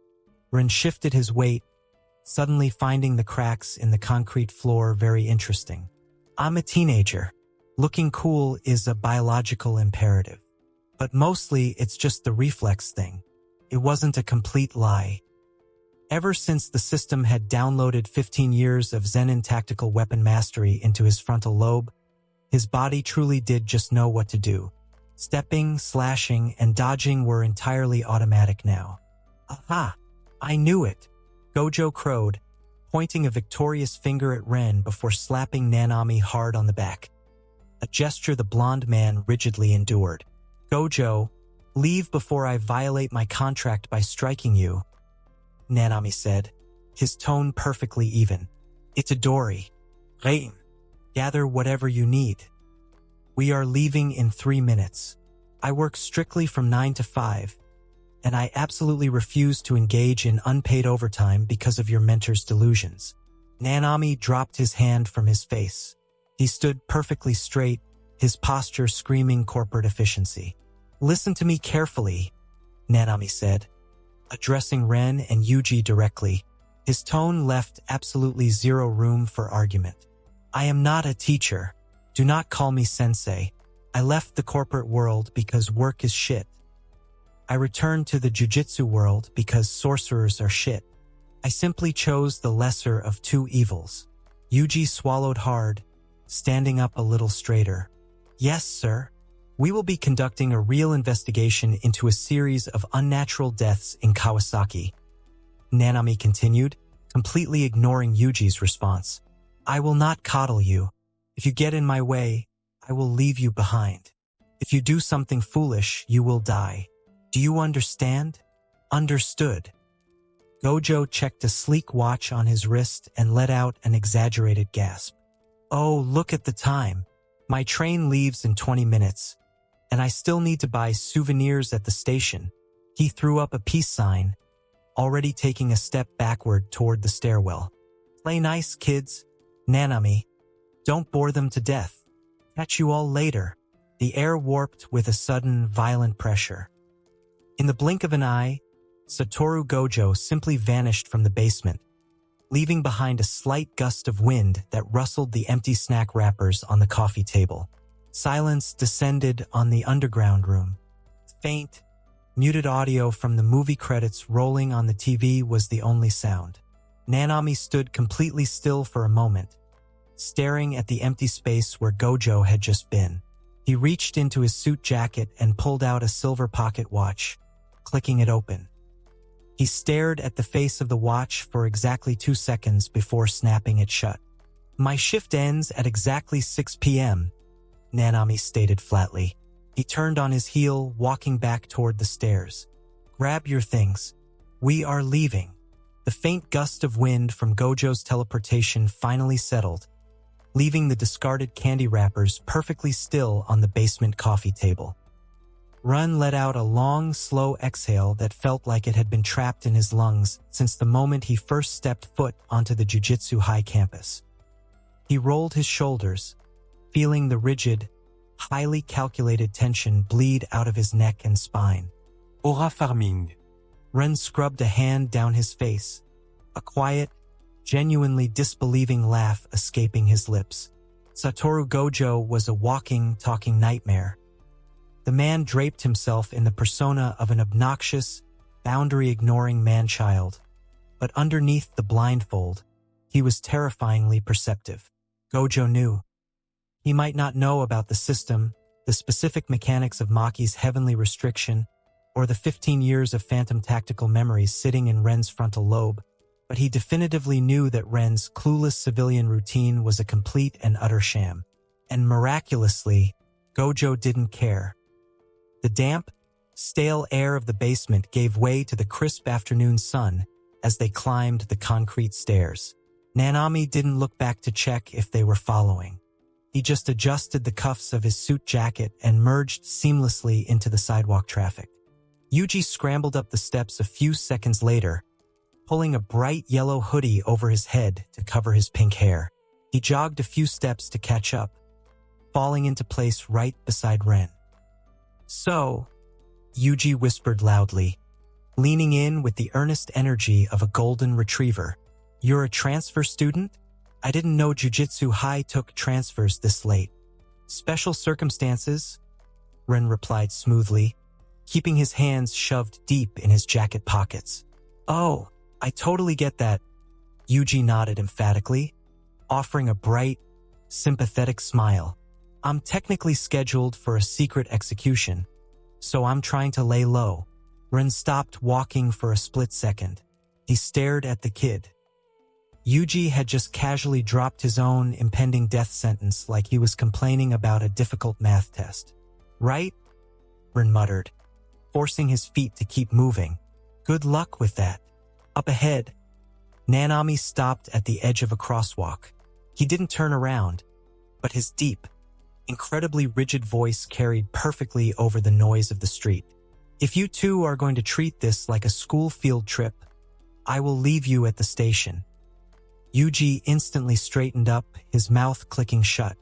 Ren shifted his weight, suddenly finding the cracks in the concrete floor very interesting. I'm a teenager. Looking cool is a biological imperative. But mostly it's just the reflex thing. It wasn't a complete lie. Ever since the system had downloaded 15 years of Zenin tactical weapon mastery into his frontal lobe, his body truly did just know what to do. Stepping, slashing, and dodging were entirely automatic now. Aha! I knew it! Gojo crowed, pointing a victorious finger at Ren before slapping Nanami hard on the back. A gesture the blonde man rigidly endured. Gojo, leave before I violate my contract by striking you, Nanami said, his tone perfectly even. Itadori, Rein, gather whatever you need. We are leaving in 3 minutes. I work strictly from 9 to 5, and I absolutely refuse to engage in unpaid overtime because of your mentor's delusions. Nanami dropped his hand from his face. He stood perfectly straight, his posture screaming corporate efficiency. Listen to me carefully, Nanami said, addressing Ren and Yuji directly. His tone left absolutely zero room for argument. I am not a teacher. Do not call me sensei. I left the corporate world because work is shit. I returned to the jujitsu world because sorcerers are shit. I simply chose the lesser of two evils. Yuji swallowed hard, standing up a little straighter. Yes, sir. We will be conducting a real investigation into a series of unnatural deaths in Kawasaki. Nanami continued, completely ignoring Yuji's response. I will not coddle you. If you get in my way, I will leave you behind. If you do something foolish, you will die. Do you understand? Understood. Gojo checked a sleek watch on his wrist and let out an exaggerated gasp. Oh, look at the time. My train leaves in 20 minutes, and I still need to buy souvenirs at the station. He threw up a peace sign, already taking a step backward toward the stairwell. Play nice, kids. Nanami. Don't bore them to death. Catch you all later. The air warped with a sudden, violent pressure. In the blink of an eye, Satoru Gojo simply vanished from the basement, leaving behind a slight gust of wind that rustled the empty snack wrappers on the coffee table. Silence descended on the underground room. Faint, muted audio from the movie credits rolling on the TV was the only sound. Nanami stood completely still for a moment, staring at the empty space where Gojo had just been. He reached into his suit jacket and pulled out a silver pocket watch, clicking it open. He stared at the face of the watch for exactly 2 seconds before snapping it shut. My shift ends at exactly 6 p.m., Nanami stated flatly. He turned on his heel, walking back toward the stairs. Grab your things. We are leaving. The faint gust of wind from Gojo's teleportation finally settled, leaving the discarded candy wrappers perfectly still on the basement coffee table. Run let out a long, slow exhale that felt like it had been trapped in his lungs since the moment he first stepped foot onto the Jiu-Jitsu High campus. He rolled his shoulders, feeling the rigid, highly calculated tension bleed out of his neck and spine. Aura farming. Ren scrubbed a hand down his face, a quiet, genuinely disbelieving laugh escaping his lips. Satoru Gojo was a walking, talking nightmare. The man draped himself in the persona of an obnoxious, boundary-ignoring man-child. But underneath the blindfold, he was terrifyingly perceptive. Gojo knew. He might not know about the system, the specific mechanics of Maki's heavenly restriction, or the 15 years of phantom tactical memories sitting in Ren's frontal lobe, but he definitively knew that Ren's clueless civilian routine was a complete and utter sham. And miraculously, Gojo didn't care. The damp, stale air of the basement gave way to the crisp afternoon sun as they climbed the concrete stairs. Nanami didn't look back to check if they were following. He just adjusted the cuffs of his suit jacket and merged seamlessly into the sidewalk traffic. Yuji scrambled up the steps a few seconds later, pulling a bright yellow hoodie over his head to cover his pink hair. He jogged a few steps to catch up, falling into place right beside Ren. "So," Yuji whispered loudly, leaning in with the earnest energy of a golden retriever. "You're a transfer student? I didn't know Jujutsu High took transfers this late." "Special circumstances," Ren replied smoothly, keeping his hands shoved deep in his jacket pockets. "Oh, I totally get that," Yuji nodded emphatically, offering a bright, sympathetic smile. "I'm technically scheduled for a secret execution, so I'm trying to lay low." Ren stopped walking for a split second. He stared at the kid. Yuji had just casually dropped his own impending death sentence like he was complaining about a difficult math test. "Right?" Ren muttered, forcing his feet to keep moving. "Good luck with that." Up ahead, Nanami stopped at the edge of a crosswalk. He didn't turn around, but his deep, incredibly rigid voice carried perfectly over the noise of the street. "If you two are going to treat this like a school field trip, I will leave you at the station." Yuji instantly straightened up, his mouth clicking shut.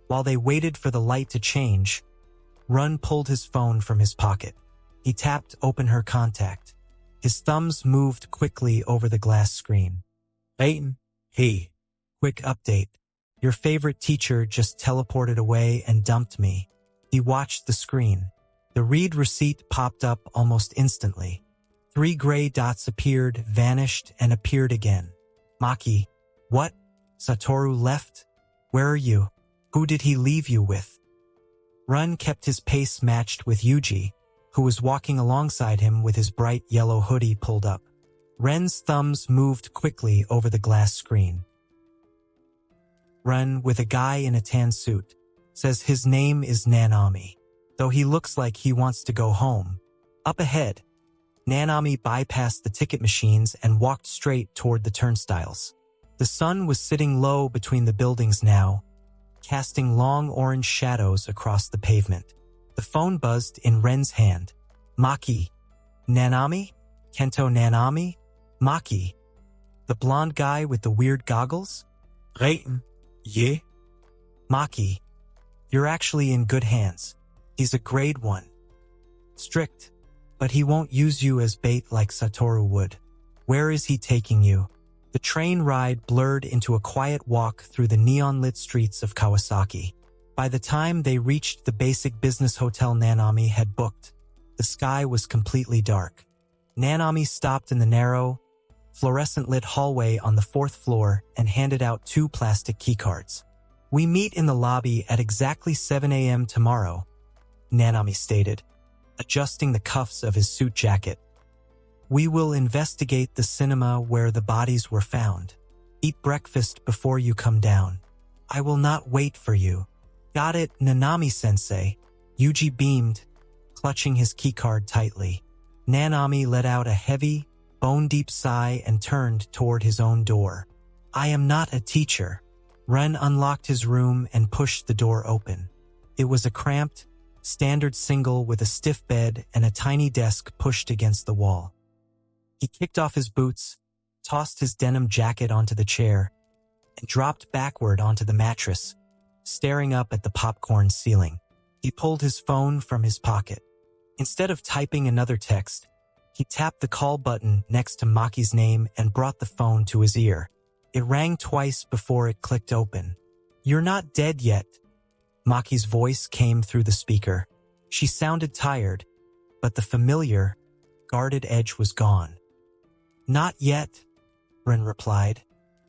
While they waited for the light to change, Run pulled his phone from his pocket. He tapped open her contact. His thumbs moved quickly over the glass screen. "Peyton, hey. Quick update. Your favorite teacher just teleported away and dumped me." He watched the screen. The read receipt popped up almost instantly. 3 gray dots appeared, vanished, and appeared again. "Maki, what? Satoru left? Where are you? Who did he leave you with?" Run kept his pace matched with Yuji, who was walking alongside him with his bright yellow hoodie pulled up. Ren's thumbs moved quickly over the glass screen. "Run with a guy in a tan suit. Says his name is Nanami, though he looks like he wants to go home. Up ahead." Nanami bypassed the ticket machines and walked straight toward the turnstiles. The sun was sitting low between the buildings now, casting long orange shadows across the pavement. The phone buzzed in Ren's hand. "Maki. Nanami? Kento Nanami? Maki. The blonde guy with the weird goggles?" "Reiten. Yeah?" "Maki. You're actually in good hands. He's a grade 1. Strict, but he won't use you as bait like Satoru would." "Where is he taking you?" The train ride blurred into a quiet walk through the neon-lit streets of Kawasaki. By the time they reached the basic business hotel Nanami had booked, the sky was completely dark. Nanami stopped in the narrow, fluorescent-lit hallway on the 4th floor and handed out 2 plastic keycards. "We meet in the lobby at exactly 7 a.m. tomorrow," Nanami stated, adjusting the cuffs of his suit jacket. "We will investigate the cinema where the bodies were found. Eat breakfast before you come down. I will not wait for you." "Got it, Nanami-sensei." Yuji beamed, clutching his keycard tightly. Nanami let out a heavy, bone-deep sigh and turned toward his own door. "I am not a teacher." Ren unlocked his room and pushed the door open. It was a cramped, standard single with a stiff bed and a tiny desk pushed against the wall. He kicked off his boots, tossed his denim jacket onto the chair, and dropped backward onto the mattress, staring up at the popcorn ceiling. He pulled his phone from his pocket. Instead of typing another text, he tapped the call button next to Maki's name and brought the phone to his ear. It rang twice before it clicked open. "You're not dead yet." Maki's voice came through the speaker. She sounded tired, but the familiar, guarded edge was gone. Not yet, Ren replied,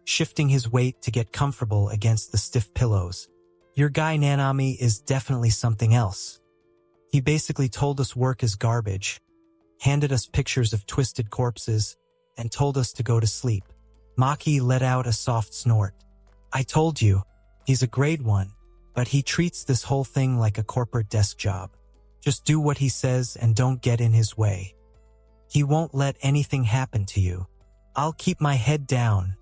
shifting his weight to get comfortable against the stiff pillows. Your guy Nanami is definitely something else. He basically told us work is garbage, handed us pictures of twisted corpses, and told us to go to sleep. Maki let out a soft snort. I told you, he's a grade 1, but he treats this whole thing like a corporate desk job. Just do what he says and don't get in his way. He won't let anything happen to you. I'll keep my head down,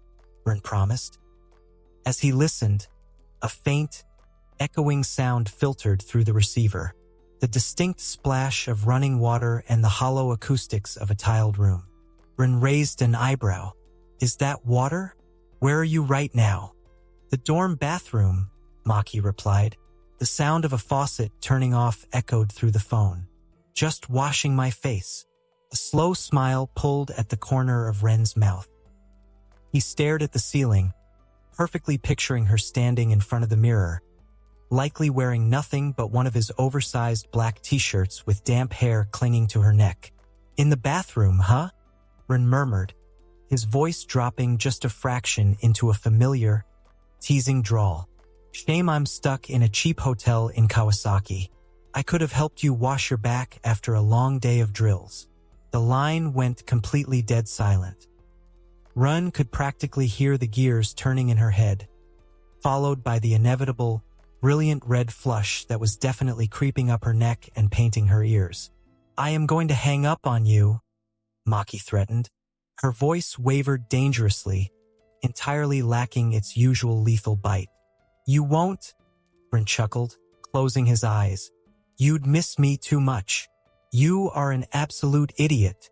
Ren promised. As he listened, a faint, echoing sound filtered through the receiver, the distinct splash of running water and the hollow acoustics of a tiled room. Ren raised an eyebrow. Is that water? Where are you right now? The dorm bathroom, Maki replied. The sound of a faucet turning off echoed through the phone. Just washing my face. A slow smile pulled at the corner of Ren's mouth. He stared at the ceiling, perfectly picturing her standing in front of the mirror, likely wearing nothing but one of his oversized black t-shirts with damp hair clinging to her neck. In the bathroom, huh? Ren murmured, his voice dropping just a fraction into a familiar, teasing drawl. Shame I'm stuck in a cheap hotel in Kawasaki. I could have helped you wash your back after a long day of drills. The line went completely dead silent. Ren could practically hear the gears turning in her head, followed by the inevitable, brilliant red flush that was definitely creeping up her neck and painting her ears. I am going to hang up on you, Maki threatened. Her voice wavered dangerously, entirely lacking its usual lethal bite. You won't, Ren chuckled, closing his eyes. You'd miss me too much. You are an absolute idiot,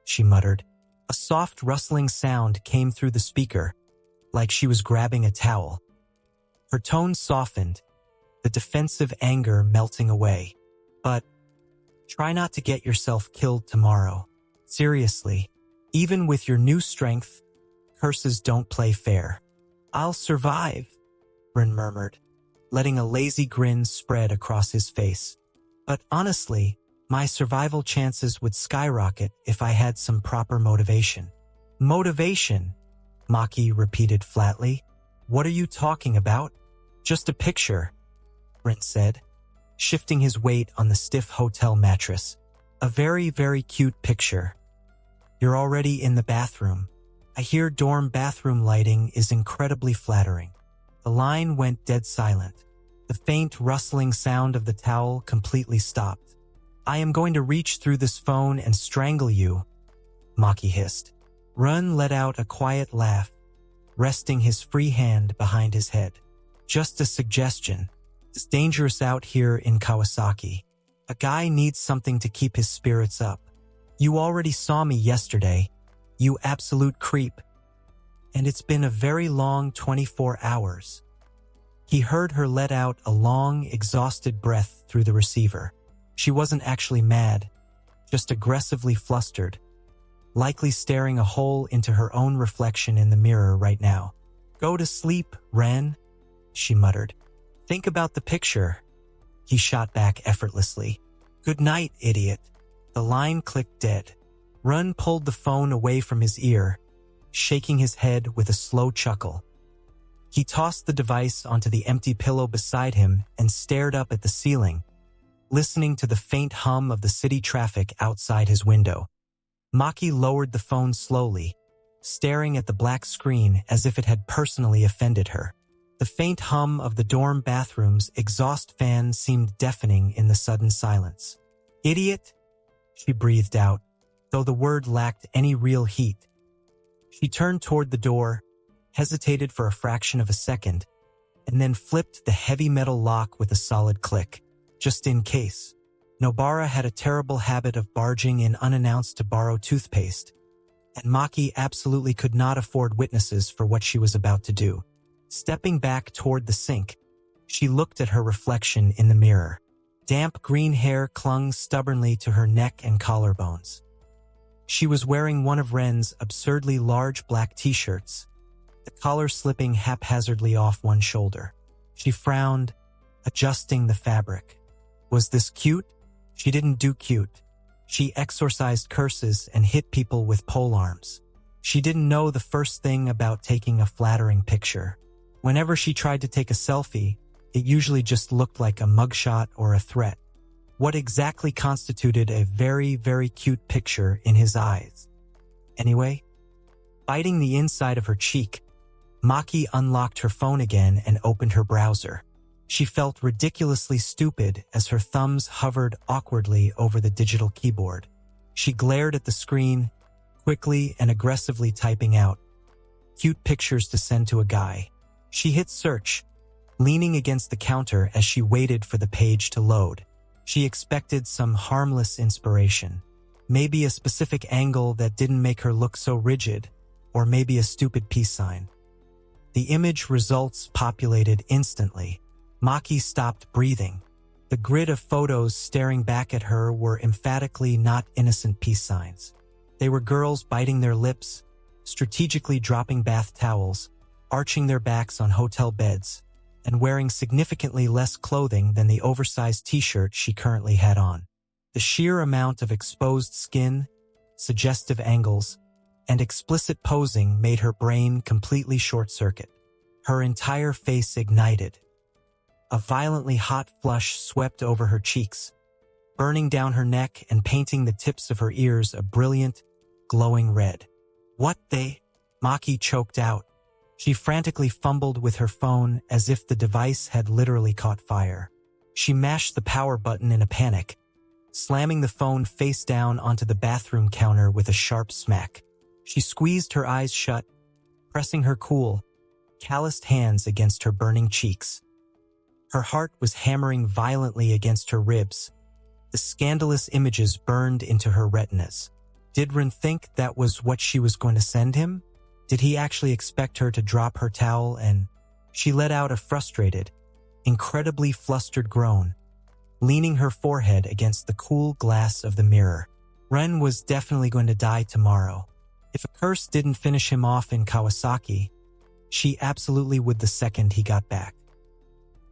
she muttered. A soft rustling sound came through the speaker, like she was grabbing a towel. Her tone softened, the defensive anger melting away. But try not to get yourself killed tomorrow. Seriously, even with your new strength, curses don't play fair. I'll survive, Ren murmured, letting a lazy grin spread across his face. But honestly, my survival chances would skyrocket if I had some proper motivation. Motivation? Maki repeated flatly. What are you talking about? Just a picture, Ren said, shifting his weight on the stiff hotel mattress. A very, very cute picture. You're already in the bathroom. I hear dorm bathroom lighting is incredibly flattering. The line went dead silent. The faint rustling sound of the towel completely stopped. I am going to reach through this phone and strangle you, Maki hissed. Ren let out a quiet laugh, resting his free hand behind his head. Just a suggestion. It's dangerous out here in Kawasaki. A guy needs something to keep his spirits up. You already saw me yesterday, you absolute creep. And it's been a very long 24 hours. He heard her let out a long, exhausted breath through the receiver. She wasn't actually mad, just aggressively flustered, likely staring a hole into her own reflection in the mirror right now. Go to sleep, Ren, she muttered. Think about the picture. He shot back effortlessly. Good night, idiot. The line clicked dead. Ren pulled the phone away from his ear, shaking his head with a slow chuckle. He tossed the device onto the empty pillow beside him and stared up at the ceiling, listening to the faint hum of the city traffic outside his window. Maki lowered the phone slowly, staring at the black screen as if it had personally offended her. The faint hum of the dorm bathroom's exhaust fan seemed deafening in the sudden silence. Idiot, she breathed out, though the word lacked any real heat. She turned toward the door, hesitated for a fraction of a second, and then flipped the heavy metal lock with a solid click. Just in case. Nobara had a terrible habit of barging in unannounced to borrow toothpaste, and Maki absolutely could not afford witnesses for what she was about to do. Stepping back toward the sink, she looked at her reflection in the mirror. Damp green hair clung stubbornly to her neck and collarbones. She was wearing one of Ren's absurdly large black t-shirts, the collar slipping haphazardly off one shoulder. She frowned, adjusting the fabric. Was this cute? She didn't do cute. She exorcised curses and hit people with polearms. She didn't know the first thing about taking a flattering picture. Whenever she tried to take a selfie, it usually just looked like a mugshot or a threat. What exactly constituted a very, very cute picture in his eyes? Anyway, biting the inside of her cheek, Maki unlocked her phone again and opened her browser. She felt ridiculously stupid as her thumbs hovered awkwardly over the digital keyboard. She glared at the screen, quickly and aggressively typing out cute pictures to send to a guy. She hit search, leaning against the counter as she waited for the page to load. She expected some harmless inspiration. Maybe a specific angle that didn't make her look so rigid, or maybe a stupid peace sign. The image results populated instantly. Maki stopped breathing. The grid of photos staring back at her were emphatically not innocent peace signs. They were girls biting their lips, strategically dropping bath towels, arching their backs on hotel beds, and wearing significantly less clothing than the oversized t-shirt she currently had on. The sheer amount of exposed skin, suggestive angles, and explicit posing made her brain completely short-circuit. Her entire face ignited. A violently hot flush swept over her cheeks, burning down her neck and painting the tips of her ears a brilliant, glowing red. "What the?" Maki choked out. She frantically fumbled with her phone as if the device had literally caught fire. She mashed the power button in a panic, slamming the phone face down onto the bathroom counter with a sharp smack. She squeezed her eyes shut, pressing her cool, calloused hands against her burning cheeks. Her heart was hammering violently against her ribs. The scandalous images burned into her retinas. Did Rin think that was what she was going to send him? Did he actually expect her to drop her towel? And she let out a frustrated, incredibly flustered groan, leaning her forehead against the cool glass of the mirror. Ren was definitely going to die tomorrow. If a curse didn't finish him off in Kawasaki, she absolutely would the second he got back.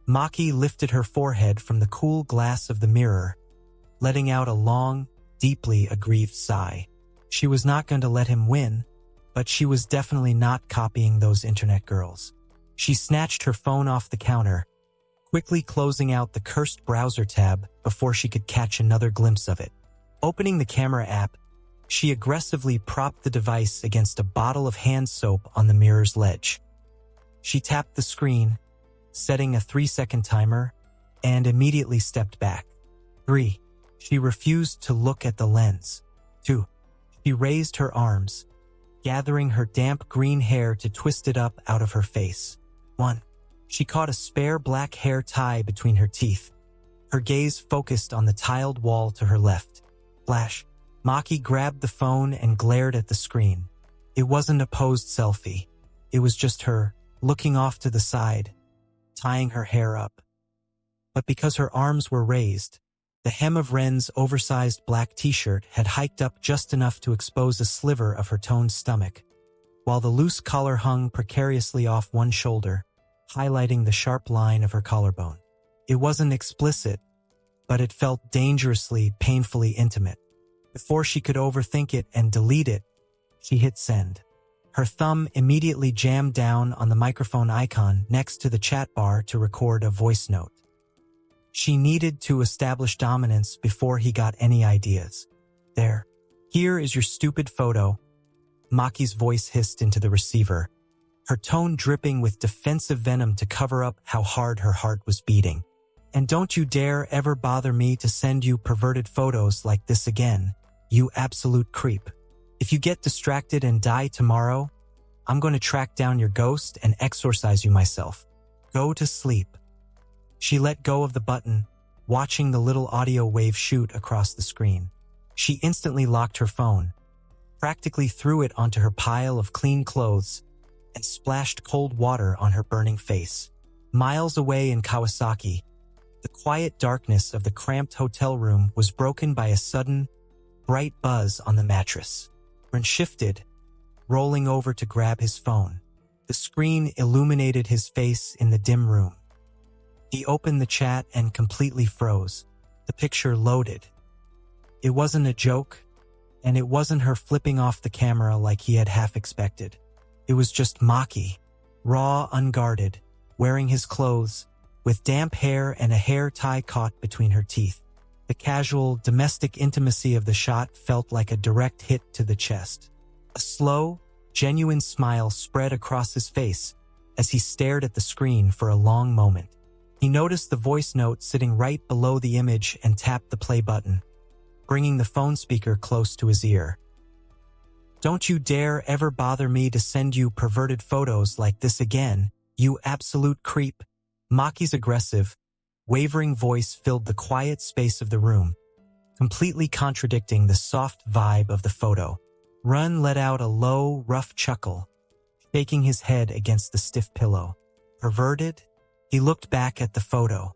Maki lifted her forehead from the cool glass of the mirror, letting out a long, deeply aggrieved sigh. She was not going to let him win, but she was definitely not copying those internet girls. She snatched her phone off the counter, quickly closing out the cursed browser tab before she could catch another glimpse of it. Opening the camera app, she aggressively propped the device against a bottle of hand soap on the mirror's ledge. She tapped the screen, setting a 3-second timer, and immediately stepped back. 3. She refused to look at the lens. 2. She raised her arms, gathering her damp green hair to twist it up out of her face. 1. She caught a spare black hair tie between her teeth. Her gaze focused on the tiled wall to her left. Flash. Maki grabbed the phone and glared at the screen. It wasn't a posed selfie. It was just her, looking off to the side, tying her hair up. But because her arms were raised, the hem of Ren's oversized black t-shirt had hiked up just enough to expose a sliver of her toned stomach, while the loose collar hung precariously off one shoulder, highlighting the sharp line of her collarbone. It wasn't explicit, but it felt dangerously, painfully intimate. Before she could overthink it and delete it, she hit send. Her thumb immediately jammed down on the microphone icon next to the chat bar to record a voice note. She needed to establish dominance before he got any ideas. "There. Here is your stupid photo," Maki's voice hissed into the receiver, her tone dripping with defensive venom to cover up how hard her heart was beating. "And don't you dare ever bother me to send you perverted photos like this again, you absolute creep. If you get distracted and die tomorrow, I'm going to track down your ghost and exorcise you myself. Go to sleep." She let go of the button, watching the little audio wave shoot across the screen. She instantly locked her phone, practically threw it onto her pile of clean clothes, and splashed cold water on her burning face. Miles away in Kawasaki, the quiet darkness of the cramped hotel room was broken by a sudden, bright buzz on the mattress. Ren shifted, rolling over to grab his phone. The screen illuminated his face in the dim room. He opened the chat and completely froze. The picture loaded. It wasn't a joke, and it wasn't her flipping off the camera like he had half expected. It was just Maki, raw, unguarded, wearing his clothes, with damp hair and a hair tie caught between her teeth. The casual, domestic intimacy of the shot felt like a direct hit to the chest. A slow, genuine smile spread across his face as he stared at the screen for a long moment. He noticed the voice note sitting right below the image and tapped the play button, bringing the phone speaker close to his ear. "Don't you dare ever bother me to send you perverted photos like this again, you absolute creep." Maki's aggressive, wavering voice filled the quiet space of the room, completely contradicting the soft vibe of the photo. Run let out a low, rough chuckle, shaking his head against the stiff pillow. Perverted? He looked back at the photo.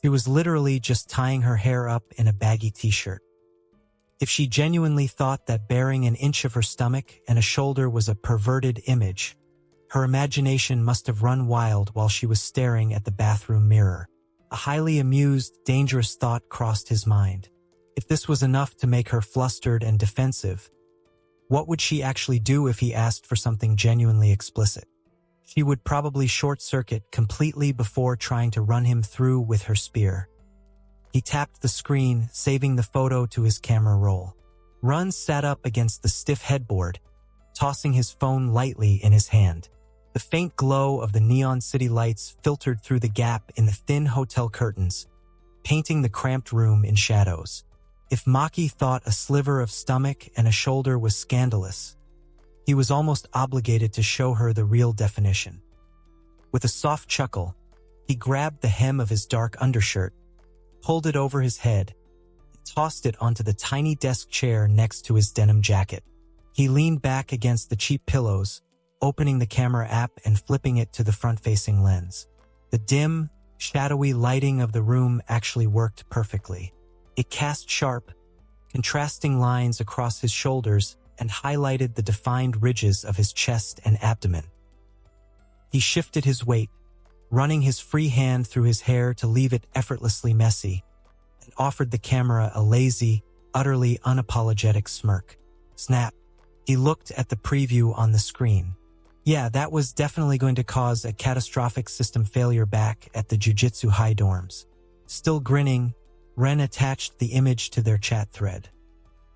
She was literally just tying her hair up in a baggy t-shirt. If she genuinely thought that bearing an inch of her stomach and a shoulder was a perverted image, her imagination must have run wild while she was staring at the bathroom mirror. A highly amused, dangerous thought crossed his mind. If this was enough to make her flustered and defensive, what would she actually do if he asked for something genuinely explicit? She would probably short-circuit completely before trying to run him through with her spear. He tapped the screen, saving the photo to his camera roll. Run sat up against the stiff headboard, tossing his phone lightly in his hand. The faint glow of the neon city lights filtered through the gap in the thin hotel curtains, painting the cramped room in shadows. If Maki thought a sliver of stomach and a shoulder was scandalous, he was almost obligated to show her the real definition. With a soft chuckle, he grabbed the hem of his dark undershirt, pulled it over his head, and tossed it onto the tiny desk chair next to his denim jacket. He leaned back against the cheap pillows, opening the camera app and flipping it to the front-facing lens. The dim, shadowy lighting of the room actually worked perfectly. It cast sharp, contrasting lines across his shoulders and highlighted the defined ridges of his chest and abdomen. He shifted his weight, running his free hand through his hair to leave it effortlessly messy, and offered the camera a lazy, utterly unapologetic smirk. Snap. He looked at the preview on the screen. Yeah, that was definitely going to cause a catastrophic system failure back at the Jiu-Jitsu High dorms. Still grinning, Ren attached the image to their chat thread.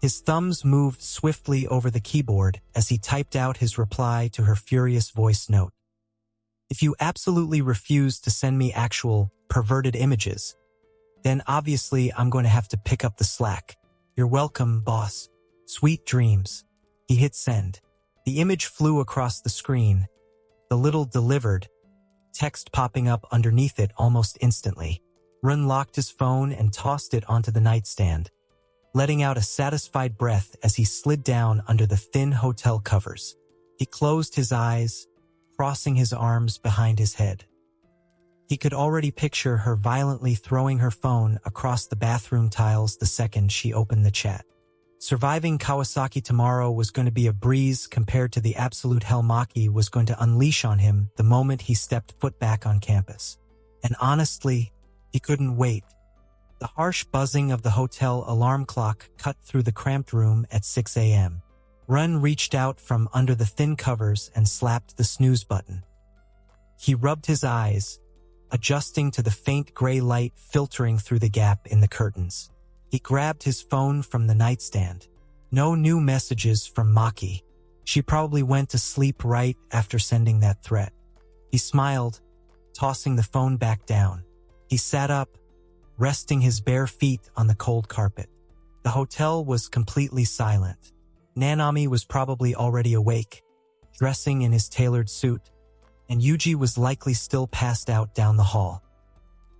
His thumbs moved swiftly over the keyboard as he typed out his reply to her furious voice note. "If you absolutely refuse to send me actual, perverted images, then obviously I'm going to have to pick up the slack. You're welcome, boss. Sweet dreams." He hit send. The image flew across the screen, the little "delivered" text popping up underneath it almost instantly. Run locked his phone and tossed it onto the nightstand, letting out a satisfied breath as he slid down under the thin hotel covers. He closed his eyes, crossing his arms behind his head. He could already picture her violently throwing her phone across the bathroom tiles the second she opened the chat. Surviving Kawasaki tomorrow was going to be a breeze compared to the absolute hell Maki was going to unleash on him the moment he stepped foot back on campus. And honestly, he couldn't wait. The harsh buzzing of the hotel alarm clock cut through the cramped room at 6 a.m. Run reached out from under the thin covers and slapped the snooze button. He rubbed his eyes, adjusting to the faint gray light filtering through the gap in the curtains. He grabbed his phone from the nightstand. No new messages from Maki. She probably went to sleep right after sending that threat. He smiled, tossing the phone back down. He sat up, resting his bare feet on the cold carpet. The hotel was completely silent. Nanami was probably already awake, dressing in his tailored suit, and Yuji was likely still passed out down the hall.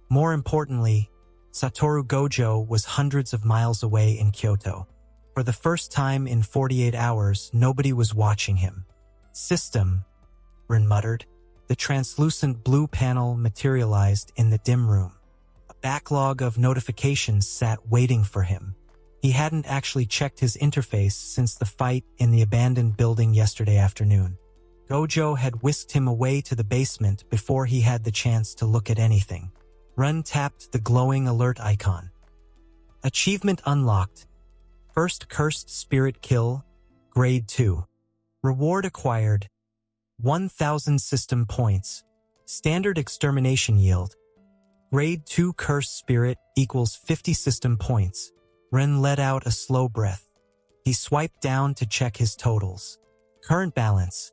More importantly, Satoru Gojo was hundreds of miles away in Kyoto. For the first time in 48 hours, nobody was watching him. "System," Rin muttered. The translucent blue panel materialized in the dim room. A backlog of notifications sat waiting for him. He hadn't actually checked his interface since the fight in the abandoned building yesterday afternoon. Gojo had whisked him away to the basement before he had the chance to look at anything. Run tapped the glowing alert icon. Achievement unlocked. First Cursed Spirit Kill, Grade 2. Reward acquired, 1,000 system points. Standard extermination yield. Grade 2 Cursed Spirit equals 50 system points. Ren let out a slow breath. He swiped down to check his totals. Current balance,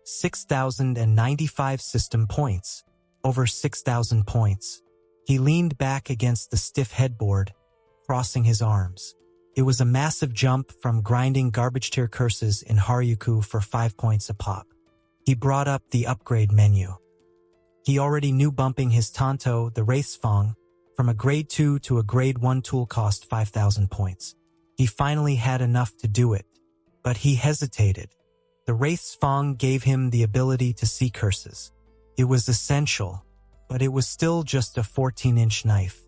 6,095 system points, over 6,000 points. He leaned back against the stiff headboard, crossing his arms. It was a massive jump from grinding garbage tier curses in Haryuku for 5 points a pop. He brought up the upgrade menu. He already knew bumping his Tanto, the Wraithsfang, from a grade 2 to a grade 1 tool cost 5,000 points. He finally had enough to do it, but he hesitated. The Wraithsfang gave him the ability to see curses. It was essential, but it was still just a 14-inch knife.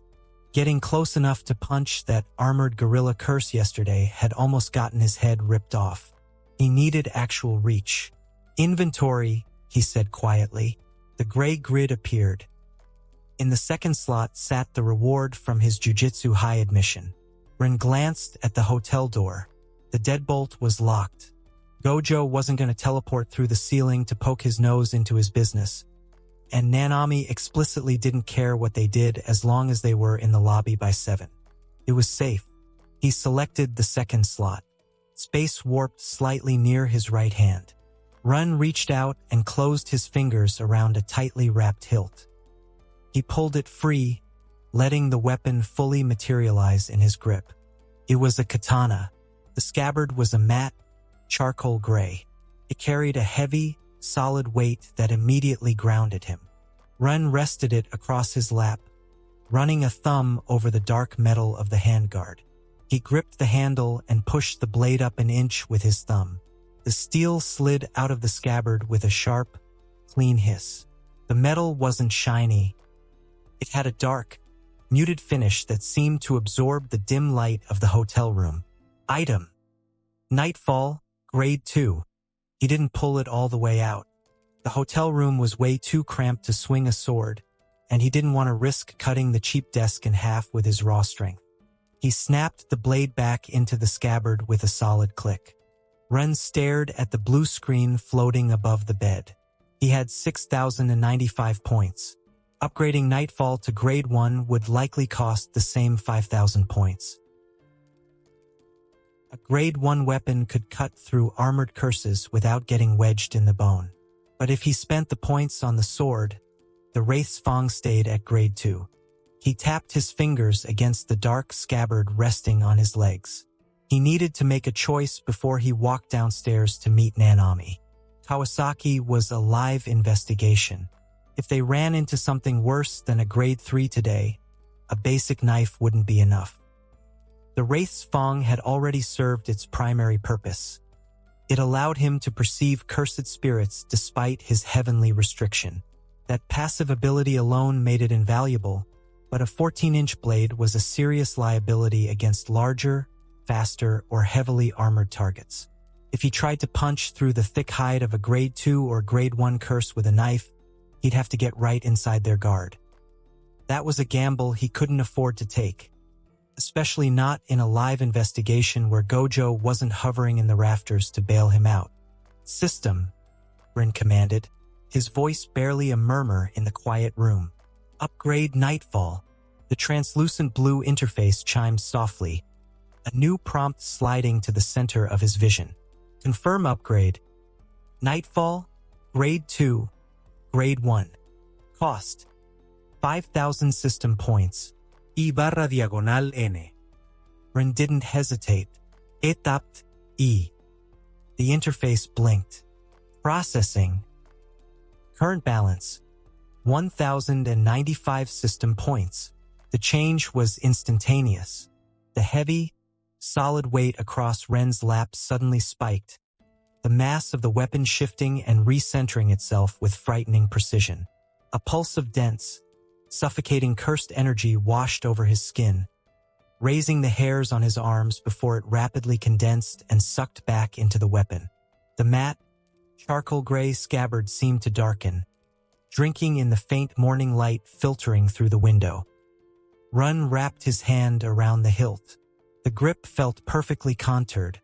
Getting close enough to punch that armored gorilla curse yesterday had almost gotten his head ripped off. He needed actual reach. Inventory, he said quietly. The gray grid appeared. In the second slot sat the reward from his Jujutsu High admission. Ren glanced at the hotel door. The deadbolt was locked. Gojo wasn't going to teleport through the ceiling to poke his nose into his business. And Nanami explicitly didn't care what they did as long as they were in the lobby by 7. It was safe. He selected the second slot. Space warped slightly near his right hand. Run reached out and closed his fingers around a tightly wrapped hilt. He pulled it free, letting the weapon fully materialize in his grip. It was a katana. The scabbard was a matte, charcoal gray. It carried a heavy, solid weight that immediately grounded him. Run rested it across his lap, running a thumb over the dark metal of the handguard. He gripped the handle and pushed the blade up an inch with his thumb. The steel slid out of the scabbard with a sharp, clean hiss. The metal wasn't shiny. It had a dark, muted finish that seemed to absorb the dim light of the hotel room. Item: Nightfall, Grade 2. He didn't pull it all the way out. The hotel room was way too cramped to swing a sword, and he didn't want to risk cutting the cheap desk in half with his raw strength. He snapped the blade back into the scabbard with a solid click. Ren stared at the blue screen floating above the bed. He had 6,095 points. Upgrading Nightfall to Grade 1 would likely cost the same 5,000 points. A Grade 1 weapon could cut through armored curses without getting wedged in the bone. But if he spent the points on the sword, the Wraithsfang stayed at Grade 2. He tapped his fingers against the dark scabbard resting on his legs. He needed to make a choice before he walked downstairs to meet Nanami. Kawasaki was a live investigation. If they ran into something worse than a Grade 3 today, a basic knife wouldn't be enough. The Wraithsfang had already served its primary purpose. It allowed him to perceive cursed spirits despite his heavenly restriction. That passive ability alone made it invaluable, but a 14-inch blade was a serious liability against larger, faster, or heavily armored targets. If he tried to punch through the thick hide of a Grade 2 or Grade 1 curse with a knife, he'd have to get right inside their guard. That was a gamble he couldn't afford to take, especially not in a live investigation where Gojo wasn't hovering in the rafters to bail him out. "System," Rin commanded, his voice barely a murmur in the quiet room. "Upgrade Nightfall." The translucent blue interface chimed softly, a new prompt sliding to the center of his vision. "Confirm upgrade. Nightfall, Grade 2, Grade 1. Cost: 5,000 system points. I/N. Ren didn't hesitate. It tapped E. The interface blinked. Processing. Current balance: 1,095 system points. The change was instantaneous. The heavy, solid weight across Ren's lap suddenly spiked, the mass of the weapon shifting and recentering itself with frightening precision. A pulse of dense, suffocating cursed energy washed over his skin, raising the hairs on his arms before it rapidly condensed and sucked back into the weapon. The matte, charcoal gray scabbard seemed to darken, drinking in the faint morning light filtering through the window. Run wrapped his hand around the hilt. The grip felt perfectly contoured,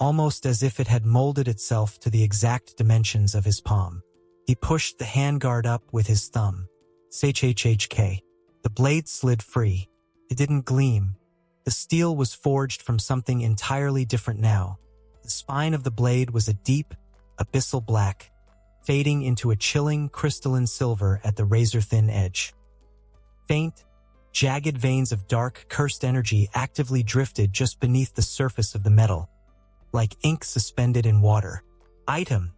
almost as if it had molded itself to the exact dimensions of his palm. He pushed the handguard up with his thumb. JJK. The blade slid free. It didn't gleam. The steel was forged from something entirely different now. The spine of the blade was a deep, abyssal black, fading into a chilling, crystalline silver at the razor-thin edge. Faint, jagged veins of dark, cursed energy actively drifted just beneath the surface of the metal, like ink suspended in water. Item: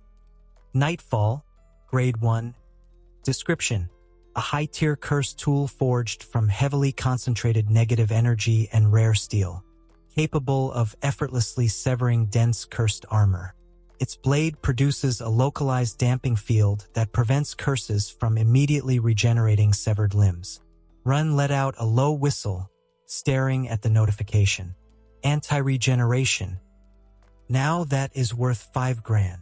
Nightfall, Grade 1. Description: a high-tier curse tool forged from heavily concentrated negative energy and rare steel, capable of effortlessly severing dense cursed armor. Its blade produces a localized damping field that prevents curses from immediately regenerating severed limbs. Run let out a low whistle, staring at the notification. Anti-regeneration. Now that is worth $5,000.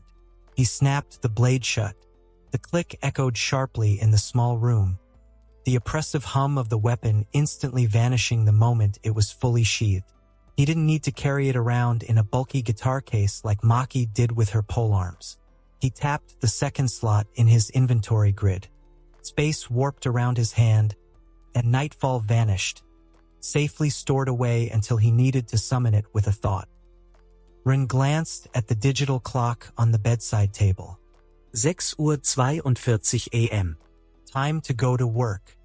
He snapped the blade shut. The click echoed sharply in the small room, the oppressive hum of the weapon instantly vanishing the moment it was fully sheathed. He didn't need to carry it around in a bulky guitar case like Maki did with her polearms. He tapped the second slot in his inventory grid. Space warped around his hand, and Nightfall vanished, safely stored away until he needed to summon it with a thought. Ren glanced at the digital clock on the bedside table. 6:42 a.m. Time to go to work.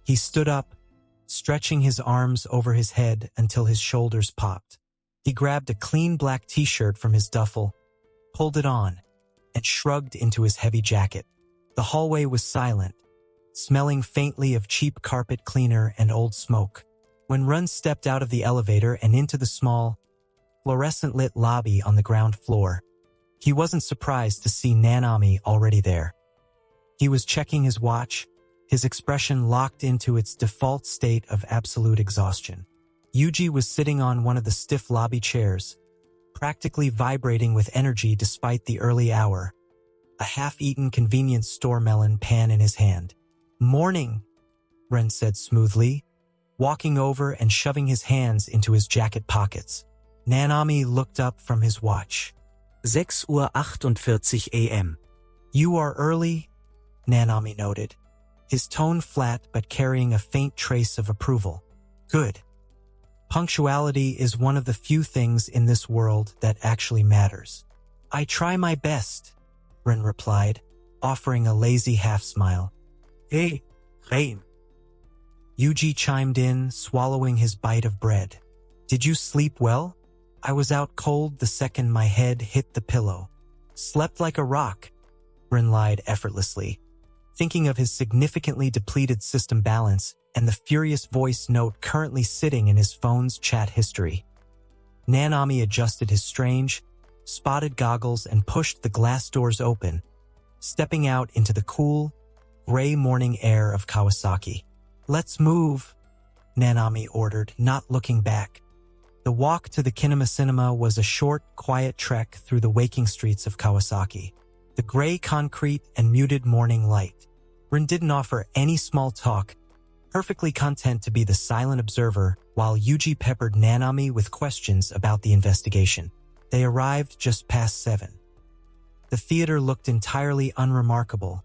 He stood up, stretching his arms over his head until his shoulders popped. He grabbed a clean black t-shirt from his duffel, pulled it on, and shrugged into his heavy jacket. The hallway was silent, smelling faintly of cheap carpet cleaner and old smoke. When Run stepped out of the elevator and into the small, fluorescent-lit lobby on the ground floor, he wasn't surprised to see Nanami already there. He was checking his watch, his expression locked into its default state of absolute exhaustion. Yuji was sitting on one of the stiff lobby chairs, practically vibrating with energy despite the early hour, a half-eaten convenience store melon pan in his hand. "Morning," Ren said smoothly, walking over and shoving his hands into his jacket pockets. Nanami looked up from his watch. 6:48 a.m. "You are early," Nanami noted, his tone flat but carrying a faint trace of approval. "Good. Punctuality is one of the few things in this world that actually matters." "I try my best," Ren replied, offering a lazy half-smile. "Hey, Rein." Yuji chimed in, swallowing his bite of bread. "Did you sleep well? I was out cold the second my head hit the pillow." "Slept like a rock," Ren lied effortlessly, thinking of his significantly depleted system balance and the furious voice note currently sitting in his phone's chat history. Nanami adjusted his strange, spotted goggles and pushed the glass doors open, stepping out into the cool, gray morning air of Kawasaki. "Let's move," Nanami ordered, not looking back. The walk to the Kinema Cinema was a short, quiet trek through the waking streets of Kawasaki. The gray concrete and muted morning light. Rin didn't offer any small talk, perfectly content to be the silent observer while Yuji peppered Nanami with questions about the investigation. They arrived just past 7. The theater looked entirely unremarkable,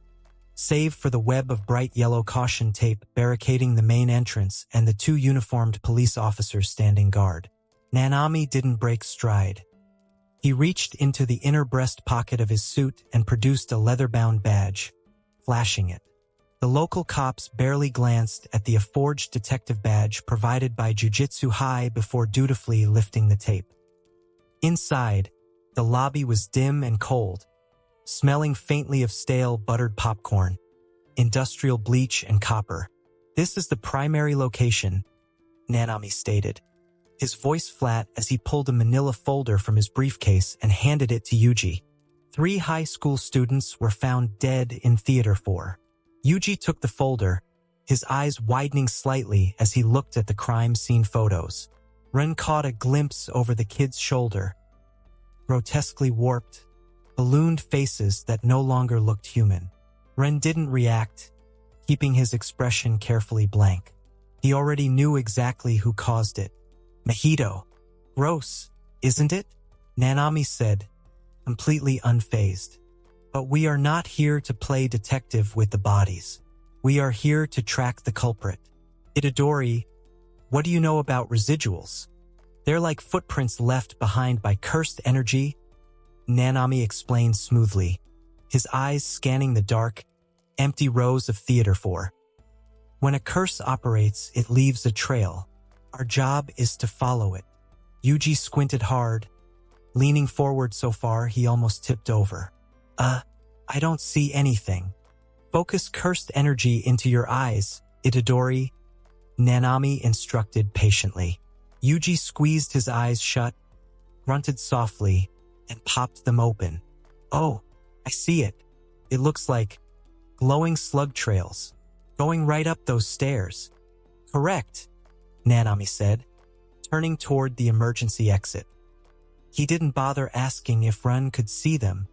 save for the web of bright yellow caution tape barricading the main entrance and the 2 uniformed police officers standing guard. Nanami didn't break stride. He reached into the inner breast pocket of his suit and produced a leather-bound badge, flashing it. The local cops barely glanced at the forged detective badge provided by Jujitsu High before dutifully lifting the tape. Inside, the lobby was dim and cold, smelling faintly of stale buttered popcorn, industrial bleach and copper. "This is the primary location," Nanami stated, his voice flat as he pulled a manila folder from his briefcase and handed it to Yuji. 3 high school students were found dead in Theater 4. Yuji took the folder, his eyes widening slightly as he looked at the crime scene photos. Ren caught a glimpse over the kid's shoulder. Grotesquely warped, ballooned faces that no longer looked human. Ren didn't react, keeping his expression carefully blank. He already knew exactly who caused it. Mojito. Gross, isn't it? Nanami said, completely unfazed. But we are not here to play detective with the bodies. We are here to track the culprit. Itadori, what do you know about residuals? They're like footprints left behind by cursed energy, Nanami explained smoothly, his eyes scanning the dark, empty rows of theater for. When a curse operates, it leaves a trail. Our job is to follow it. Yuji squinted hard, leaning forward so far he almost tipped over. I don't see anything. Focus cursed energy into your eyes, Itadori, Nanami instructed patiently. Yuji squeezed his eyes shut, grunted softly, and popped them open. Oh, I see it. It looks like glowing slug trails, going right up those stairs. Correct, Nanami said, turning toward the emergency exit. He didn't bother asking if Ren could see them.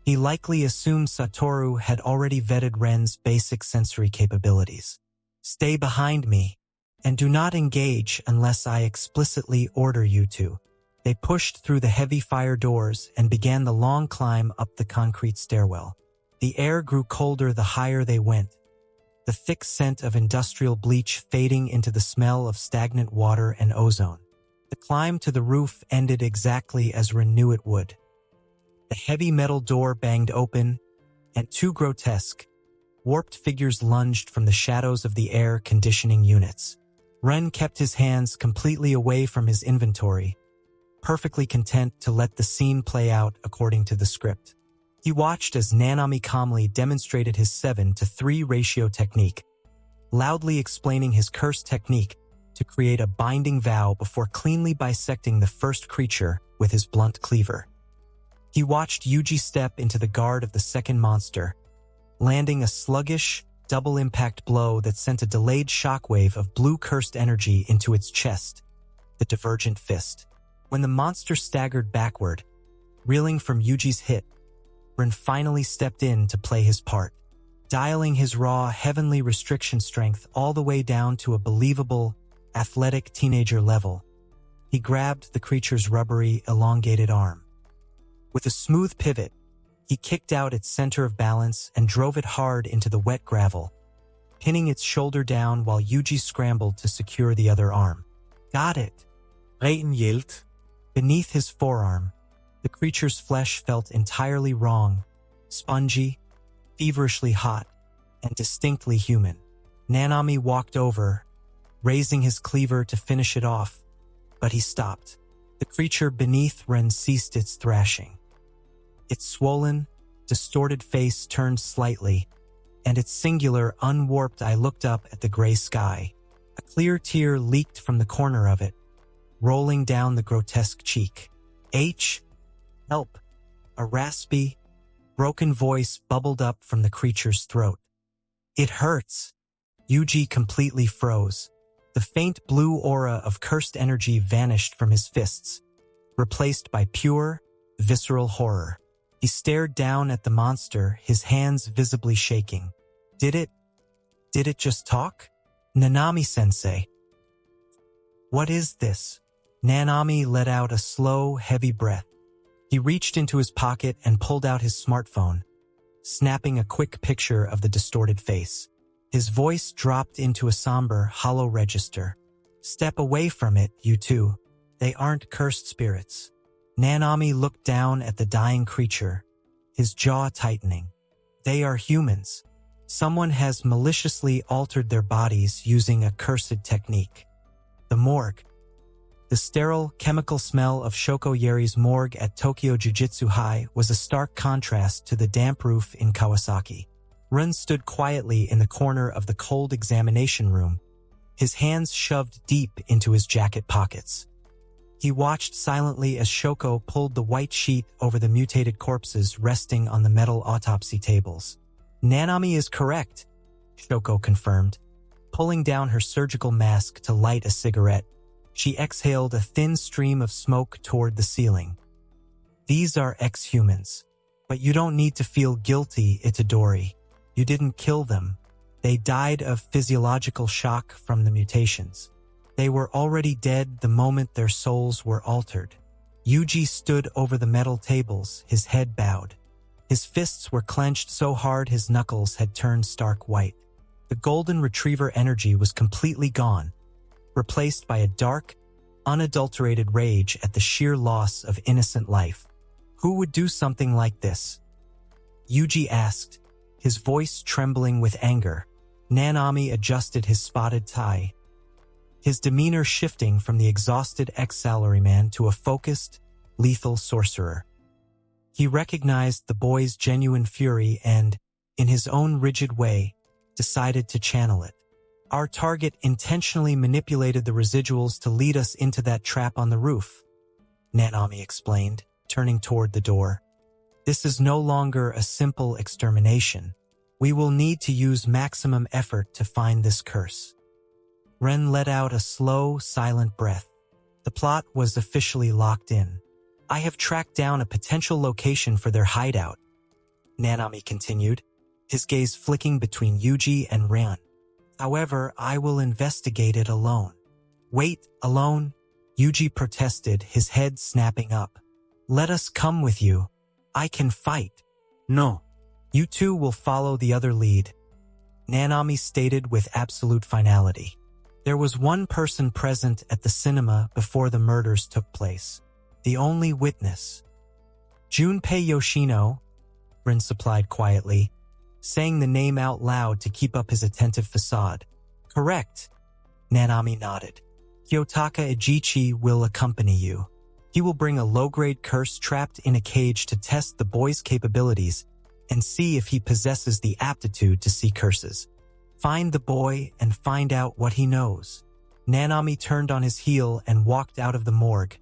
He likely assumed Satoru had already vetted Ren's basic sensory capabilities. Stay behind me, and do not engage unless I explicitly order you to. They pushed through the heavy fire doors and began the long climb up the concrete stairwell. The air grew colder the higher they went, the thick scent of industrial bleach fading into the smell of stagnant water and ozone. The climb to the roof ended exactly as Ren knew it would. The heavy metal door banged open, and two grotesque, warped figures lunged from the shadows of the air conditioning units. Ren kept his hands completely away from his inventory, perfectly content to let the scene play out according to the script. He watched as Nanami calmly demonstrated his 7-to-3 ratio technique, loudly explaining his curse technique to create a binding vow before cleanly bisecting the first creature with his blunt cleaver. He watched Yuji step into the guard of the second monster, landing a sluggish, double-impact blow that sent a delayed shockwave of blue cursed energy into its chest, the divergent fist. When the monster staggered backward, reeling from Yuji's hit, Ren finally stepped in to play his part, dialing his raw, heavenly restriction strength all the way down to a believable, athletic teenager level. He grabbed the creature's rubbery, elongated arm. With a smooth pivot, he kicked out its center of balance and drove it hard into the wet gravel, pinning its shoulder down while Yuji scrambled to secure the other arm. Got it. Reiten yelled. Beneath his forearm, the creature's flesh felt entirely wrong, spongy, feverishly hot, and distinctly human. Nanami walked over, raising his cleaver to finish it off, but he stopped. The creature beneath Ren ceased its thrashing. Its swollen, distorted face turned slightly, and its singular, unwarped eye looked up at the gray sky. A clear tear leaked from the corner of it, rolling down the grotesque cheek. Help! A raspy, broken voice bubbled up from the creature's throat. It hurts. Yuji completely froze. The faint blue aura of cursed energy vanished from his fists, replaced by pure, visceral horror. He stared down at the monster, his hands visibly shaking. Did it just talk? Nanami-sensei. What is this? Nanami let out a slow, heavy breath. He reached into his pocket and pulled out his smartphone, snapping a quick picture of the distorted face. His voice dropped into a somber, hollow register. Step away from it, you two. They aren't cursed spirits. Nanami looked down at the dying creature, his jaw tightening. They are humans. Someone has maliciously altered their bodies using a cursed technique. The morgue. The sterile, chemical smell of Shoko Yeri's morgue at Tokyo Jujutsu High was a stark contrast to the damp roof in Kawasaki. Ren stood quietly in the corner of the cold examination room, his hands shoved deep into his jacket pockets. He watched silently as Shoko pulled the white sheet over the mutated corpses resting on the metal autopsy tables. Nanami is correct, Shoko confirmed, pulling down her surgical mask to light a cigarette. She exhaled a thin stream of smoke toward the ceiling. These are ex-humans, but you don't need to feel guilty, Itadori. You didn't kill them. They died of physiological shock from the mutations. They were already dead the moment their souls were altered. Yuji stood over the metal tables, his head bowed. His fists were clenched so hard his knuckles had turned stark white. The golden retriever energy was completely gone, replaced by a dark, unadulterated rage at the sheer loss of innocent life. Who would do something like this? Yuji asked, his voice trembling with anger. Nanami adjusted his spotted tie, his demeanor shifting from the exhausted ex-salaryman to a focused, lethal sorcerer. He recognized the boy's genuine fury and, in his own rigid way, decided to channel it. Our target intentionally manipulated the residuals to lead us into that trap on the roof, Nanami explained, turning toward the door. This is no longer a simple extermination. We will need to use maximum effort to find this curse. Ren let out a slow, silent breath. The plot was officially locked in. I have tracked down a potential location for their hideout, Nanami continued, his gaze flicking between Yuji and Ren. However, I will investigate it alone. Wait, alone? Yuji protested, his head snapping up. Let us come with you. I can fight. No. You two will follow the other lead, Nanami stated with absolute finality. There was one person present at the cinema before the murders took place. The only witness. Junpei Yoshino, Rin supplied quietly, saying the name out loud to keep up his attentive facade. Correct, Nanami nodded. Kyotaka Ejichi will accompany you. He will bring a low-grade curse trapped in a cage to test the boy's capabilities and see if he possesses the aptitude to see curses. Find the boy and find out what he knows. Nanami turned on his heel and walked out of the morgue,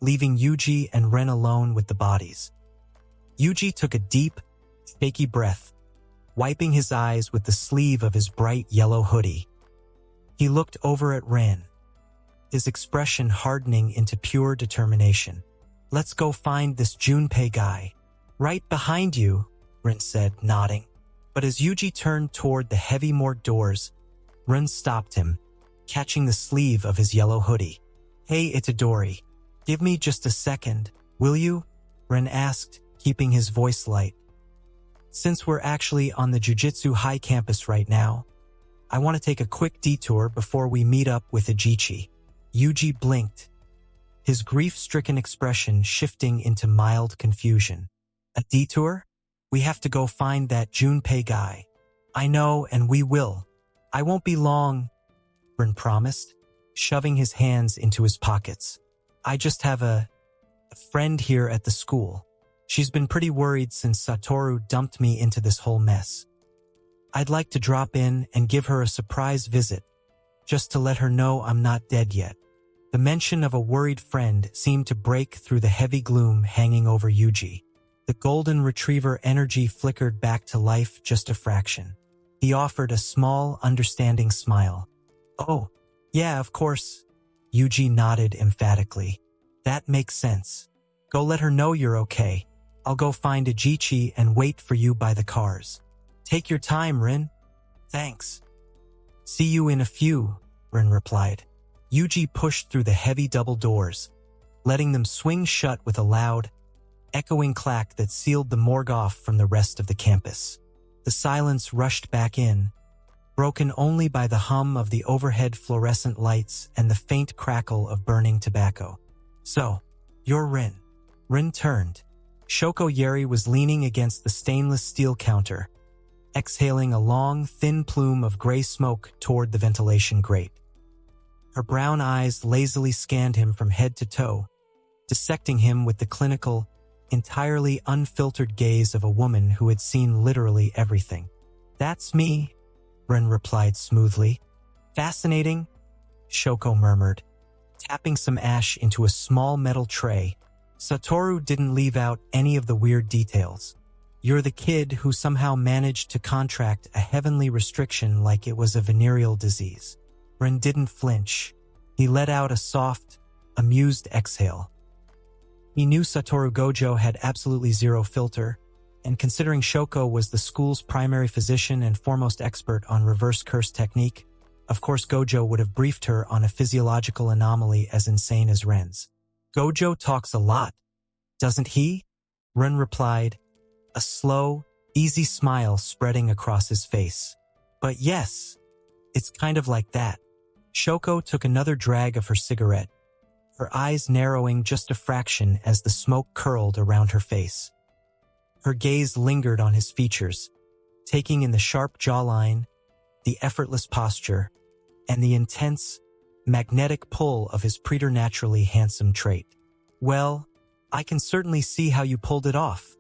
leaving Yuji and Ren alone with the bodies. Yuji took a deep, shaky breath, wiping his eyes with the sleeve of his bright yellow hoodie. He looked over at Ren, his expression hardening into pure determination. Let's go find this Junpei guy. Right behind you, Ren said, nodding. But as Yuji turned toward the heavy morgue doors, Ren stopped him, catching the sleeve of his yellow hoodie. Hey Itadori, give me just a second, will you? Ren asked, keeping his voice light. Since we're actually on the Jujutsu High campus right now, I want to take a quick detour before we meet up with Ejichi. Yuji blinked, his grief-stricken expression shifting into mild confusion. A detour? We have to go find that Junpei guy. I know, and we will. I won't be long, Ren promised, shoving his hands into his pockets. I just have a friend here at the school. She's been pretty worried since Satoru dumped me into this whole mess. I'd like to drop in and give her a surprise visit, just to let her know I'm not dead yet. The mention of a worried friend seemed to break through the heavy gloom hanging over Yuji. The golden retriever energy flickered back to life just a fraction. He offered a small, understanding smile. Oh, yeah, of course. Yuji nodded emphatically. That makes sense. Go let her know you're okay. I'll go find Ejichi and wait for you by the cars. Take your time, Rin. Thanks. See you in a few, Rin replied. Yuji pushed through the heavy double doors, letting them swing shut with a loud, echoing clack that sealed the morgue off from the rest of the campus. The silence rushed back in, broken only by the hum of the overhead fluorescent lights and the faint crackle of burning tobacco. So, you're Rin. Rin turned. Shoko Yeri was leaning against the stainless steel counter, exhaling a long, thin plume of gray smoke toward the ventilation grate. Her brown eyes lazily scanned him from head to toe, dissecting him with the clinical, entirely unfiltered gaze of a woman who had seen literally everything. That's me, Ren replied smoothly. Fascinating, Shoko murmured, tapping some ash into a small metal tray. Satoru didn't leave out any of the weird details. You're the kid who somehow managed to contract a heavenly restriction like it was a venereal disease. Ren didn't flinch. He let out a soft, amused exhale. He knew Satoru Gojo had absolutely zero filter, and considering Shoko was the school's primary physician and foremost expert on reverse curse technique, Of course, Gojo would have briefed her on a physiological anomaly as insane as Ren's. Gojo talks a lot, doesn't he? Ren replied, a slow, easy smile spreading across his face. But yes, it's kind of like that. Shoko took another drag of her cigarette, her eyes narrowing just a fraction as the smoke curled around her face. Her gaze lingered on his features, taking in the sharp jawline, the effortless posture, and the intense, magnetic pull of his preternaturally handsome trait. Well, I can certainly see how you pulled it off,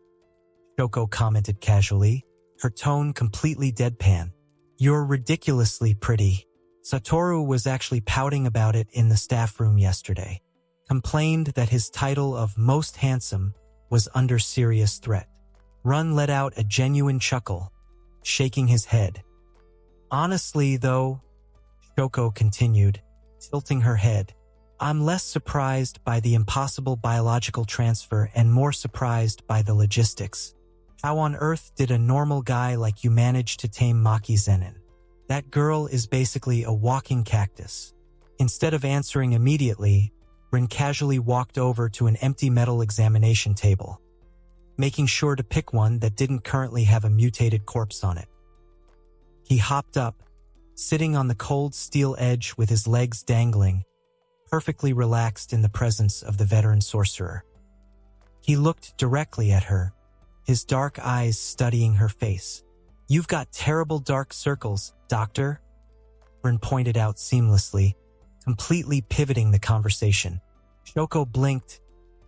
Shoko commented casually, her tone completely deadpan. You're ridiculously pretty. Satoru was actually pouting about it in the staff room yesterday. Complained that his title of most handsome was under serious threat. Run let out a genuine chuckle, shaking his head. Honestly, though, Shoko continued, tilting her head, I'm less surprised by the impossible biological transfer and more surprised by the logistics. How on earth did a normal guy like you manage to tame Maki Zenin? That girl is basically a walking cactus. Instead of answering immediately, Rin casually walked over to an empty metal examination table, making sure to pick one that didn't currently have a mutated corpse on it. He hopped up, sitting on the cold steel edge with his legs dangling, perfectly relaxed in the presence of the veteran sorcerer. He looked directly at her, his dark eyes studying her face. You've got terrible dark circles, Doctor, Rin pointed out seamlessly, completely pivoting the conversation. Shoko blinked,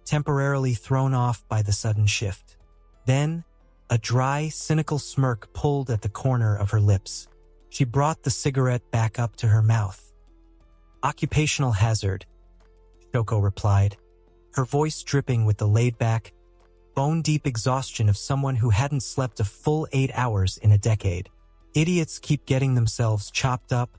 temporarily thrown off by the sudden shift. Then, a dry, cynical smirk pulled at the corner of her lips. She brought the cigarette back up to her mouth. Occupational hazard, Shoko replied, her voice dripping with the laid-back, bone-deep exhaustion of someone who hadn't slept a full 8 hours in a decade. Idiots keep getting themselves chopped up,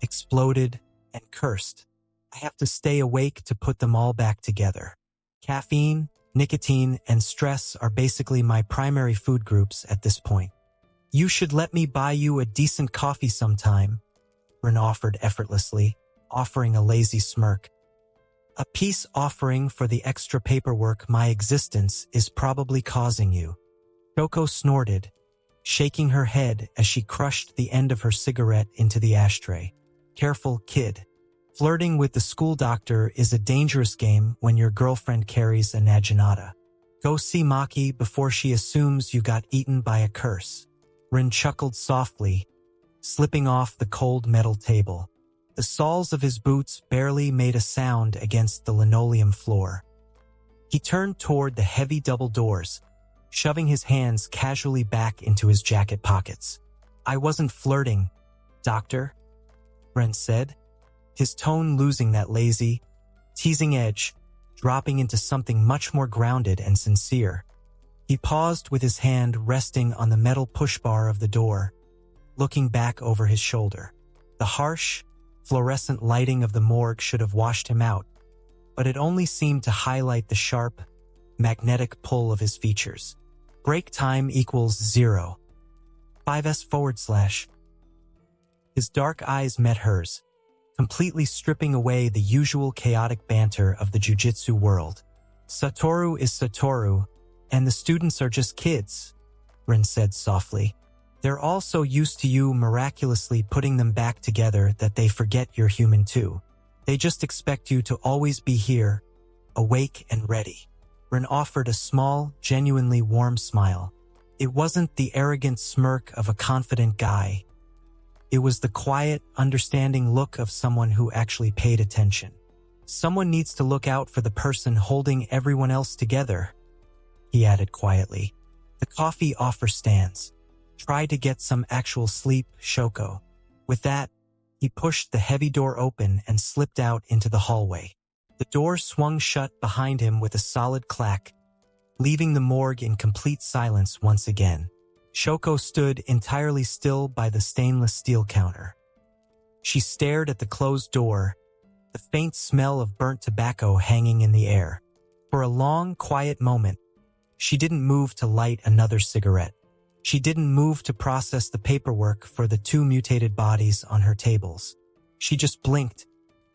exploded, and cursed. I have to stay awake to put them all back together. Caffeine, nicotine, and stress are basically my primary food groups at this point. You should let me buy you a decent coffee sometime, Ren offered effortlessly, offering a lazy smirk. A peace offering for the extra paperwork my existence is probably causing you. Shoko snorted, shaking her head as she crushed the end of her cigarette into the ashtray. Careful, kid. Flirting with the school doctor is a dangerous game when your girlfriend carries a naginata. Go see Maki before she assumes you got eaten by a curse. Rin chuckled softly, slipping off the cold metal table. The soles of his boots barely made a sound against the linoleum floor. He turned toward the heavy double doors, shoving his hands casually back into his jacket pockets. I wasn't flirting, Doctor, Ren said, his tone losing that lazy, teasing edge, dropping into something much more grounded and sincere. He paused with his hand resting on the metal push bar of the door, looking back over his shoulder. The harsh, fluorescent lighting of the morgue should have washed him out, but it only seemed to highlight the sharp, magnetic pull of his features. Break time equals 0. 5s/. His dark eyes met hers, completely stripping away the usual chaotic banter of the jujitsu world. Satoru is Satoru, and the students are just kids, Rin said softly. They're all so used to you miraculously putting them back together that they forget you're human too. They just expect you to always be here, awake and ready. Rin offered a small, genuinely warm smile. It wasn't the arrogant smirk of a confident guy. It was the quiet, understanding look of someone who actually paid attention. Someone needs to look out for the person holding everyone else together, he added quietly. The coffee offer stands. Try to get some actual sleep, Shoko. With that, he pushed the heavy door open and slipped out into the hallway. The door swung shut behind him with a solid clack, leaving the morgue in complete silence once again. Shoko stood entirely still by the stainless steel counter. She stared at the closed door, the faint smell of burnt tobacco hanging in the air. For a long, quiet moment, she didn't move to light another cigarette. She didn't move to process the paperwork for the 2 mutated bodies on her tables. She just blinked,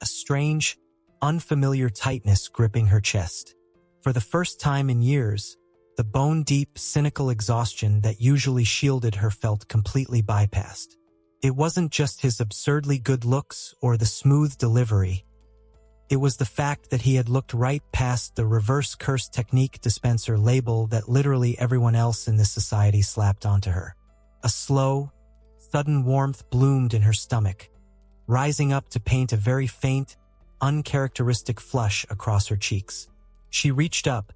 a strange, unfamiliar tightness gripping her chest. For the first time in years, the bone-deep, cynical exhaustion that usually shielded her felt completely bypassed. It wasn't just his absurdly good looks or the smooth delivery. It was the fact that he had looked right past the reverse curse technique dispenser label that literally everyone else in this society slapped onto her. A slow, sudden warmth bloomed in her stomach, rising up to paint a very faint, uncharacteristic flush across her cheeks. She reached up,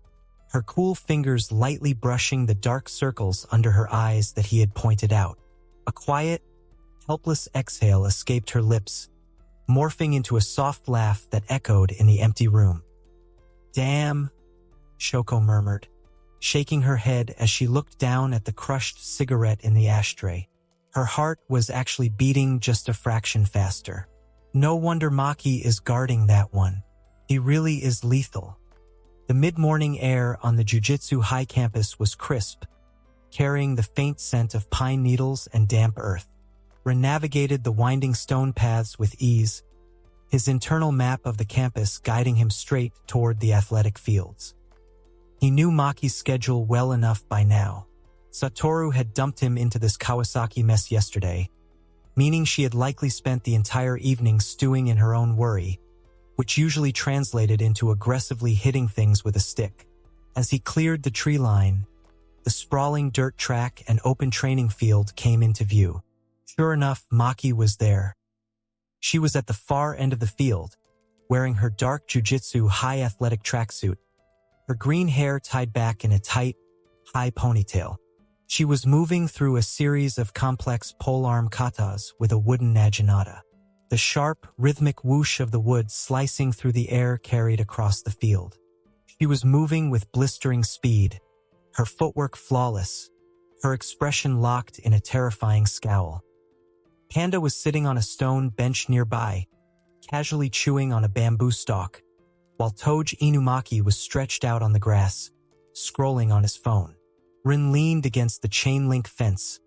her cool fingers lightly brushing the dark circles under her eyes that he had pointed out. A quiet, helpless exhale escaped her lips, morphing into a soft laugh that echoed in the empty room. "Damn," Shoko murmured, shaking her head as she looked down at the crushed cigarette in the ashtray. Her heart was actually beating just a fraction faster. No wonder Maki is guarding that one. He really is lethal. The mid-morning air on the Jiu-Jitsu High campus was crisp, carrying the faint scent of pine needles and damp earth. Ren navigated the winding stone paths with ease, his internal map of the campus guiding him straight toward the athletic fields. He knew Maki's schedule well enough by now. Satoru had dumped him into this Kawasaki mess yesterday, meaning she had likely spent the entire evening stewing in her own worry, which usually translated into aggressively hitting things with a stick. As he cleared the tree line, the sprawling dirt track and open training field came into view. Sure enough, Maki was there. She was at the far end of the field, wearing her dark jiu-jitsu high athletic tracksuit, her green hair tied back in a tight, high ponytail. She was moving through a series of complex polearm katas with a wooden naginata. The sharp, rhythmic whoosh of the wood slicing through the air carried across the field. She was moving with blistering speed, her footwork flawless, her expression locked in a terrifying scowl. Panda was sitting on a stone bench nearby, casually chewing on a bamboo stalk, while Toji Inumaki was stretched out on the grass, scrolling on his phone. Rin leaned against the chain-link fence,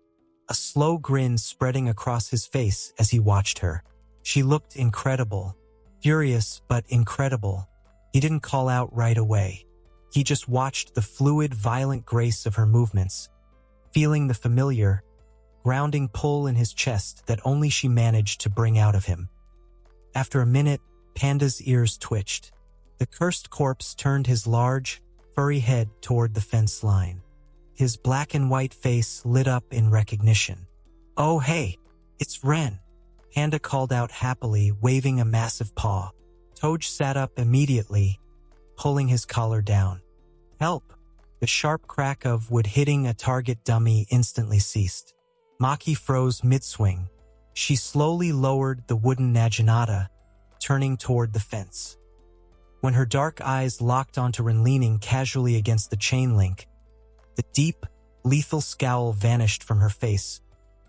a slow grin spreading across his face as he watched her. She looked incredible, furious but incredible. He didn't call out right away. He just watched the fluid, violent grace of her movements, feeling the familiar, grounding pull in his chest that only she managed to bring out of him. After a minute, Panda's ears twitched. The cursed corpse turned his large, furry head toward the fence line. His black and white face lit up in recognition. "Oh hey, it's Ren," Panda called out happily, waving a massive paw. Toji sat up immediately, pulling his collar down. "Help!" The sharp crack of wood hitting a target dummy instantly ceased. Maki froze mid-swing. She slowly lowered the wooden naginata, turning toward the fence. When her dark eyes locked onto Ren leaning casually against the chain link, the deep, lethal scowl vanished from her face,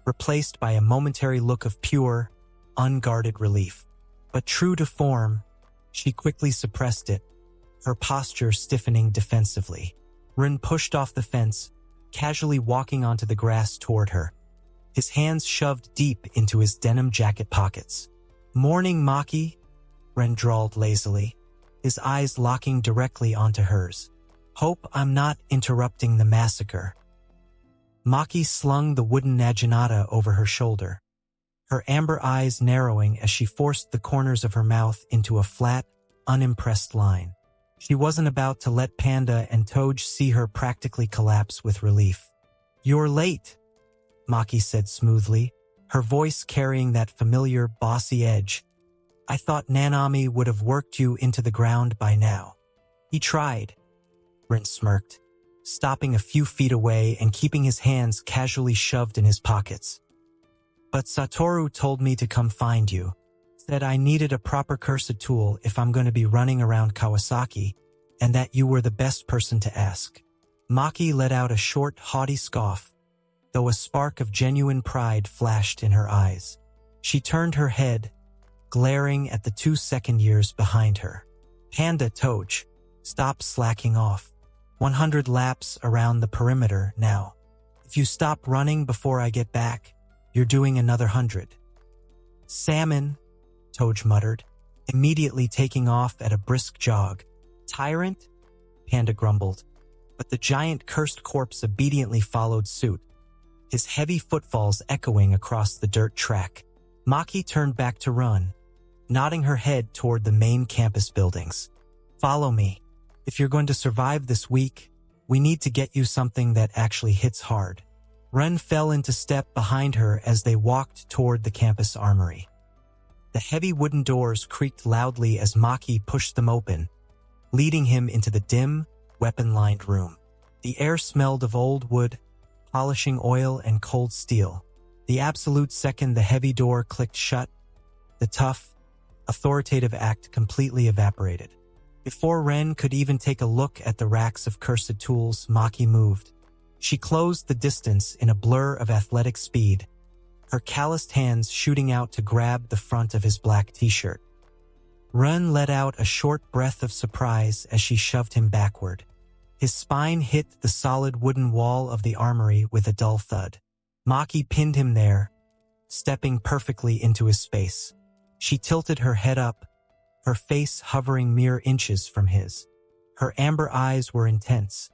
replaced by a momentary look of pure, unguarded relief. But true to form, she quickly suppressed it, her posture stiffening defensively. Ren pushed off the fence, casually walking onto the grass toward her, his hands shoved deep into his denim jacket pockets. "Morning, Maki," Ren drawled lazily, his eyes locking directly onto hers. "Hope I'm not interrupting the massacre." Maki slung the wooden naginata over her shoulder, her amber eyes narrowing as she forced the corners of her mouth into a flat, unimpressed line. She wasn't about to let Panda and Toji see her practically collapse with relief. "You're late," Maki said smoothly, her voice carrying that familiar, bossy edge. "I thought Nanami would have worked you into the ground by now." "He tried," Rin smirked, stopping a few feet away and keeping his hands casually shoved in his pockets. "But Satoru told me to come find you. Said I needed a proper cursed tool if I'm going to be running around Kawasaki, and that you were the best person to ask." Maki let out a short, haughty scoff, though a spark of genuine pride flashed in her eyes. She turned her head, glaring at the 2 second years behind her. "Panda, Toji, stop slacking off. 100 laps around the perimeter now." If you stop running before I get back, you're doing another 100. Salmon, Toj muttered, immediately taking off at a brisk jog. Tyrant? Panda grumbled, but the giant cursed corpse obediently followed suit, his heavy footfalls echoing across the dirt track. Maki turned back to run, nodding her head toward the main campus buildings. Follow me. If you're going to survive this week, we need to get you something that actually hits hard. Ren fell into step behind her as they walked toward the campus armory. The heavy wooden doors creaked loudly as Maki pushed them open, leading him into the dim, weapon-lined room. The air smelled of old wood, polishing oil, and cold steel. The absolute second the heavy door clicked shut, the tough, authoritative act completely evaporated. Before Ren could even take a look at the racks of cursed tools, Maki moved. She closed the distance in a blur of athletic speed, her calloused hands shooting out to grab the front of his black t-shirt. Ren let out a short breath of surprise as she shoved him backward. His spine hit the solid wooden wall of the armory with a dull thud. Maki pinned him there, stepping perfectly into his space. She tilted her head up, her face hovering mere inches from his. Her amber eyes were intense,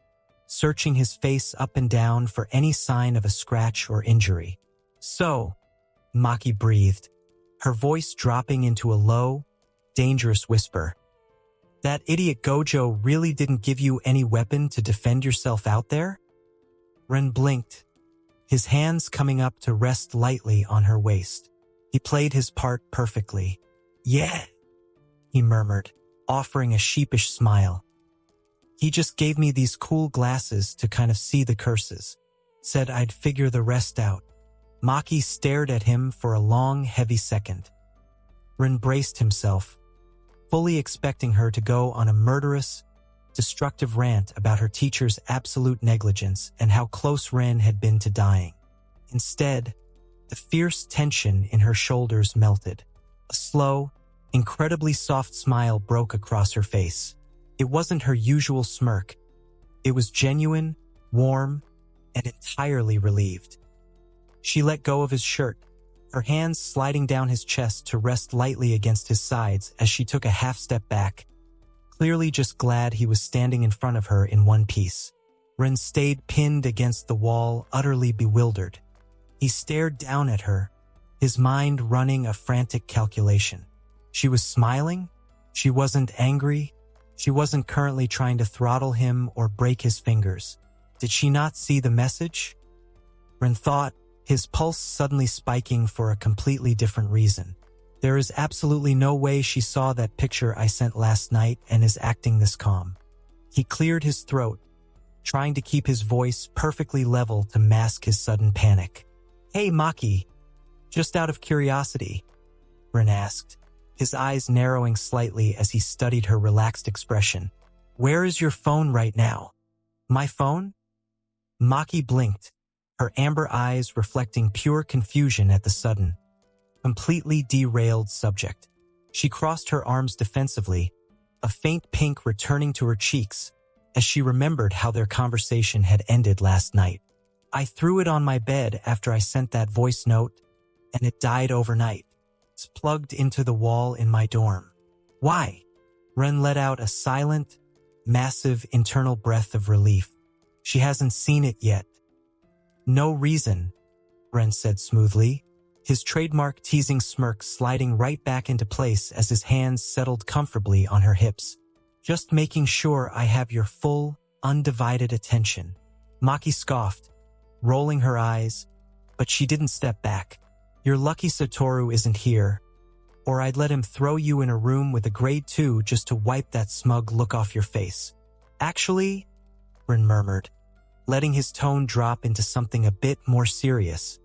searching his face up and down for any sign of a scratch or injury. So, Maki breathed, her voice dropping into a low, dangerous whisper. That idiot Gojo really didn't give you any weapon to defend yourself out there? Ren blinked, his hands coming up to rest lightly on her waist. He played his part perfectly. Yeah, he murmured, offering a sheepish smile. He just gave me these cool glasses to kind of see the curses. Said I'd figure the rest out. Maki stared at him for a long, heavy second. Ren braced himself, fully expecting her to go on a murderous, destructive rant about her teacher's absolute negligence and how close Ren had been to dying. Instead, the fierce tension in her shoulders melted. A slow, incredibly soft smile broke across her face. It wasn't her usual smirk. It was genuine, warm, and entirely relieved. She let go of his shirt, her hands sliding down his chest to rest lightly against his sides as she took a half step back, clearly just glad he was standing in front of her in one piece. Ren stayed pinned against the wall, utterly bewildered. He stared down at her, his mind running a frantic calculation. She was smiling. She wasn't angry. She wasn't currently trying to throttle him or break his fingers. Did she not see the message? Ren thought, his pulse suddenly spiking for a completely different reason. There is absolutely no way she saw that picture I sent last night and is acting this calm. He cleared his throat, trying to keep his voice perfectly level to mask his sudden panic. Hey, Maki, just out of curiosity, Ren asked, his eyes narrowing slightly as he studied her relaxed expression. Where is your phone right now? My phone? Maki blinked, her amber eyes reflecting pure confusion at the sudden, completely derailed subject. She crossed her arms defensively, a faint pink returning to her cheeks as she remembered how their conversation had ended last night. I threw it on my bed after I sent that voice note, and it died overnight. It's plugged into the wall in my dorm. Why? Ren let out a silent, massive internal breath of relief. She hasn't seen it yet. No reason, Ren said smoothly, his trademark teasing smirk sliding right back into place as his hands settled comfortably on her hips. Just making sure I have your full, undivided attention. Maki scoffed, rolling her eyes, but she didn't step back. You're lucky Satoru isn't here, or I'd let him throw you in a room with a grade 2 just to wipe that smug look off your face. Actually, Ren murmured, letting his tone drop into something a bit more serious.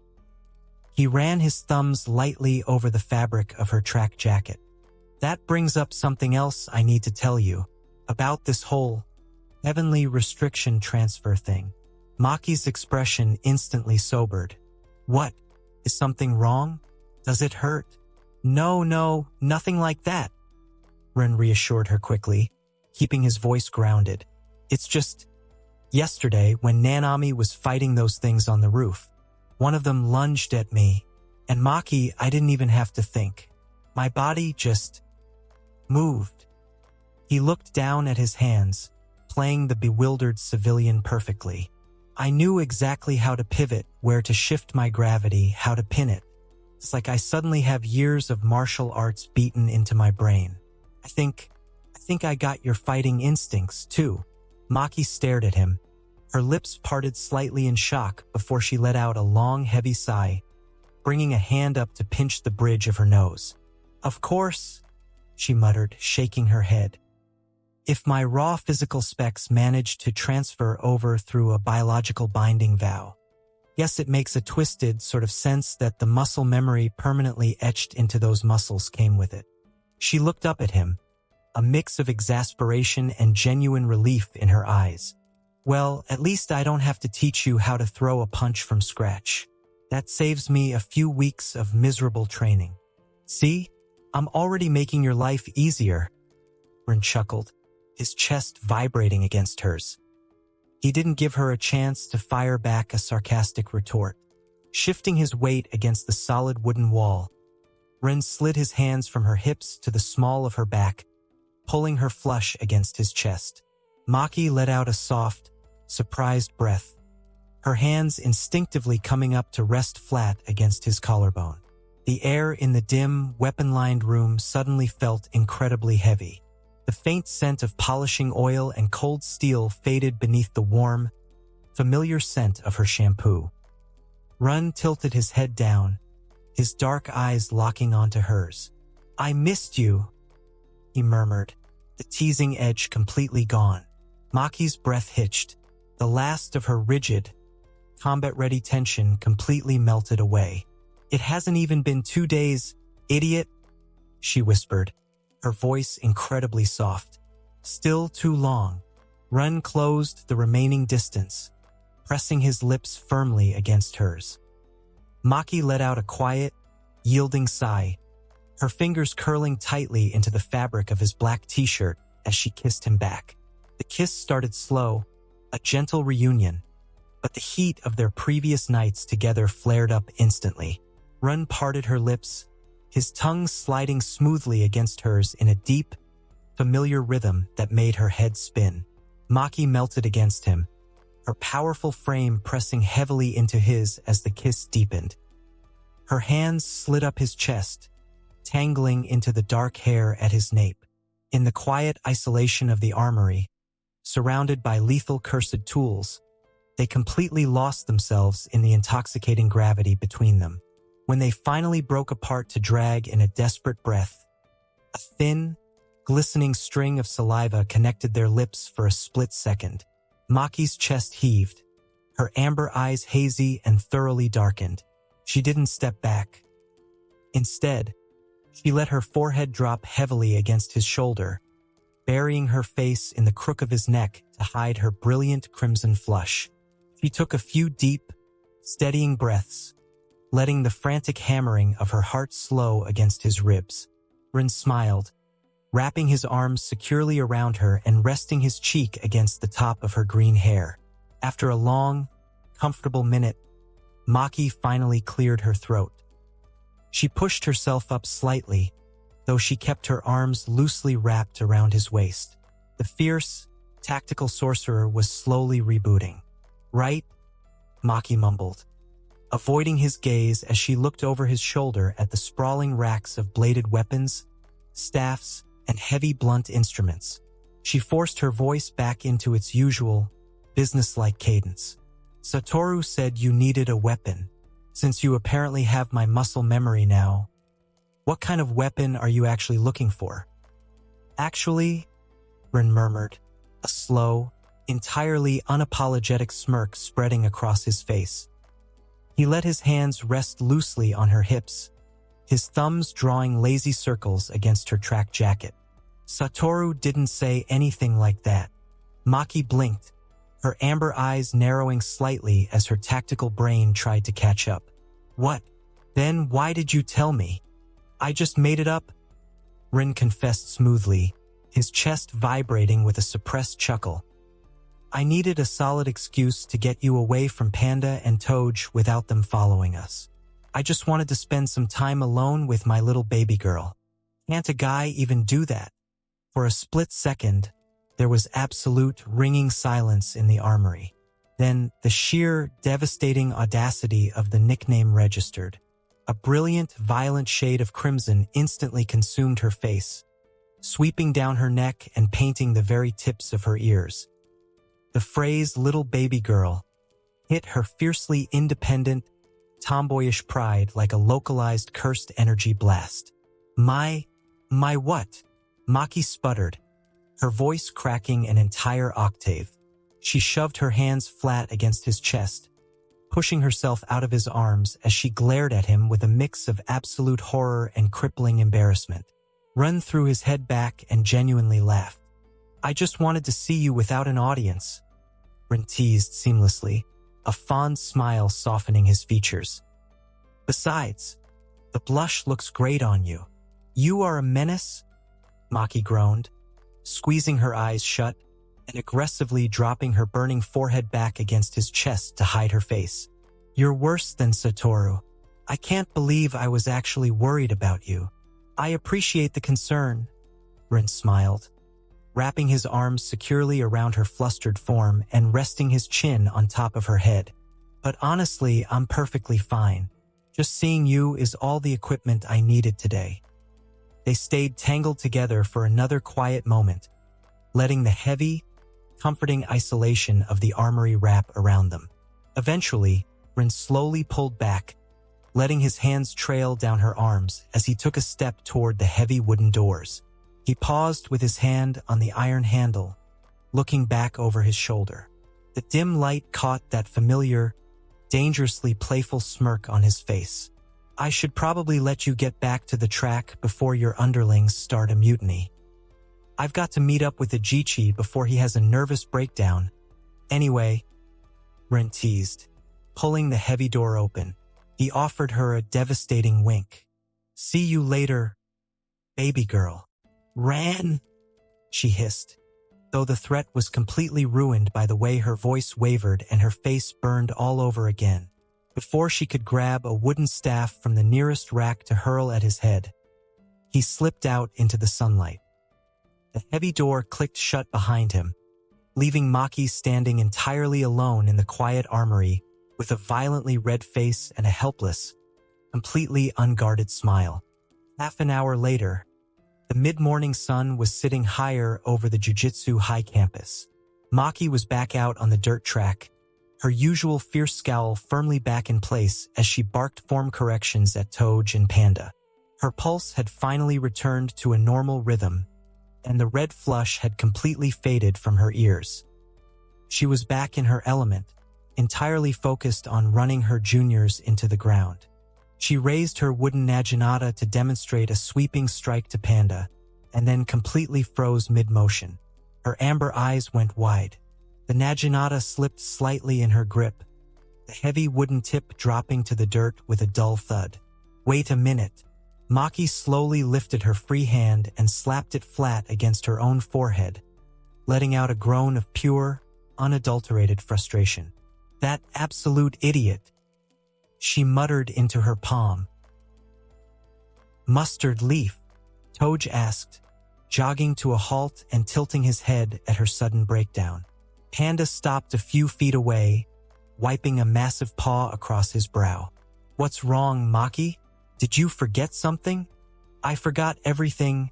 He ran his thumbs lightly over the fabric of her track jacket. That brings up something else I need to tell you about this whole heavenly restriction transfer thing. Maki's expression instantly sobered. What? Is something wrong? Does it hurt? No, nothing like that, Ren reassured her quickly, keeping his voice grounded. It's just, Yesterday, when Nanami was fighting those things on the roof, one of them lunged at me, and Maki, I didn't even have to think. My body just moved. He looked down at his hands, playing the bewildered civilian perfectly. I knew exactly how to pivot, where to shift my gravity, how to pin it. It's like I suddenly have years of martial arts beaten into my brain. I think I got your fighting instincts, too. Maki stared at him. Her lips parted slightly in shock before she let out a long, heavy sigh, bringing a hand up to pinch the bridge of her nose. Of course, she muttered, shaking her head. If my raw physical specs managed to transfer over through a biological binding vow. Yes, it makes a twisted sort of sense that the muscle memory permanently etched into those muscles came with it. She looked up at him, a mix of exasperation and genuine relief in her eyes. Well, at least I don't have to teach you how to throw a punch from scratch. That saves me a few weeks of miserable training. See? I'm already making your life easier. Rin chuckled, his chest vibrating against hers. He didn't give her a chance to fire back a sarcastic retort. Shifting his weight against the solid wooden wall, Rin slid his hands from her hips to the small of her back, pulling her flush against his chest. Maki let out a soft, surprised breath, her hands instinctively coming up to rest flat against his collarbone. The air in the dim, weapon-lined room suddenly felt incredibly heavy. The faint scent of polishing oil and cold steel faded beneath the warm, familiar scent of her shampoo. Run tilted his head down, his dark eyes locking onto hers. I missed you, he murmured, the teasing edge completely gone. Maki's breath hitched. The last of her rigid, combat-ready tension completely melted away. It hasn't even been 2 days, idiot, she whispered, her voice incredibly soft. Still too long. Run closed the remaining distance, pressing his lips firmly against hers. Maki let out a quiet, yielding sigh, her fingers curling tightly into the fabric of his black t-shirt as she kissed him back. The kiss started slow, a gentle reunion, but the heat of their previous nights together flared up instantly. Run parted her lips, his tongue sliding smoothly against hers in a deep, familiar rhythm that made her head spin. Maki melted against him, her powerful frame pressing heavily into his as the kiss deepened. Her hands slid up his chest, tangling into the dark hair at his nape. In the quiet isolation of the armory, surrounded by lethal cursed tools, they completely lost themselves in the intoxicating gravity between them. When they finally broke apart to drag in a desperate breath, a thin, glistening string of saliva connected their lips for a split second. Maki's chest heaved, her amber eyes hazy and thoroughly darkened. She didn't step back. Instead, she let her forehead drop heavily against his shoulder, burying her face in the crook of his neck to hide her brilliant crimson flush. She took a few deep, steadying breaths, letting the frantic hammering of her heart slow against his ribs. Rin smiled, wrapping his arms securely around her and resting his cheek against the top of her green hair. After a long, comfortable minute, Maki finally cleared her throat. She pushed herself up slightly, though she kept her arms loosely wrapped around his waist. The fierce, tactical sorcerer was slowly rebooting. Right? Maki mumbled, avoiding his gaze as she looked over his shoulder at the sprawling racks of bladed weapons, staffs, and heavy blunt instruments. She forced her voice back into its usual, businesslike cadence. Satoru said you needed a weapon. Since you apparently have my muscle memory now, what kind of weapon are you actually looking for? Actually, Rin murmured, a slow, entirely unapologetic smirk spreading across his face. He let his hands rest loosely on her hips, his thumbs drawing lazy circles against her track jacket. Satoru didn't say anything like that. Maki blinked, her amber eyes narrowing slightly as her tactical brain tried to catch up. What? Then why did you tell me? I just made it up? Rin confessed smoothly, his chest vibrating with a suppressed chuckle. I needed a solid excuse to get you away from Panda and Toj without them following us. I just wanted to spend some time alone with my little baby girl. Can't a guy even do that? For a split second, there was absolute ringing silence in the armory. Then the sheer, devastating audacity of the nickname registered. A brilliant, violent shade of crimson instantly consumed her face, sweeping down her neck and painting the very tips of her ears. The phrase "little baby girl" hit her fiercely independent, tomboyish pride like a localized cursed energy blast. My what? Maki sputtered, her voice cracking an entire octave. She shoved her hands flat against his chest, pushing herself out of his arms as she glared at him with a mix of absolute horror and crippling embarrassment. Run threw his head back and genuinely laughed. I just wanted to see you without an audience, Rin teased seamlessly, a fond smile softening his features. Besides, the blush looks great on you. You are a menace, Maki groaned, squeezing her eyes shut and aggressively dropping her burning forehead back against his chest to hide her face. You're worse than Satoru. I can't believe I was actually worried about you. I appreciate the concern, Rin smiled, wrapping his arms securely around her flustered form and resting his chin on top of her head. But honestly, I'm perfectly fine. Just seeing you is all the equipment I needed today. They stayed tangled together for another quiet moment, letting the heavy, comforting isolation of the armory wrap around them. Eventually, Rin slowly pulled back, letting his hands trail down her arms as he took a step toward the heavy wooden doors. He paused with his hand on the iron handle, looking back over his shoulder. The dim light caught that familiar, dangerously playful smirk on his face. I should probably let you get back to the track before your underlings start a mutiny. I've got to meet up with the Jichi before he has a nervous breakdown. Anyway, Rin teased, pulling the heavy door open. He offered her a devastating wink. See you later, baby girl. Ran, she hissed, though the threat was completely ruined by the way her voice wavered and her face burned all over again. Before she could grab a wooden staff from the nearest rack to hurl at his head, he slipped out into the sunlight. The heavy door clicked shut behind him, leaving Maki standing entirely alone in the quiet armory with a violently red face and a helpless, completely unguarded smile. Half an hour later, the mid-morning sun was sitting higher over the Jiu-Jitsu high campus. Maki was back out on the dirt track, her usual fierce scowl firmly back in place as she barked form corrections at Toj and Panda. Her pulse had finally returned to a normal rhythm, and the red flush had completely faded from her ears. She was back in her element, entirely focused on running her juniors into the ground. She raised her wooden naginata to demonstrate a sweeping strike to Panda, and then completely froze mid-motion. Her amber eyes went wide. The naginata slipped slightly in her grip, the heavy wooden tip dropping to the dirt with a dull thud. Wait a minute. Maki slowly lifted her free hand and slapped it flat against her own forehead, letting out a groan of pure, unadulterated frustration. That absolute idiot, she muttered into her palm. Mustard leaf, Toj asked, jogging to a halt and tilting his head at her sudden breakdown. Panda stopped a few feet away, wiping a massive paw across his brow. What's wrong, Maki? Did you forget something? I forgot everything,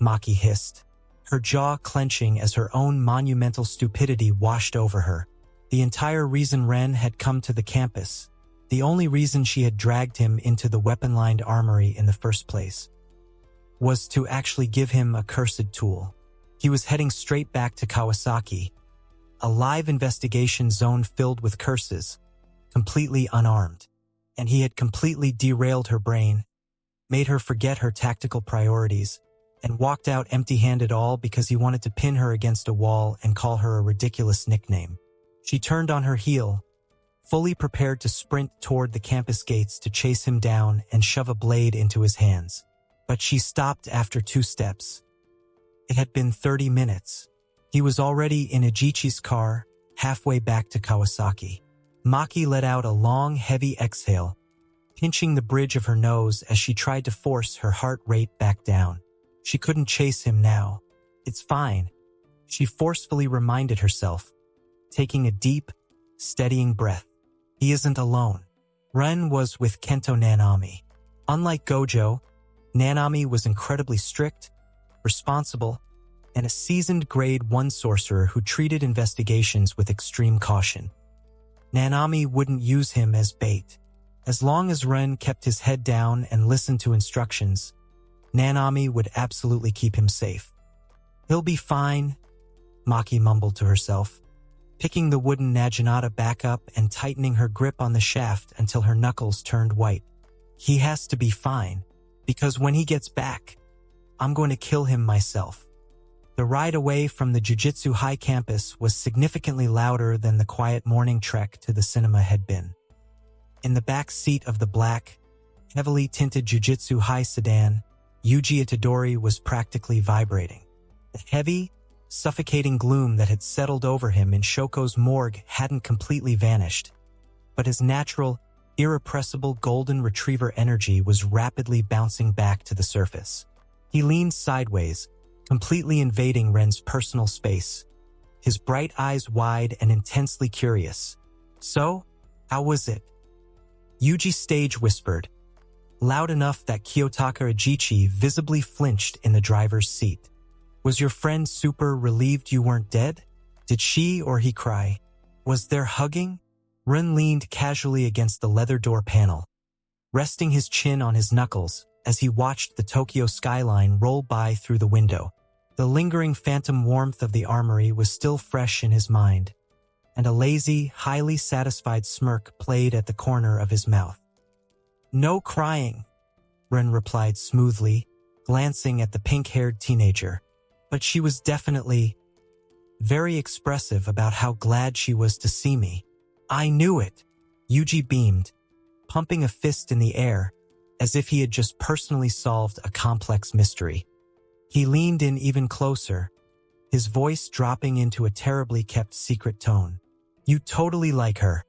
Maki hissed, her jaw clenching as her own monumental stupidity washed over her. The entire reason Ren had come to the campus, the only reason she had dragged him into the weapon-lined armory in the first place, was to actually give him a cursed tool. He was heading straight back to Kawasaki, a live investigation zone filled with curses, completely unarmed, and he had completely derailed her brain, made her forget her tactical priorities, and walked out empty-handed, all because he wanted to pin her against a wall and call her a ridiculous nickname. She turned on her heel, fully prepared to sprint toward the campus gates to chase him down and shove a blade into his hands. But she stopped after 2 steps. It had been 30 minutes. He was already in Ajichi's car, halfway back to Kawasaki. Maki let out a long, heavy exhale, pinching the bridge of her nose as she tried to force her heart rate back down. She couldn't chase him now. It's fine, she forcefully reminded herself, taking a deep, steadying breath. He isn't alone. Ren was with Kento Nanami. Unlike Gojo, Nanami was incredibly strict, responsible, and a seasoned Grade 1 sorcerer who treated investigations with extreme caution. Nanami wouldn't use him as bait. As long as Ren kept his head down and listened to instructions, Nanami would absolutely keep him safe. He'll be fine, Maki mumbled to herself, picking the wooden naginata back up and tightening her grip on the shaft until her knuckles turned white. He has to be fine, because when he gets back, I'm going to kill him myself. The ride away from the Jiu-Jitsu High campus was significantly louder than the quiet morning trek to the cinema had been. In the back seat of the black, heavily tinted Jiu-Jitsu High sedan, Yuji Itadori was practically vibrating. The heavy, suffocating gloom that had settled over him in Shoko's morgue hadn't completely vanished, but his natural, irrepressible golden retriever energy was rapidly bouncing back to the surface. He leaned sideways, completely invading Ren's personal space, his bright eyes wide and intensely curious. So, how was it? Yuji stage whispered, loud enough that Kiyotaka Ajichi visibly flinched in the driver's seat. Was your friend super relieved you weren't dead? Did she or he cry? Was there hugging? Ren leaned casually against the leather door panel, resting his chin on his knuckles as he watched the Tokyo skyline roll by through the window. The lingering phantom warmth of the armory was still fresh in his mind, and a lazy, highly satisfied smirk played at the corner of his mouth. No crying, Ren replied smoothly, glancing at the pink-haired teenager. But she was definitely very expressive about how glad she was to see me. I knew it, Yuji beamed, pumping a fist in the air as if he had just personally solved a complex mystery. He leaned in even closer, his voice dropping into a terribly kept secret tone. You totally like her,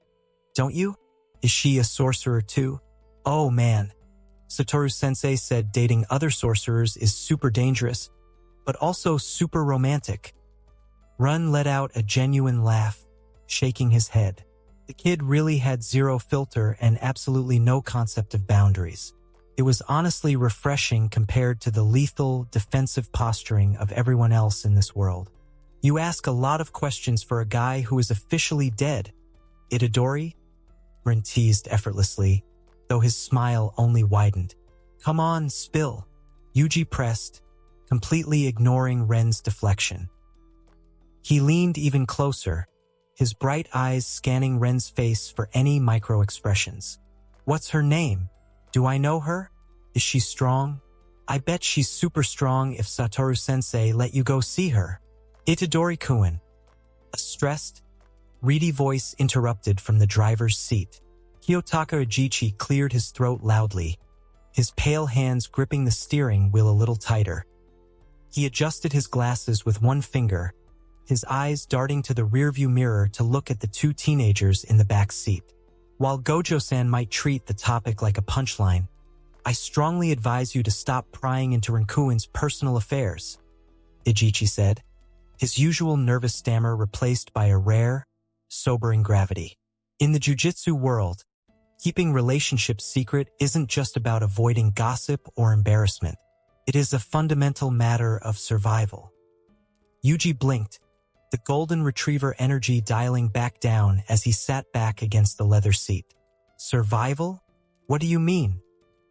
don't you? Is she a sorcerer too? Oh man, Satoru-sensei said dating other sorcerers is super dangerous, but also super romantic. Ren let out a genuine laugh, shaking his head. The kid really had zero filter and absolutely no concept of boundaries. It was honestly refreshing compared to the lethal, defensive posturing of everyone else in this world. You ask a lot of questions for a guy who is officially dead. Itadori? Ren teased effortlessly, though his smile only widened. Come on, spill. Yuji pressed, completely ignoring Ren's deflection. He leaned even closer, his bright eyes scanning Ren's face for any micro-expressions. What's her name? Do I know her? Is she strong? I bet she's super strong if Satoru-sensei let you go see her. Itadori-kun. A stressed, reedy voice interrupted from the driver's seat. Kiyotaka Ajichi cleared his throat loudly, his pale hands gripping the steering wheel a little tighter. He adjusted his glasses with one finger, his eyes darting to the rearview mirror to look at the two teenagers in the back seat. While Gojo-san might treat the topic like a punchline, I strongly advise you to stop prying into Rinkuin's personal affairs, Ajichi said, his usual nervous stammer replaced by a rare, sobering gravity. In the jiu-jitsu world, keeping relationships secret isn't just about avoiding gossip or embarrassment. It is a fundamental matter of survival. Yuji blinked, the golden retriever energy dialing back down as he sat back against the leather seat. Survival? What do you mean?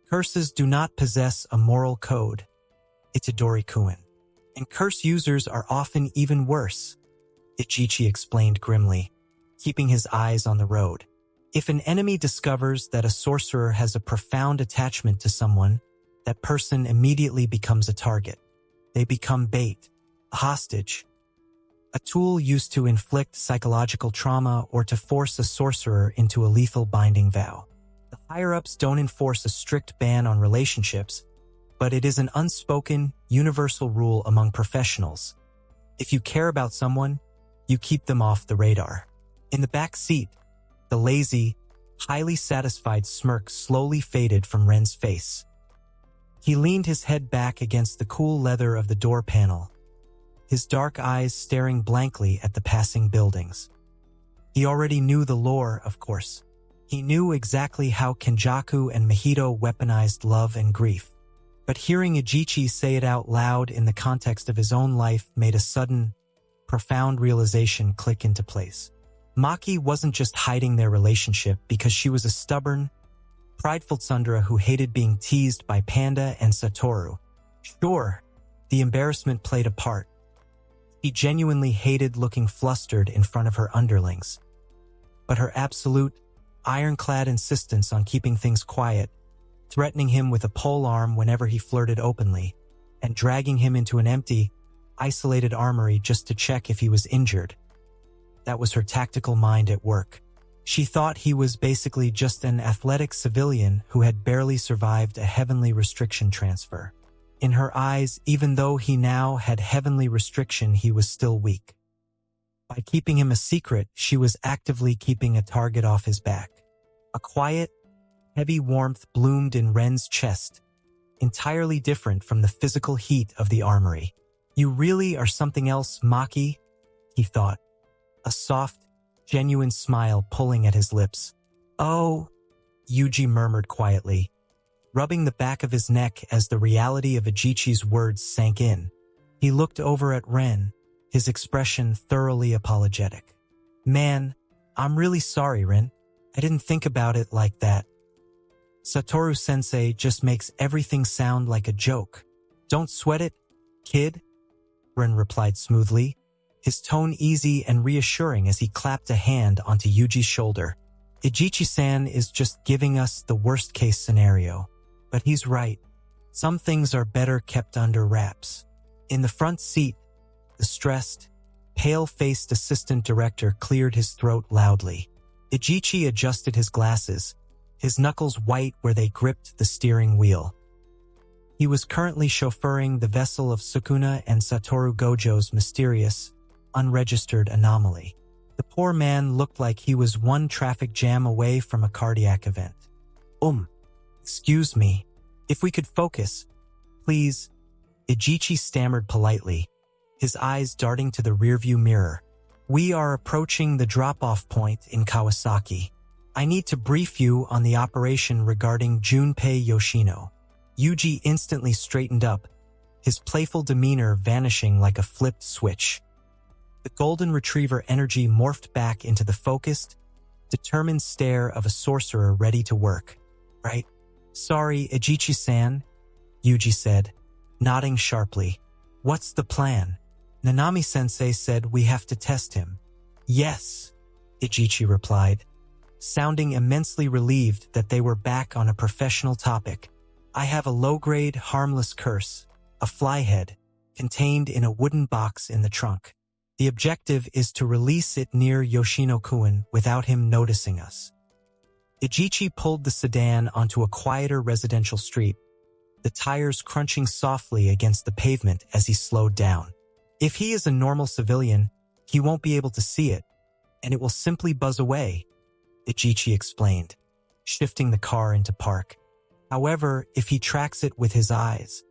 Curses do not possess a moral code, Itadori-kun. And curse users are often even worse, Ajichi explained grimly, keeping his eyes on the road. If an enemy discovers that a sorcerer has a profound attachment to someone, that person immediately becomes a target. They become bait, a hostage, a tool used to inflict psychological trauma or to force a sorcerer into a lethal binding vow. The higher-ups don't enforce a strict ban on relationships, but it is an unspoken, universal rule among professionals, If you care about someone, you keep them off the radar. In the back seat, the lazy, highly satisfied smirk slowly faded from Ren's face. He leaned his head back against the cool leather of the door panel, his dark eyes staring blankly at the passing buildings. He already knew the lore, of course. He knew exactly how Kenjaku and Mahito weaponized love and grief. But hearing Ejichi say it out loud in the context of his own life made a sudden, profound realization click into place. Maki wasn't just hiding their relationship because she was a stubborn, prideful tsundere who hated being teased by Panda and Satoru. Sure, the embarrassment played a part. He genuinely hated looking flustered in front of her underlings. But her absolute, ironclad insistence on keeping things quiet, threatening him with a polearm whenever he flirted openly, and dragging him into an empty, isolated armory just to check if he was injured. That was her tactical mind at work. She thought he was basically just an athletic civilian who had barely survived a heavenly restriction transfer. In her eyes, even though he now had heavenly restriction, he was still weak. By keeping him a secret, she was actively keeping a target off his back. A quiet, heavy warmth bloomed in Ren's chest, entirely different from the physical heat of the armory. You really are something else, Maki, he thought, a soft, genuine smile pulling at his lips. Oh, Yuji murmured quietly, rubbing the back of his neck as the reality of Ejichi's words sank in. He looked over at Ren, his expression thoroughly apologetic. Man, I'm really sorry, Ren. I didn't think about it like that. Satoru-sensei just makes everything sound like a joke. Don't sweat it, kid, Ren replied smoothly, his tone easy and reassuring as he clapped a hand onto Yuji's shoulder. Ejichi-san is just giving us the worst-case scenario. But he's right. Some things are better kept under wraps. In the front seat, the stressed, pale-faced assistant director cleared his throat loudly. Ejichi adjusted his glasses, his knuckles white where they gripped the steering wheel. He was currently chauffeuring the vessel of Sukuna and Satoru Gojo's mysterious, unregistered anomaly. The poor man looked like he was one traffic jam away from a cardiac event. Excuse me, if we could focus, please, Ejichi stammered politely, his eyes darting to the rearview mirror. We are approaching the drop-off point in Kawasaki. I need to brief you on the operation regarding Junpei Yoshino. Yuji instantly straightened up, his playful demeanor vanishing like a flipped switch. The golden retriever energy morphed back into the focused, determined stare of a sorcerer ready to work. Right? Sorry, Ejichi-san, Yuji said, nodding sharply. What's the plan? Nanami-sensei said we have to test him. Yes, Ejichi replied, sounding immensely relieved that they were back on a professional topic. I have a low-grade, harmless curse, a flyhead, contained in a wooden box in the trunk. The objective is to release it near Yoshino-kun without him noticing us. Ejichi pulled the sedan onto a quieter residential street, the tires crunching softly against the pavement as he slowed down. If he is a normal civilian, he won't be able to see it, and it will simply buzz away, Ejichi explained, shifting the car into park. However, if he tracks it with his eyes,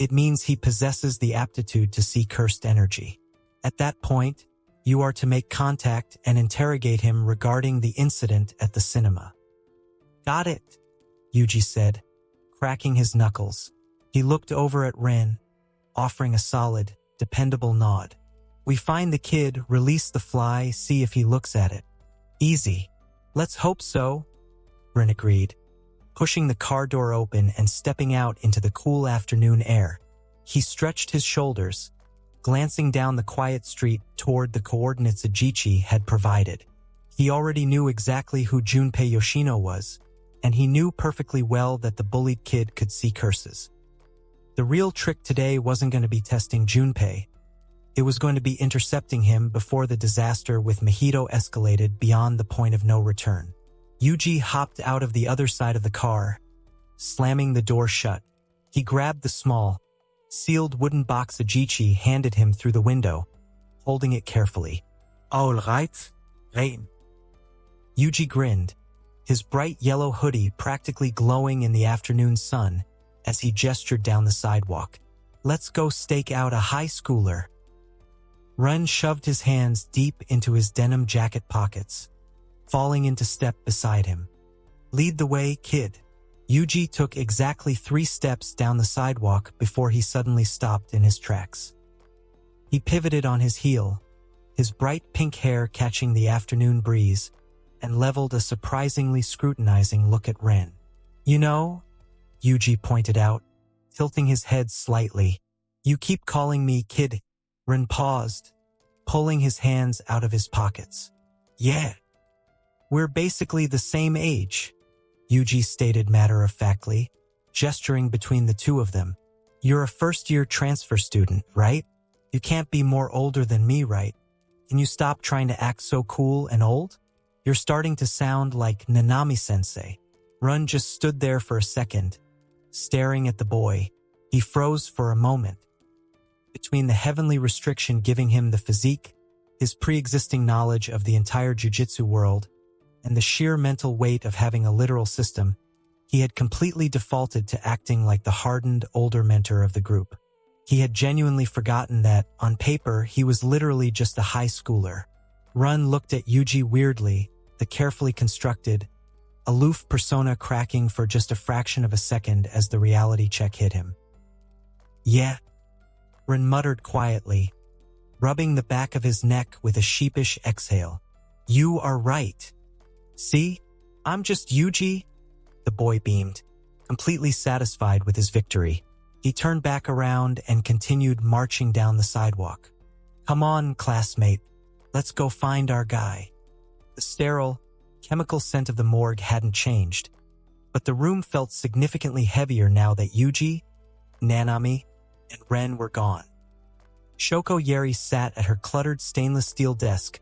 it means he possesses the aptitude to see cursed energy. At that point, you are to make contact and interrogate him regarding the incident at the cinema. Got it, Yuji said, cracking his knuckles. He looked over at Ren, offering a solid, dependable nod. We find the kid, release the fly, see if he looks at it. Easy. Let's hope so, Ren agreed, pushing the car door open and stepping out into the cool afternoon air. He stretched his shoulders, glancing down the quiet street toward the coordinates Ejichi had provided. He already knew exactly who Junpei Yoshino was, and he knew perfectly well that the bullied kid could see curses. The real trick today wasn't going to be testing Junpei. It was going to be intercepting him before the disaster with Mahito escalated beyond the point of no return. Yuji hopped out of the other side of the car, slamming the door shut. He grabbed the small, sealed wooden box Ajichi handed him through the window, holding it carefully. All right, Rain. Yuji grinned, his bright yellow hoodie practically glowing in the afternoon sun as he gestured down the sidewalk. Let's go stake out a high schooler. Ren shoved his hands deep into his denim jacket pockets, falling into step beside him. Lead the way, kid. Yuji took exactly 3 steps down the sidewalk before he suddenly stopped in his tracks. He pivoted on his heel, his bright pink hair catching the afternoon breeze, and leveled a surprisingly scrutinizing look at Ren. You know, Yuji pointed out, tilting his head slightly. You keep calling me kid. Ren paused, pulling his hands out of his pockets. Yeah. We're basically the same age, Yuji stated matter-of-factly, gesturing between the two of them. You're a first-year transfer student, right? You can't be more older than me, right? Can you stop trying to act so cool and old? You're starting to sound like Nanami-sensei. Run just stood there for a second, staring at the boy. He froze for a moment. Between the heavenly restriction giving him the physique, his pre-existing knowledge of the entire jiu-jitsu world, and the sheer mental weight of having a literal system, he had completely defaulted to acting like the hardened, older mentor of the group. He had genuinely forgotten that, on paper, he was literally just a high schooler. Run looked at Yuji weirdly, the carefully constructed, aloof persona cracking for just a fraction of a second as the reality check hit him. Yeah, Run muttered quietly, rubbing the back of his neck with a sheepish exhale. You are right. See, I'm just Yuji. The boy beamed, completely satisfied with his victory. He turned back around and continued marching down the sidewalk. Come on, classmate. Let's go find our guy. The sterile, chemical scent of the morgue hadn't changed, but the room felt significantly heavier now that Yuji, Nanami, and Ren were gone. Shoko Yeri sat at her cluttered stainless steel desk,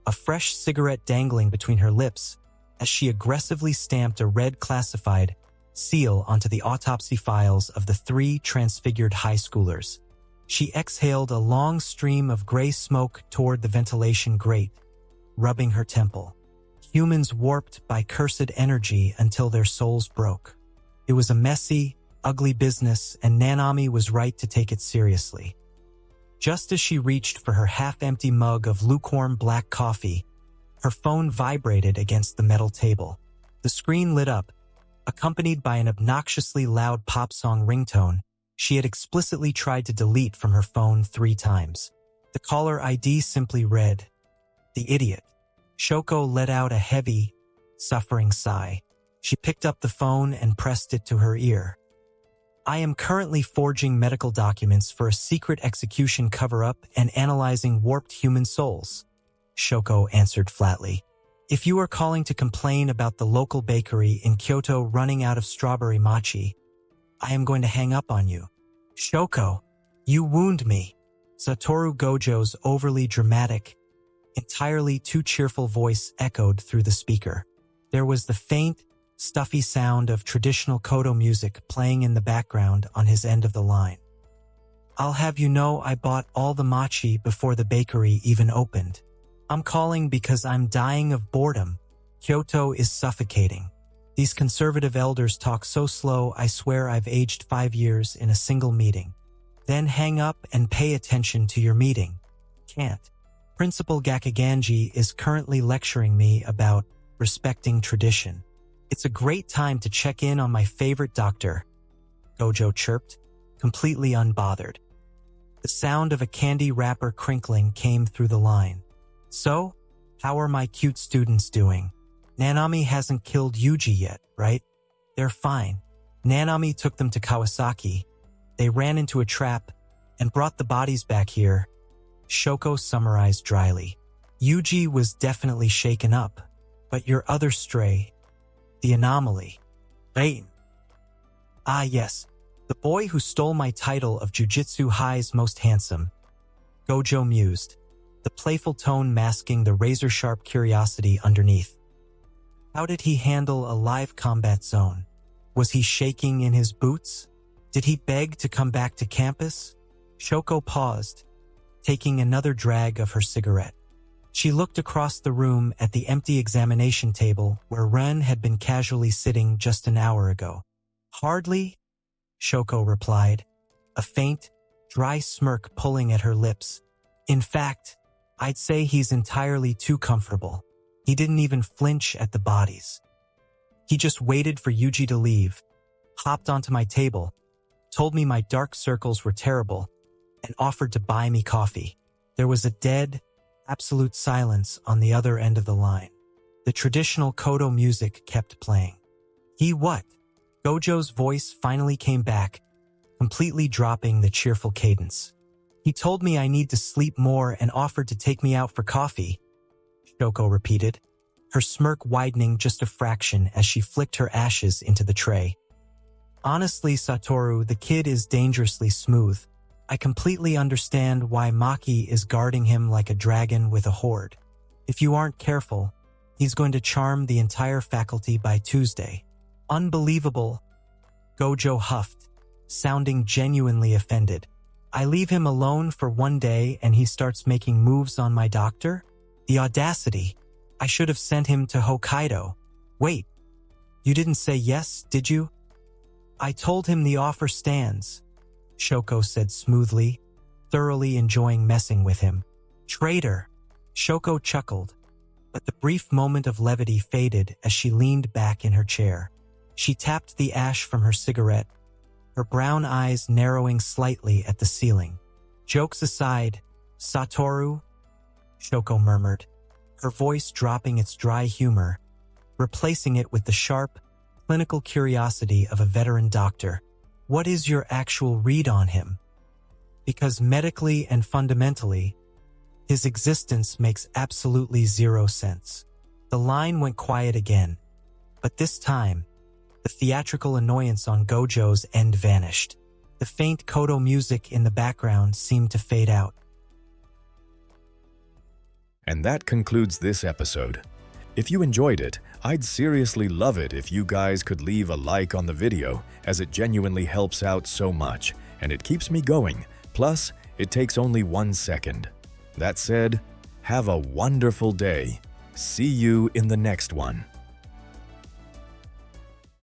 a fresh cigarette dangling between her lips as she aggressively stamped a red classified seal onto the autopsy files of the 3 transfigured high schoolers. She exhaled a long stream of gray smoke toward the ventilation grate, rubbing her temple. Humans warped by cursed energy until their souls broke. It was a messy, ugly business, and Nanami was right to take it seriously. Just as she reached for her half-empty mug of lukewarm black coffee, her phone vibrated against the metal table. The screen lit up, accompanied by an obnoxiously loud pop song ringtone she had explicitly tried to delete from her phone 3 times. The caller ID simply read, "The idiot." Shoko let out a heavy, suffering sigh. She picked up the phone and pressed it to her ear. I am currently forging medical documents for a secret execution cover-up and analyzing warped human souls, Shoko answered flatly. If you are calling to complain about the local bakery in Kyoto running out of strawberry mochi, I am going to hang up on you. Shoko, you wound me. Satoru Gojo's overly dramatic, entirely too cheerful voice echoed through the speaker. There was the faint, stuffy sound of traditional koto music playing in the background on his end of the line. I'll have you know I bought all the mochi before the bakery even opened. I'm calling because I'm dying of boredom. Kyoto is suffocating. These conservative elders talk so slow I swear I've aged 5 years in a single meeting. Then hang up and pay attention to your meeting. Can't. Principal Gakuganji is currently lecturing me about respecting tradition. It's a great time to check in on my favorite doctor, Gojo chirped, completely unbothered. The sound of a candy wrapper crinkling came through the line. So, how are my cute students doing? Nanami hasn't killed Yuji yet, right? They're fine. Nanami took them to Kawasaki. They ran into a trap and brought the bodies back here, Shoko summarized dryly. Yuji was definitely shaken up, but your other stray, the anomaly. Rain. Ah yes, the boy who stole my title of Jujutsu High's most handsome. Gojo mused, the playful tone masking the razor-sharp curiosity underneath. How did he handle a live combat zone? Was he shaking in his boots? Did he beg to come back to campus? Shoko paused, taking another drag of her cigarette. She looked across the room at the empty examination table where Ren had been casually sitting just an hour ago. Hardly, Shoko replied, a faint, dry smirk pulling at her lips. In fact, I'd say he's entirely too comfortable. He didn't even flinch at the bodies. He just waited for Yuji to leave, hopped onto my table, told me my dark circles were terrible, and offered to buy me coffee. There was a dead, absolute silence on the other end of the line. The traditional Kodo music kept playing. He what? Gojo's voice finally came back, completely dropping the cheerful cadence. He told me I need to sleep more and offered to take me out for coffee, Shoko repeated, her smirk widening just a fraction as she flicked her ashes into the tray. Honestly, Satoru, the kid is dangerously smooth. I completely understand why Maki is guarding him like a dragon with a horde. If you aren't careful, he's going to charm the entire faculty by Tuesday. Unbelievable, Gojo huffed, sounding genuinely offended. I leave him alone for one day and he starts making moves on my doctor? The audacity. I should have sent him to Hokkaido. Wait, you didn't say yes, did you? I told him the offer stands, Shoko said smoothly, thoroughly enjoying messing with him. Traitor, Shoko chuckled, but the brief moment of levity faded as she leaned back in her chair. She tapped the ash from her cigarette, her brown eyes narrowing slightly at the ceiling. Jokes aside, Satoru, Shoko murmured, her voice dropping its dry humor, replacing it with the sharp, clinical curiosity of a veteran doctor. What is your actual read on him? Because medically and fundamentally, his existence makes absolutely zero sense. The line went quiet again, but this time, the theatrical annoyance on Gojo's end vanished. The faint Kodo music in the background seemed to fade out. And that concludes this episode. If you enjoyed it, I'd seriously love it if you guys could leave a like on the video, as it genuinely helps out so much, and it keeps me going. Plus, it takes only 1 second. That said, have a wonderful day. See you in the next one.